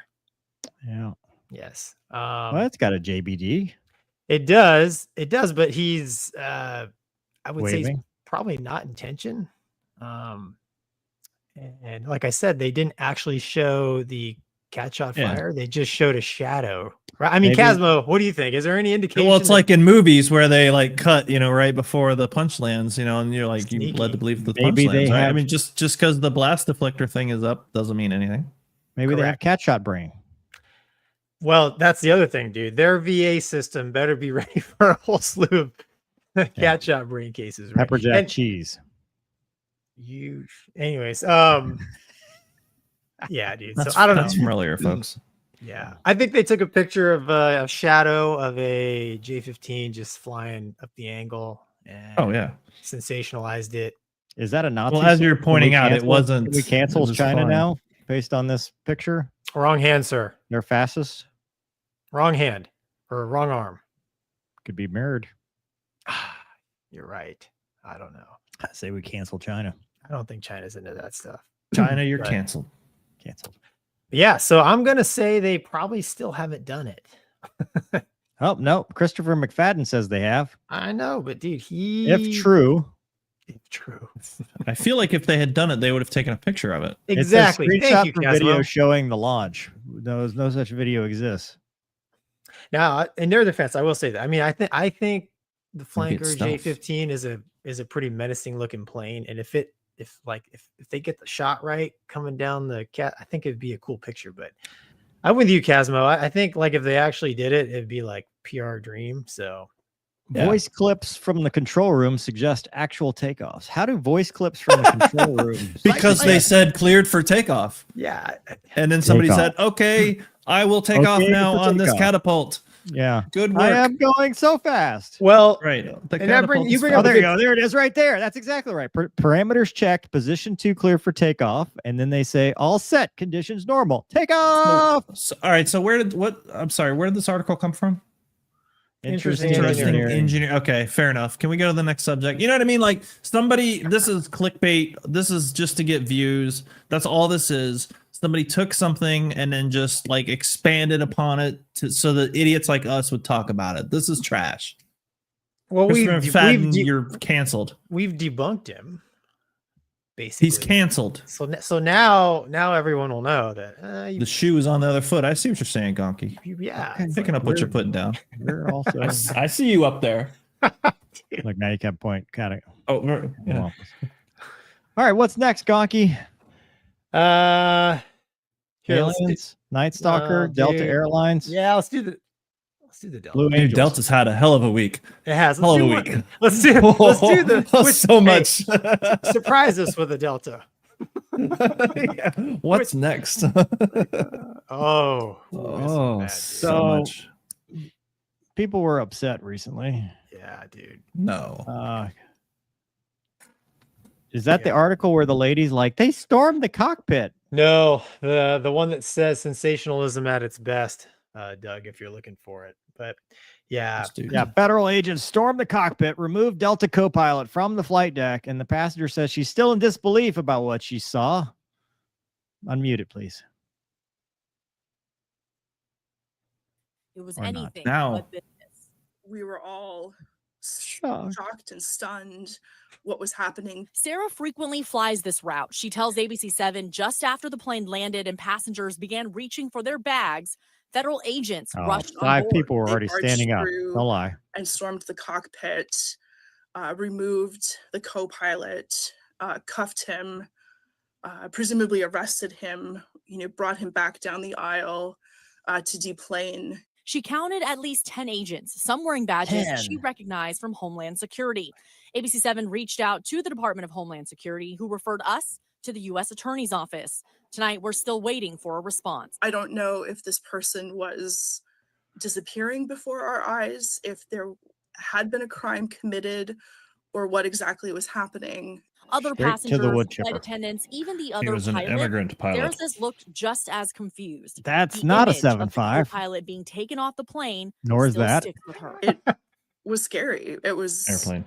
Yeah. Yes. Well, it's got a JBD. It does, but he's I would say he's waving. probably not in tension. And like I said, they didn't actually show the cat shot fire. They just showed a shadow. Right? I mean, Casmo, what do you think? Is there any indication? Well, it's like in movies where they like cut, right before the punch lands, and you're like you led to believe the punch lands. Right? I mean, just because the blast deflector thing is up doesn't mean anything. Maybe they have cat shot brain. Well, that's the other thing, dude. Their VA system better be ready for a whole slew of cat shot brain cases. Right? Pepper jack cheese. Anyways, yeah, dude. So I don't know. That's from earlier, folks. Yeah, I think they took a picture of a shadow of a J-15 just flying up the angle. And sensationalized it. Is that a Nazi? Well, as you're pointing out, it wasn't. Can we cancel China now based on this picture? Wrong hand, sir. They're fastest. Wrong hand or wrong arm. Could be mirrored. You're right. I don't know. I say we cancel China. I don't think China's into that stuff. China, you're canceled. Canceled. Yeah, so I'm gonna say they probably still haven't done it. Oh no, Christopher McFadden says they have. I know, but dude, if true, I feel like if they had done it, they would have taken a picture of it. Exactly. It's a Thank you, screenshot video showing the launch. No such video exists. Now, in their defense, I will say that. I mean, I think the flanker J-15 is a pretty menacing looking plane, and if they get the shot right coming down the cat, I think it'd be a cool picture. But I'm with you, Casmo. I think like if they actually did it, it'd be like PR dream. So voice clips from the control room suggest actual takeoffs. How do voice clips from the control room? Because they said cleared for takeoff. Yeah. And then somebody said, okay, I will take off now on this catapult. Yeah. Good work. I am going so fast. Well, right. You bring up there you go. There it is right there. That's exactly right. Parameters checked. Position 2 clear for takeoff. And then they say all set. Conditions normal. Take off. All right. So where did this article come from? Interesting engineer. Okay, fair enough. Can we go to the next subject? You know what I mean? Like this is clickbait. This is just to get views. That's all this is. Somebody took something and then just like expanded upon it so that idiots like us would talk about it. This is trash. Well, you're canceled. We've debunked him. Basically, he's canceled. So now everyone will know that the shoe is on the other foot. I see what you're saying, Gonky. Yeah, I'm picking up what you're putting down. You're also. I see you up there. Like now you can point kind of. Oh, yeah. All right. What's next, Gonky? Aliens, Night Stalker, Delta Airlines. Yeah, let's do the Delta. Blue Angels. Delta's had a hell of a week. It has. Hell of a week. Let's do the so much. Surprise us with a Delta. What's next? So much. People were upset recently. Yeah, dude. No. Is that the article where the lady's like, they stormed the cockpit? No, the one that says sensationalism at its best, Doug, if you're looking for it. But yeah. Federal agents stormed the cockpit, removed Delta co-pilot from the flight deck, and the passenger says she's still in disbelief about what she saw. Unmute it, please. It was anything but business. We were all shocked and stunned what was happening. Sarah frequently flies this route. She tells ABC7 just after the plane landed and passengers began reaching for their bags, federal agents rushed on five board. people were already standing up. Don't lie. And stormed the cockpit, removed the co-pilot, cuffed him, presumably arrested him, brought him back down the aisle to deplane. She counted at least 10 agents, some wearing badges she recognized from Homeland Security. ABC7 reached out to the Department of Homeland Security, who referred us to the U.S. Attorney's Office. Tonight, we're still waiting for a response. I don't know if this person was disappearing before our eyes, if there had been a crime committed, or what exactly was happening. Other passengers, flight attendants, even the other immigrant pilot. Theirs looked just as confused. That's not a 7.5. Pilot being taken off the plane. Nor is that. With her. It was scary. It was airplane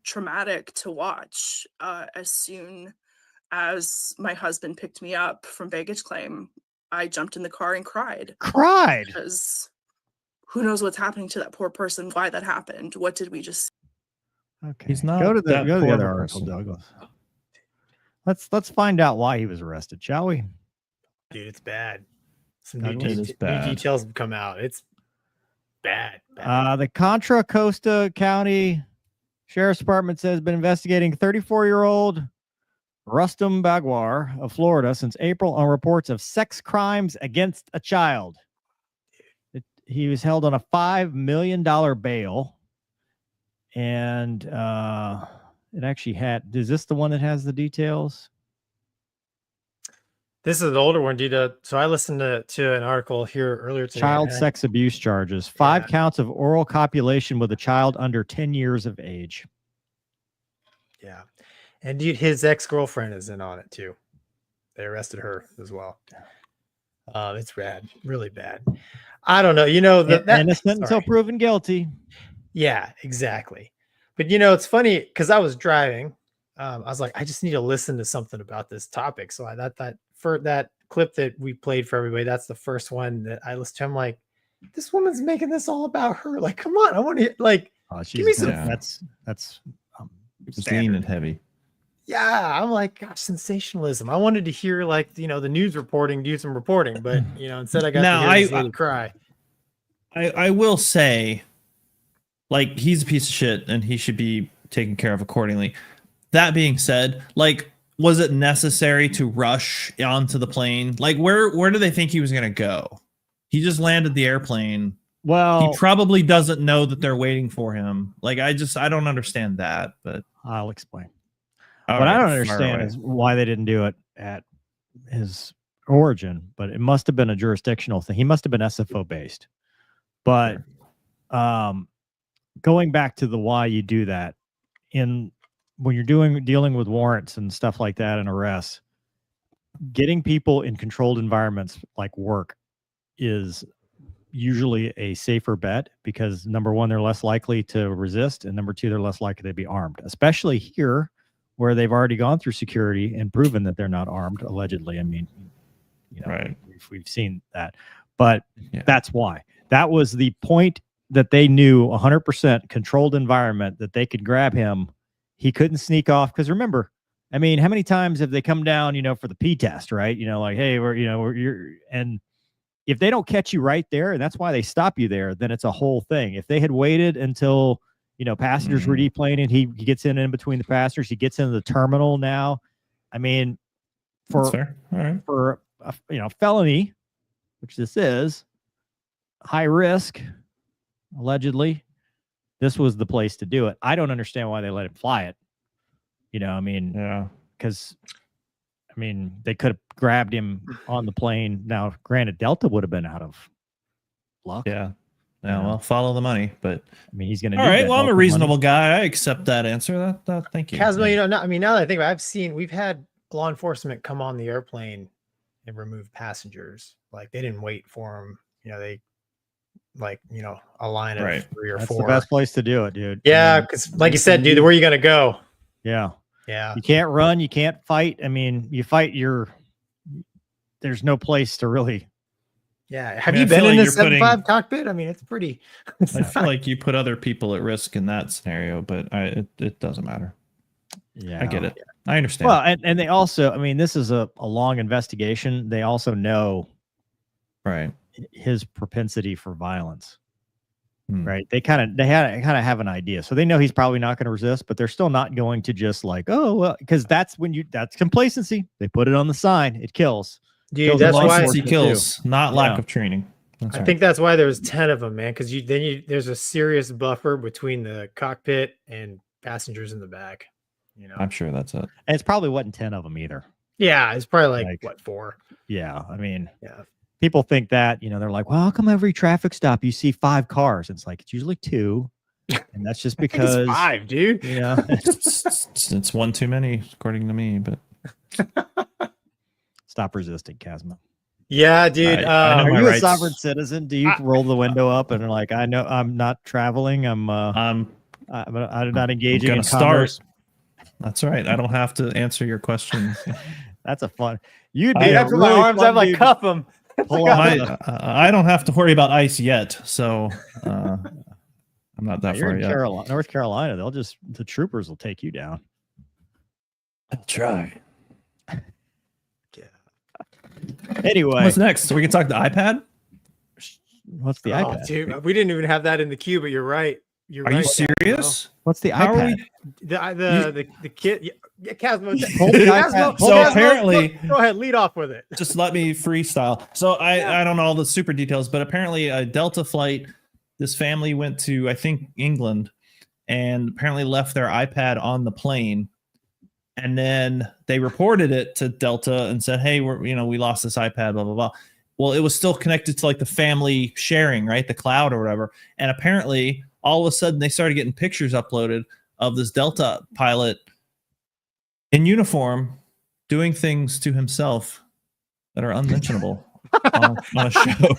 traumatic to watch. As soon as my husband picked me up from baggage claim, I jumped in the car and cried. Because who knows what's happening to that poor person? Why that happened? What did we just? Okay. He's not. Go to the other article, Douglas. Let's find out why he was arrested, shall we? Dude, it's bad. Some new details have come out. It's bad. The Contra Costa County Sheriff's Department says been investigating 34-year-old Rustam Bagwar of Florida since April on reports of sex crimes against a child. He was held on a $5 million bail. And it actually had, is this the one that has the details? This is an older one, dude. So I listened to an article here earlier today. Child sex abuse charges. 5 counts of oral copulation with a child under 10 years of age. Yeah. And dude, his ex-girlfriend is in on it too. They arrested her as well. It's bad. Really bad. I don't know. Innocent until proven guilty. Yeah, exactly. But it's funny because I was driving. I was like, I just need to listen to something about this topic. So I thought that for that clip that we played for everybody, that's the first one that I listened to. I'm like, this woman's making this all about her. Like, come on, I want to give me some. That's lean and heavy. Yeah, I'm like, gosh, sensationalism. I wanted to hear the news reporting, do some reporting, but instead I got to hear this lady cry. I will say, like, he's a piece of shit and he should be taken care of accordingly. That being said, was it necessary to rush onto the plane? Like, where do they think he was going to go? He just landed the airplane. Well, he probably doesn't know that they're waiting for him. Like, I don't understand that, but I'll explain. What I don't understand is why they didn't do it at his origin, but it must have been a jurisdictional thing. He must have been SFO based. But going back to the why you do that, when you're dealing with warrants and stuff like that and arrests, getting people in controlled environments like work is usually a safer bet because number one, they're less likely to resist, and number two, they're less likely to be armed, especially here where they've already gone through security and proven that they're not armed, allegedly. I mean, right. We've seen that, but that's why. That was the point that they knew 100% controlled environment that they could grab him. He couldn't sneak off because remember, I mean, how many times have they come down, for the P test, right? Like, hey, and if they don't catch you right there, and that's why they stop you there, then it's a whole thing. If they had waited until, passengers were deplaning, he gets in between the passengers, he gets into the terminal now. I mean, for a felony, which this is, high risk, allegedly, this was the place to do it. I don't understand why they let him fly it. Because they could have grabbed him on the plane. Now, granted, Delta would have been out of luck. Yeah. Well, follow the money, but he's going to. All right. Well, I'm a reasonable guy. I accept that answer. Thank you. Casmo, now that I think about it, we've had law enforcement come on the airplane and remove passengers. Like, they didn't wait for them. They a line of 3 or 4. That's the best place to do it, dude. Yeah, because like you said, dude, where are you going to go? Yeah. Yeah. You can't run. You can't fight. You fight there's no place to really Yeah. Have you been in a 7.5 cockpit? I mean, it's pretty. I feel like you put other people at risk in that scenario, but it doesn't matter. Yeah, I get it. I understand. Well, and they also, I mean, this is a long investigation. They also know, right, his propensity for violence. Right. They kind of have an idea. So they know he's probably not going to resist, but they're still not going to just like, oh, well, because that's complacency. They put it on the sign. It kills. Dude, that's why he kills, not lack of training. I think that's why there's 10 of them, man. Because there's a serious buffer between the cockpit and passengers in the back. You know, I'm sure that's it. And it's probably wasn't 10 of them either. Yeah, it's probably like what, 4? Yeah, I mean, yeah. People think that, you know, they're like, well, how come every traffic stop you see 5 cars? It's like, it's usually 2. And that's just because it's 5, dude. Yeah. It's one too many, according to me, but stop resisting, Casmo. Yeah, dude. Are you a sovereign citizen? Do you roll the window up and are like, I know I'm not traveling. I'm not engaging in commerce. That's right. I don't have to answer your questions. That's a fun. You'd be really my arms. I'm like, cuff them. I don't have to worry about ice yet, so I'm not that far yet. North Carolina, the troopers will take you down. I'll try. Yeah. Anyway, what's next? So we can talk the iPad. What's the iPad? Dude, we didn't even have that in the queue, but you're right. Are you serious? What's the iPad? The kid. Yeah, Casmo. So apparently, go ahead, lead off with it. Just let me freestyle. So I don't know all the super details, but apparently a Delta flight, this family went to, I think, England, and apparently left their iPad on the plane, and then they reported it to Delta and said, "Hey, we lost this iPad, blah blah blah." Well, it was still connected to like the family sharing, right, the cloud or whatever, and apparently all of a sudden they started getting pictures uploaded of this Delta pilot in uniform doing things to himself that are unmentionable on a show.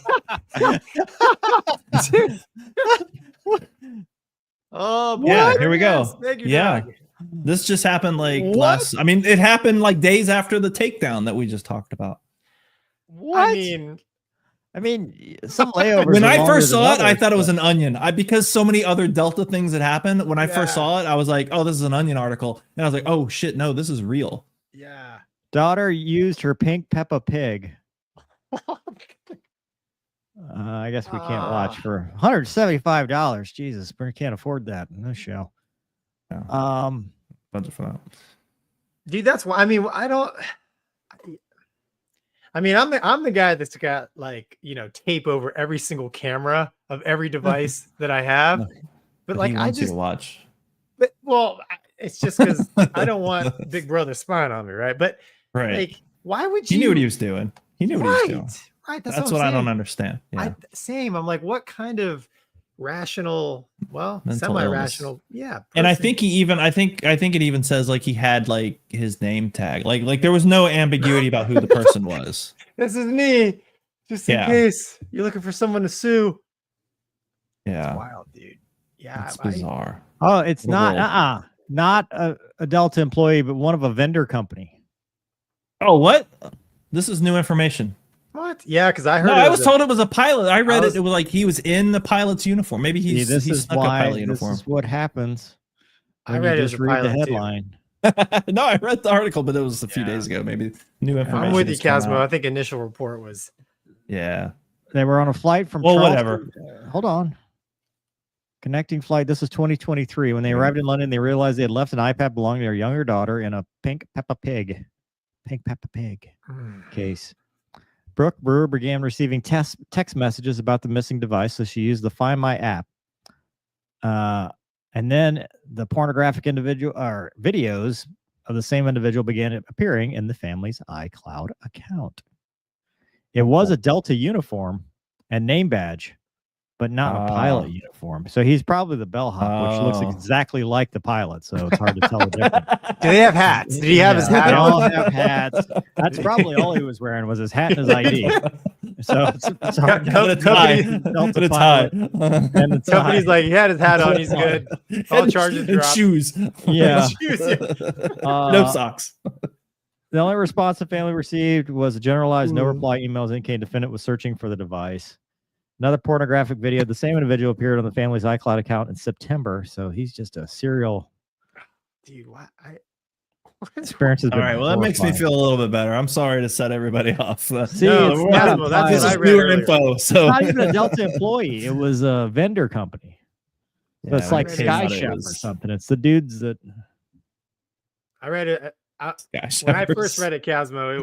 Oh, boy. Yeah, here we go. Yeah. This just happened like it happened like days after the takedown that we just talked about. What? I mean, some layovers. When I first saw it, I thought it was an Onion. Because so many other Delta things had happened. When I first saw it, I was like, "Oh, this is an Onion article," and I was like, "Oh shit, no, this is real." Yeah. Daughter used her pink Peppa Pig. I guess we can't watch for $175. Jesus, we can't afford that in this show. Yeah. Budget for that, dude. That's why. I mean, I'm the guy that's got tape over every single camera of every device that I have. But like, I just watch. But it's just because I don't want Big Brother spying on me, right? But like, why would you? He knew what he was doing. He knew what he was doing. Right. That's what I don't understand. Yeah. Same. I'm like, what kind of rational, semi-rational, person. And I think I think it even says like he had like his name tag, like there was no ambiguity about who the person was. This is me, just in case you're looking for someone to sue. Yeah, it's wild, dude. Yeah, it's bizarre. Oh, it's not a Delta employee, but one of a vendor company. Oh, what? This is new information. What? Yeah, because I heard. No, I was told it was a pilot. I read it. It was like he was in the pilot's uniform. Maybe he snuck a pilot uniform. This is what happens. I read just read the headline. No, I read the article, but it was a few days ago. Maybe new information. I'm with you, Casmo. I think initial report was. Yeah, they were on a flight from. Well, Charleston. Whatever. Hold on. Connecting flight. This is 2023. When they arrived in London, they realized they had left an iPad belonging to their younger daughter in a pink Peppa Pig case. Brooke Brewer began receiving text messages about the missing device, so she used the Find My app. And then the pornographic videos of the same individual began appearing in the family's iCloud account. It was a Delta uniform and name badge, but not a pilot uniform. So he's probably the bellhop, which looks exactly like the pilot. So it's hard to tell the difference. Do they have hats? Did he have his hat on? They all on? have hats. That's probably all he was wearing was his hat and his ID. So it's hard to tie. And the company's like, he had his hat on. He's good. All charges dropped. Shoes. Yeah. Shoes. No socks. The only response the family received was a generalized no reply emails indicating defendant was searching for the device. Another pornographic video of the same individual appeared on the family's iCloud account in September. So he's just a serial. Dude, what? Experience. All right, well, that makes me feel a little bit better. I'm sorry to set everybody off. See, that's what I read earlier. Info. So it's not even a Delta employee. It was a vendor company. So it's like Sky Chef or something. It's the dudes that. I read it. When I first read it, Casmo,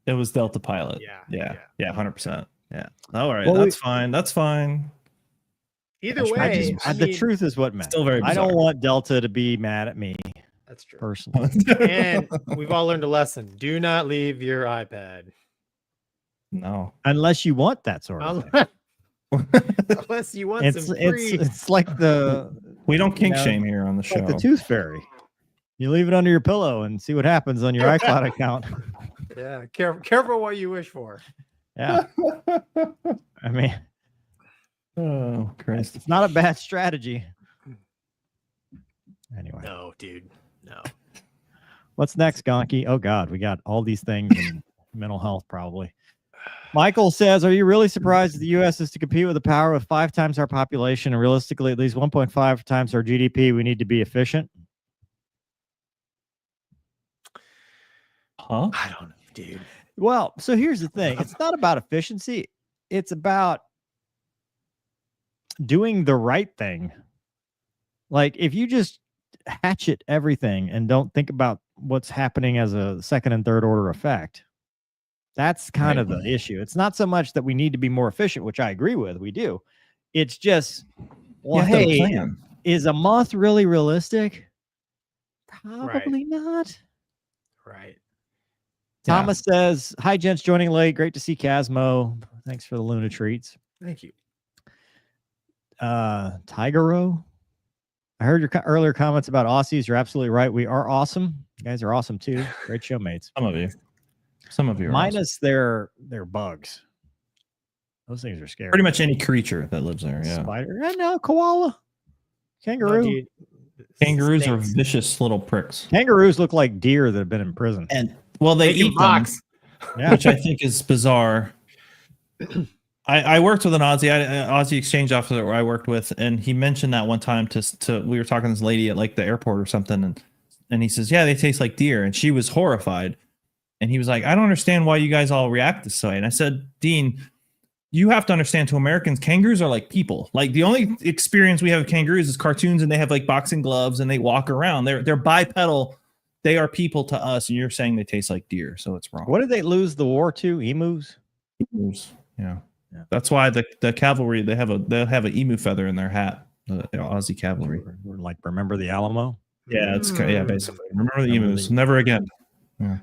it was Delta Pilot. Yeah, 100%. Yeah. All right, well, that's fine. That's fine. Either way, the truth is what matters. Still very bizarre. I don't want Delta to be mad at me. That's true. Personally. And we've all learned a lesson. Do not leave your iPad. No. Unless you want that sort of thing. Unless you want some free. It's like the... We don't kink shame here on the show. Like the Tooth Fairy. You leave it under your pillow and see what happens on your iCloud account. Yeah, careful what you wish for. Yeah. I mean... Oh, Christ. It's not a bad strategy. Anyway. No, dude. No. What's next, Gonky? Oh, God. We got all these things in mental health, probably. Michael says, are you really surprised that the U.S. is to compete with a power with 5 times our population and realistically at least 1.5 times our GDP? We need to be efficient. Huh? I don't know, dude. Well, so here's the thing. It's not about efficiency. It's about doing the right thing. Like if you just hatchet everything and don't think about what's happening as a second and third order effect, that's kind of the issue. It's not so much that we need to be more efficient, which I agree with. We do. It's just, well, hey, is a month really realistic? Probably not. Right. Thomas says, hi, gents, joining late. Great to see Casmo. Thanks for the Luna treats. Thank you. Tigero, I heard your earlier comments about Aussies. You're absolutely right. We are awesome. You guys are awesome too. Great showmates. Some of you are minus awesome. their bugs. Those things are scary. Pretty much any creature that lives there. Yeah. Spider. No, koala. Kangaroo. No, kangaroos are vicious little pricks. Kangaroos look like deer that have been in prison. And well, they eat them, which I think is bizarre. I worked with an Aussie exchange officer where I worked with, and he mentioned that one time to we were talking to this lady at like the airport or something, and he says, yeah, they taste like deer, and she was horrified, and he was like, I don't understand why you guys all react this way. And I said, Dean, you have to understand, to Americans, kangaroos are like people. Like the only experience we have of kangaroos is cartoons, and they have like boxing gloves and they walk around. They're bipedal. They are people to us, and you're saying they taste like deer, so it's wrong. What did they lose the war to? Emus? Emus, yeah. That's why the cavalry they'll have an emu feather in their hat. The Aussie cavalry, like remember the Alamo. Yeah, it's basically remember the emus. Never again. Yeah.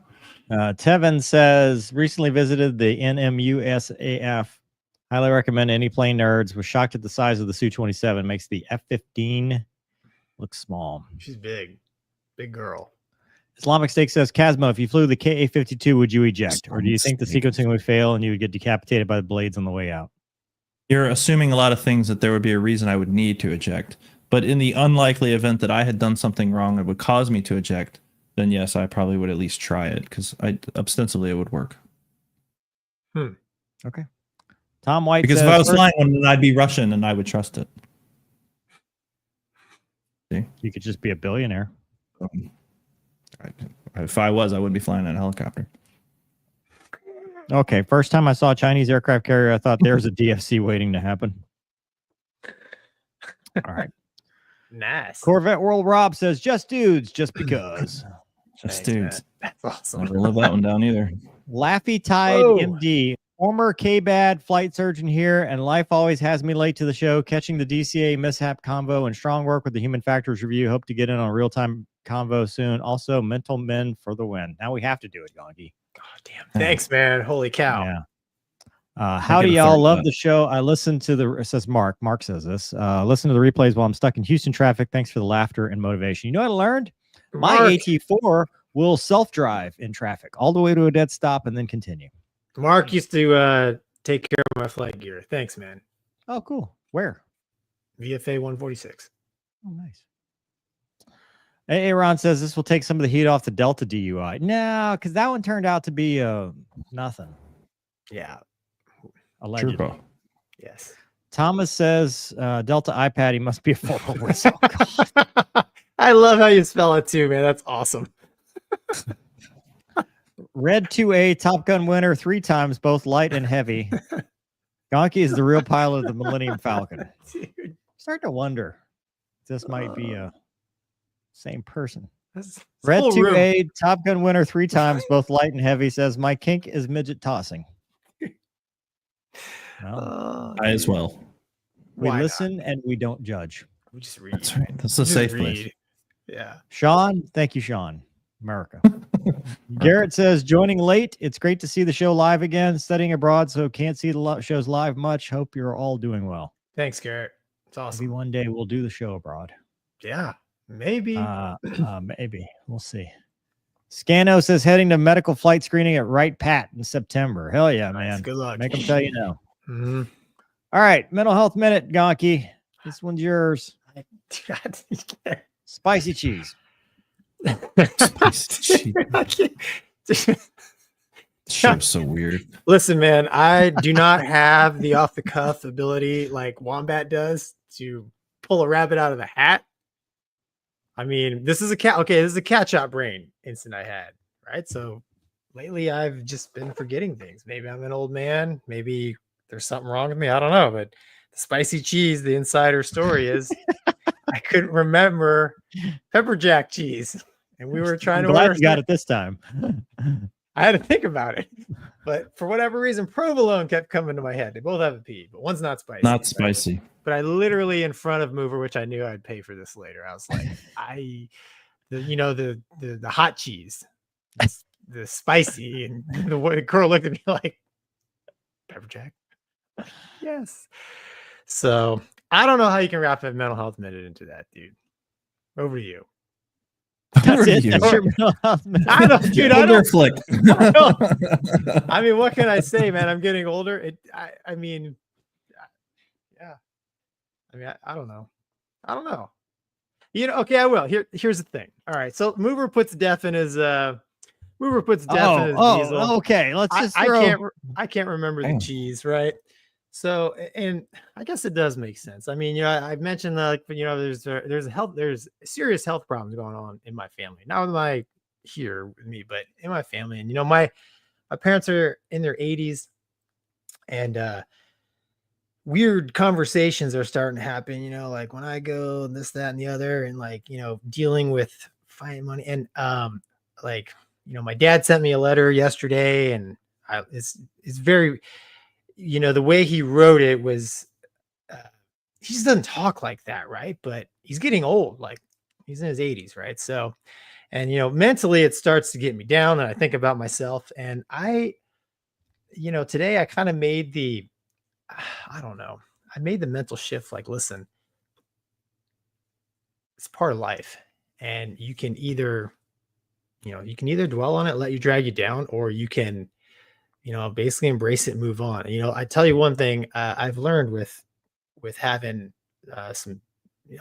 Tevin says recently visited the NMUSAF. Highly recommend any plane nerds. Was shocked at the size of the Su-27. Makes the F-15 look small. She's big girl. Islamic Steak says, Casmo, if you flew the KA-52, would you eject? Or do you think the sequencing would fail and you would get decapitated by the blades on the way out? You're assuming a lot of things that there would be a reason I would need to eject. But in the unlikely event that I had done something wrong that would cause me to eject, then yes, I probably would at least try it because ostensibly it would work. Okay. Tom White because says, if I was flying one, then I'd be Russian and I would trust it. See? You could just be a billionaire. If I was, I wouldn't be flying in a helicopter. Okay, first time I saw a Chinese aircraft carrier, I thought there's a DFC waiting to happen. All right. Nice. Corvette World Rob says, just dudes, just because. Just dudes. Man. That's awesome. Never live that one down either. Laffy Tide MD, former K-Bad flight surgeon here, and life always has me late to the show, catching the DCA mishap convo and strong work with the human factors review. Hope to get in on real-time convo soon. Also, mental men for the win. Now we have to do it, Gonky. Oh, damn. Thanks, man. Holy cow. Yeah. How do y'all love the show? I listen to the, it says Mark says this, listen to the replays while I'm stuck in Houston traffic. Thanks for the laughter and motivation. You know what I learned? My AT4 will self-drive in traffic all the way to a dead stop and then continue. Mark used to take care of my flight gear. Thanks, man. Oh, cool. Where? VFA 146. Oh, nice. Aaron says this will take some of the heat off the Delta DUI. No, because that one turned out to be nothing. Yeah. Allegedly. Turbo. Yes. Thomas says Delta iPad, he must be a former whistle. I love how you spell it too, man. That's awesome. Red 2A Top Gun winner 3 times, both light and heavy. Gonky is the real pilot of the Millennium Falcon. Dude. Start to wonder if this might be a same person. That's Red whole 2A room. Top Gun winner 3 times, both light and heavy, says my kink is midget tossing. Well, I as well. we Why listen and we don't judge. We just read. That's right. That's a Just safe read. place. Yeah. Sean, thank you, Sean. America. Garrett says, joining late. It's great to see the show live again. Studying abroad, so can't see the shows live much. Hope you're all doing well. Thanks, Garrett. It's awesome. Maybe one day we'll do the show abroad. Yeah. Maybe. Maybe. We'll see. Scano says, heading to medical flight screening at Wright Pat in September. Hell yeah, Nice. man. Good luck. Make them tell you no. Mm-hmm. All right. Mental health minute, Gonky. This one's yours. Spicy cheese. Spicy cheese. Show's so weird. Listen, man, I do not have the off the cuff ability like Wombat does to pull a rabbit out of the hat. I mean, this is a cat. Okay, this is a cat shot brain instant I had, right? So lately I've just been forgetting things. Maybe I'm an old man. Maybe there's something wrong with me. I don't know. But the spicy cheese, the insider story is I couldn't remember pepper jack cheese. And we were trying to Glad you got it this time. I had to think about it, but for whatever reason, provolone kept coming to my head. They both have a P, but one's not spicy. Not spicy. But I literally in front of Mover, which I knew I'd pay for this later. I was like, the hot cheese, the spicy, and the girl looked at me like, pepper jack. Yes. So I don't know how you can wrap a mental health minute into that, dude. Over to you. That's it. That's your mental health minute. I don't, dude. I don't. Flick. I mean, what can I say, man? I'm getting older. I mean, yeah. I mean, I don't know. I don't know. You know, okay, I will. Here's the thing. All right. So Mover puts death in his diesel. Okay. Let's just I can't remember the cheese, right? So, and I guess it does make sense. I mean, you know, I mentioned that, you know, there's serious health problems going on in my family. Not with my here with me, but in my family. And you know, my parents are in their 80s, and weird conversations are starting to happen. You know, like when I go this, that, and the other, and like, you know, dealing with finding money, and like, you know, my dad sent me a letter yesterday, and it's very. You know, the way he wrote it was, he just doesn't talk like that, right? But he's getting old, like he's in his 80s, right? So, and, you know, mentally it starts to get me down, and I think about myself, and you know, today I kind of made I made the mental shift, like, listen, it's part of life, and you can either dwell on it, let you drag you down, or you can, you know, basically embrace it and move on. You know, I tell you one thing I've learned with having some,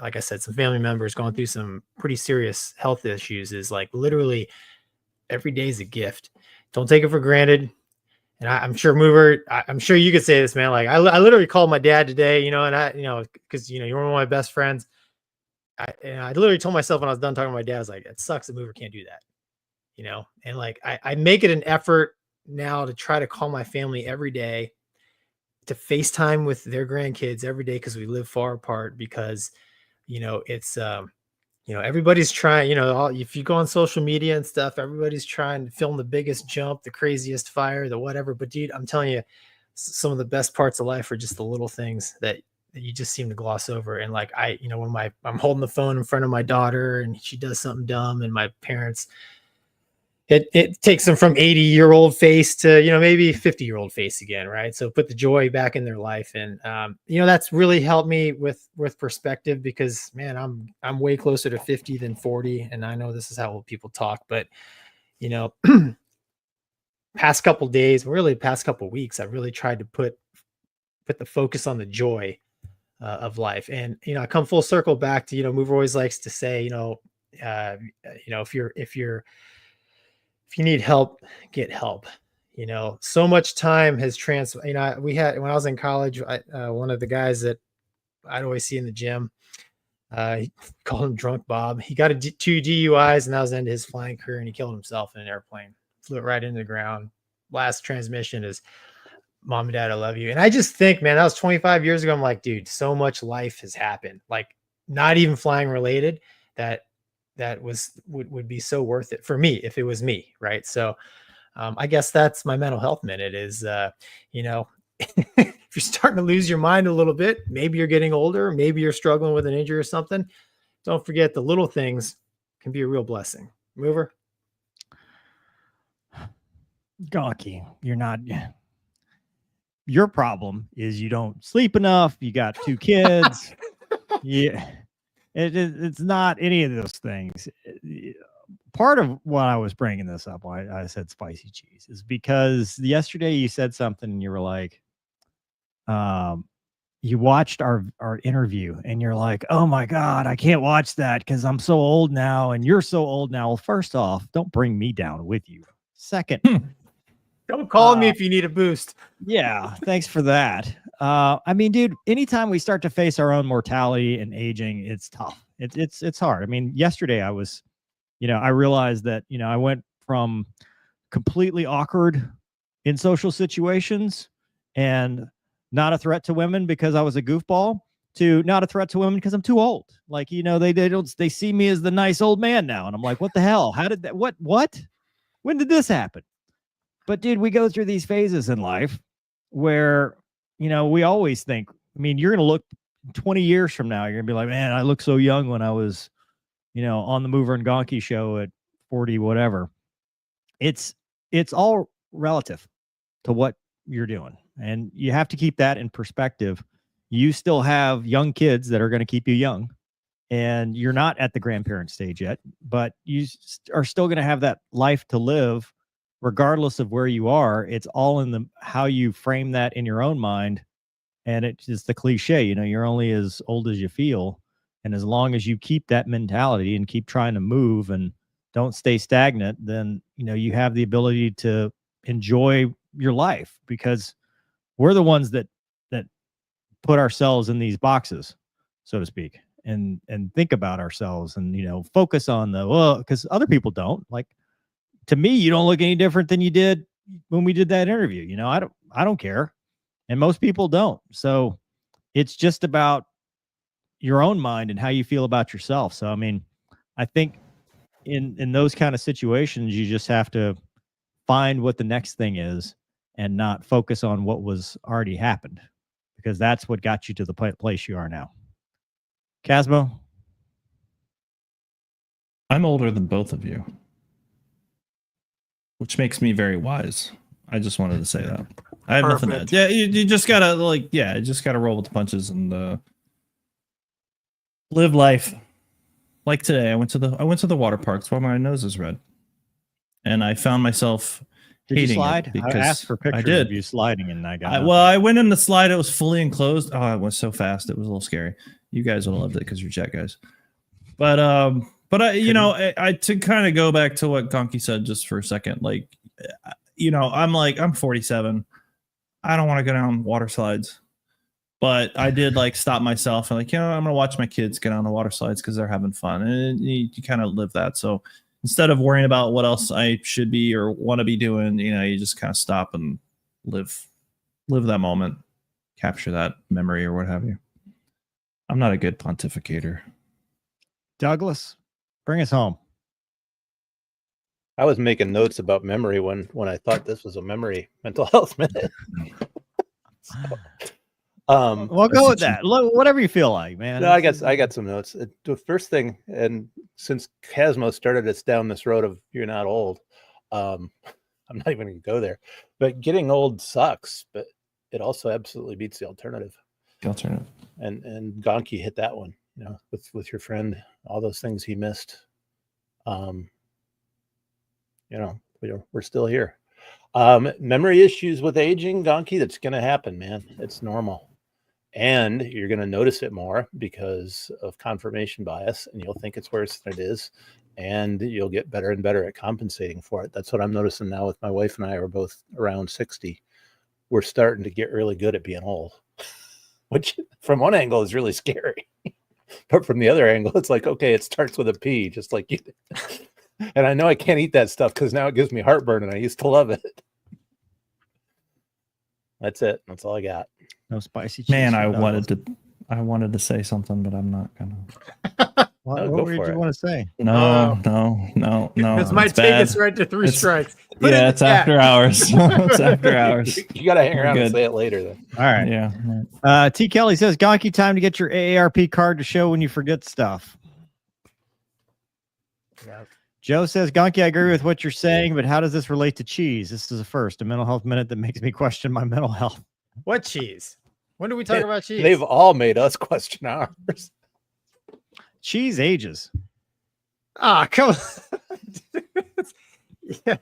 like I said, some family members going through some pretty serious health issues is like literally every day is a gift. Don't take it for granted. And I'm sure Mover, I'm sure you could say this, man. Like I literally called my dad today, you know, and because, you know, you're one of my best friends. I literally told myself when I was done talking to my dad, I was like, it sucks that Mover can't do that, you know? And like, I make it an effort now to try to call my family every day, to FaceTime with their grandkids every day, because we live far apart, because, you know, it's, you know, everybody's trying, you know, if you go on social media and stuff, everybody's trying to film the biggest jump, the craziest fire, the whatever. But dude, I'm telling you, some of the best parts of life are just the little things that you just seem to gloss over. And like, you know, when I'm holding the phone in front of my daughter and she does something dumb, and my parents, it takes them from 80-year-old face to, you know, maybe 50-year-old face again. Right. So put the joy back in their life. And, you know, that's really helped me with perspective, because man, I'm way closer to 50 than 40. And I know this is how old people talk, but you know, past couple days, really past couple weeks, I've really tried to put the focus on the joy of life. And, you know, I come full circle back to, you know, Mover always likes to say, you know, you know, if you need help, get help. You know, so much time has you know, when I was in college, one of the guys that I'd always see in the gym, he called him Drunk Bob. He got 2 DUIs, and that was the end of his flying career, and he killed himself in an airplane, flew it right into the ground. Last transmission is, "Mom and Dad, I love you." And I just think, man, that was 25 years ago. I'm like, dude, so much life has happened, like not even flying related, that would be so worth it for me if it was me, right? So I guess that's my mental health minute is, you know, if you're starting to lose your mind a little bit, maybe you're getting older, maybe you're struggling with an injury or something, don't forget the little things can be a real blessing. Mover. Gonky, you're not. Your problem is you don't sleep enough. You got 2 kids. Yeah, it's not any of those things. Part of why I was bringing this up, why I said spicy cheese, is because yesterday you said something and you were like, you watched our interview and you're like, oh my God, I can't watch that because I'm so old now and you're so old now. Well, first off, don't bring me down with you. Second, don't call me if you need a boost. Yeah, thanks for that. I mean, dude, anytime we start to face our own mortality and aging, it's tough. It's hard. I mean, yesterday I was, you know, I realized that, you know, I went from completely awkward in social situations and not a threat to women because I was a goofball to not a threat to women because I'm too old. Like, you know, they see me as the nice old man now. And I'm like, what the hell? How did that, what? When did this happen? But dude, we go through these phases in life where, you know, we always think, I mean, you're going to look 20 years from now, you're going to be like, man, I look so young when I was, you know, on the Mover and Gonky show at 40, whatever. It's all relative to what you're doing. And you have to keep that in perspective. You still have young kids that are going to keep you young, and you're not at the grandparent stage yet, but you are still going to have that life to live regardless of where you are. It's all in the how you frame that in your own mind. And it's just the cliche, you know, you're only as old as you feel. And as long as you keep that mentality and keep trying to move and don't stay stagnant, then, you know, you have the ability to enjoy your life, because we're the ones that put ourselves in these boxes, so to speak, and think about ourselves and, you know, focus on because other people don't. Like, to me, you don't look any different than you did when we did that interview. You know, I don't care. And most people don't. So it's just about your own mind and how you feel about yourself. So, I mean, I think in those kind of situations, you just have to find what the next thing is and not focus on what was already happened, because that's what got you to the place you are now. Casmo? I'm older than both of you, which makes me very wise. I just wanted to say that. I have nothing to add. Yeah, you just gotta you just gotta roll with the punches and live life. Like today, I went to the water parks while my nose is red, and I found myself Did you slide? Because I asked for pictures of you sliding, and I got. I went in the slide. It was fully enclosed. Oh, it went so fast. It was a little scary. You guys would have loved it because you're jet guys. But I, you know, I to kind of go back to what Gonky said just for a second. Like, you know, I'm 47. I don't want to go down water slides, but I did like stop myself and like, you know, I'm gonna watch my kids get on the water slides because they're having fun, and you kind of live that. So instead of worrying about what else I should be or want to be doing, you know, you just kind of stop and live that moment, capture that memory or what have you. I'm not a good pontificator. Douglas, bring us home. I was making notes about memory when I thought this was a memory mental health minute. Well, go with that. Whatever you feel like, man. No, I got some notes. The first thing, and since Casmo started us down this road of you're not old, I'm not even going to go there. But getting old sucks, but it also absolutely beats the alternative. And Gonky hit that one, you know, with your friend, all those things he missed. You know, we're still here. Memory issues with aging, Gonky, that's going to happen, man. It's normal. And you're going to notice it more because of confirmation bias, and you'll think it's worse than it is. And you'll get better and better at compensating for it. That's what I'm noticing now with my wife and I are both around 60. We're starting to get really good at being old, which from one angle is really scary. But from the other angle, it's like, okay, it starts with a P, just like you. And I know I can't eat that stuff because now it gives me heartburn, and I used to love it. That's it. That's all I got. No spicy cheese. Man, I wanted to say something, but I'm not gonna. What did you want to say? No. This might take us right to 3 strikes. It's after hours. It's after hours. You got to hang around and say it later, then. All right. Yeah. T. Kelly says, Gonky, time to get your AARP card to show when you forget stuff. Yep. Joe says, Gonky, I agree with what you're saying, but how does this relate to cheese? This is a mental health minute that makes me question my mental health. What cheese? When do we talk about cheese? They've all made us question ours. Cheese ages. Come on. Yeah.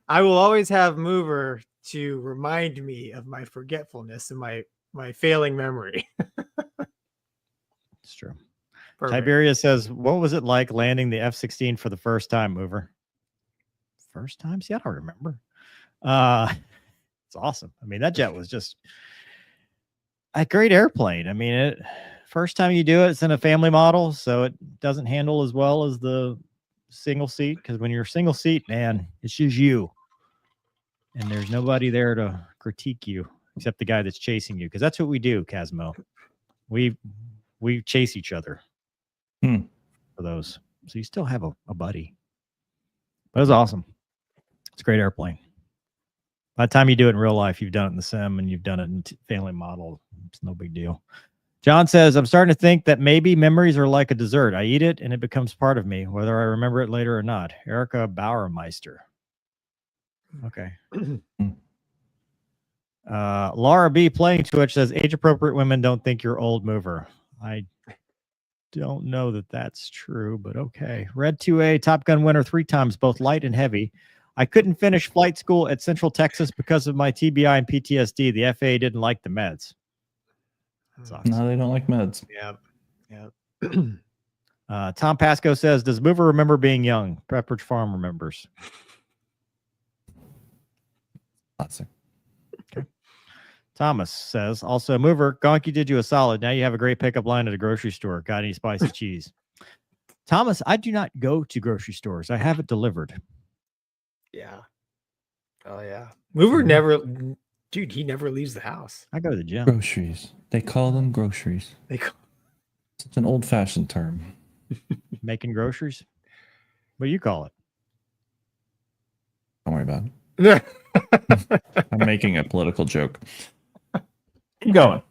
I will always have Mover to remind me of my forgetfulness and my failing memory. It's true. Perfect. Tiberia says, what was it like landing the F-16 for the first time, Mover? First time? See, I don't remember. It's awesome. I mean, that jet was just a great airplane. I mean, first time you do it, it's in a family model, so it doesn't handle as well as the single seat, because when you're single seat, man, it's just you. And there's nobody there to critique you except the guy that's chasing you, because that's what we do, Casmo. We chase each other for those. So you still have a buddy. But it was awesome. It's a great airplane. By the time you do it in real life, you've done it in the sim and you've done it in family model. It's no big deal. John says, I'm starting to think that maybe memories are like a dessert. I eat it and it becomes part of me, whether I remember it later or not. Erica Bauermeister. Okay. Laura B. playing Twitch says, age-appropriate women don't think you're old, Mover. I don't know that that's true, but okay. Red 2A, Top Gun winner 3 times, both light and heavy. I couldn't finish flight school at Central Texas because of my TBI and PTSD. The FAA didn't like the meds. Sucks. No, they don't like meds. Yeah. Tom Pasco says, does Mover remember being young? Pepperidge Farm remembers. Classic. Okay. Thomas says, also, Mover, Gonky did you a solid. Now you have a great pickup line at a grocery store. Got any spicy cheese? Thomas, I do not go to grocery stores. I have it delivered. Yeah. Oh, yeah. Mover never, dude, he never leaves the house. I go to the gym. Groceries. They call them groceries. It's an old-fashioned term. Making groceries? What do you call it? Don't worry about it. I'm making a political joke. Keep going.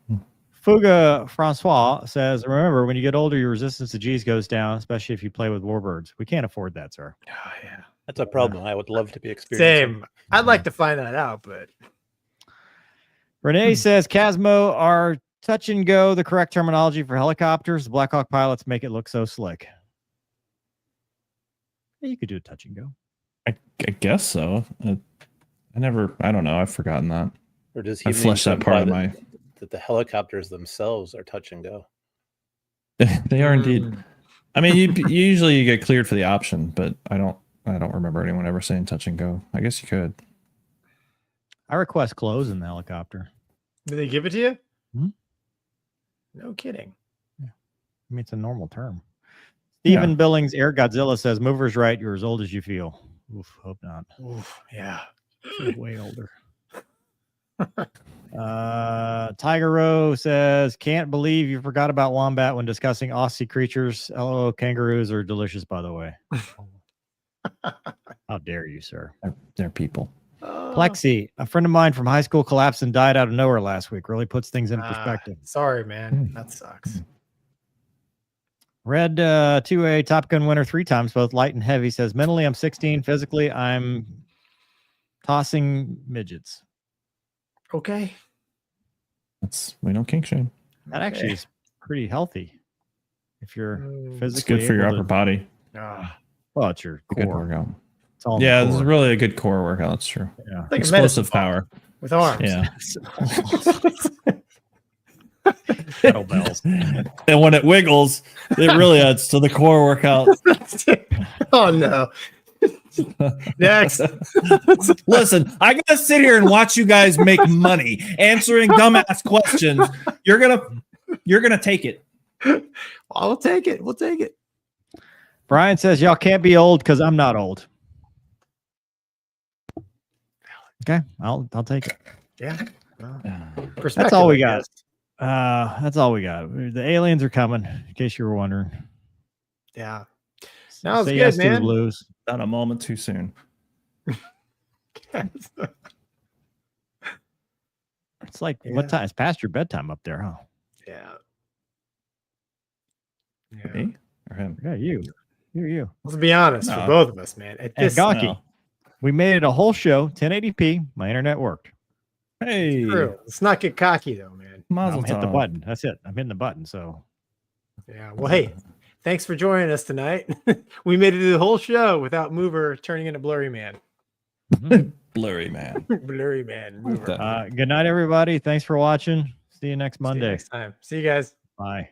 Fuga Francois says, remember, when you get older, your resistance to G's goes down, especially if you play with warbirds. We can't afford that, sir. Oh, yeah. That's a problem I would love to be experiencing. Same. I'd like to find that out, but. Renee says, Casmo, are touch and go the correct terminology for helicopters? The Black Hawk pilots make it look so slick. Yeah, you could do a touch and go. I guess so. I don't know. I've forgotten that. Or does he I fleshed that part of my... that the helicopters themselves are touch and go? They are indeed. I mean, you usually get cleared for the option, but I don't remember anyone ever saying touch and go. I guess you could. I request close in the helicopter. Do they give it to you? Hmm? No kidding. Yeah. I mean, it's a normal term. Stephen Billings, Air Godzilla says, Mover's right. You're as old as you feel. Oof, hope not. Oof, yeah. Way older. Tiger Row says, can't believe you forgot about wombat when discussing Aussie creatures. LO kangaroos are delicious, by the way. How dare you, sir? They're people. Plexi, a friend of mine from high school collapsed and died out of nowhere last week. Really puts things in perspective. Sorry, man. That sucks. Red 2A Top Gun winner 3 times, both light and heavy, says, mentally I'm 16. Physically, I'm tossing midgets. Okay. We don't kink shame. That actually is pretty healthy. If you're physically It's good for your upper body. Well, it's your Good core. workout. It's all Yeah, this is really a good core workout. That's true. Yeah. Like explosive power. with arms. Yeah. Kettlebells. And when it wiggles, it really adds to the core workout. Oh no. Next. Listen, I gotta sit here and watch you guys make money answering dumbass questions. You're gonna take it. I'll take it. We'll take it. Brian says y'all can't be old because I'm not old. Okay, I'll take it. Yeah. That's all we got. That's all we got. The aliens are coming, in case you were wondering. Yeah. No, it's Say good, yes to the man. Blues. Not a moment too soon. It's like what time? It's past your bedtime up there, huh? Yeah. Me or him? Yeah, you. Let's be honest, for both of us, man. At And this, Gonky, we made it a whole show, 1080p. My internet worked. Hey, true. Let's not get cocky though, man. I'm hitting the button. That's it. I'm hitting the button. So Yeah. Well, hey, thanks for joining us tonight. We made it through the whole show without Mover turning into Blurry Man. Blurry man. Blurry Man. Mover. good night, everybody. Thanks for watching. See you next See you Monday. next time. See you guys. Bye.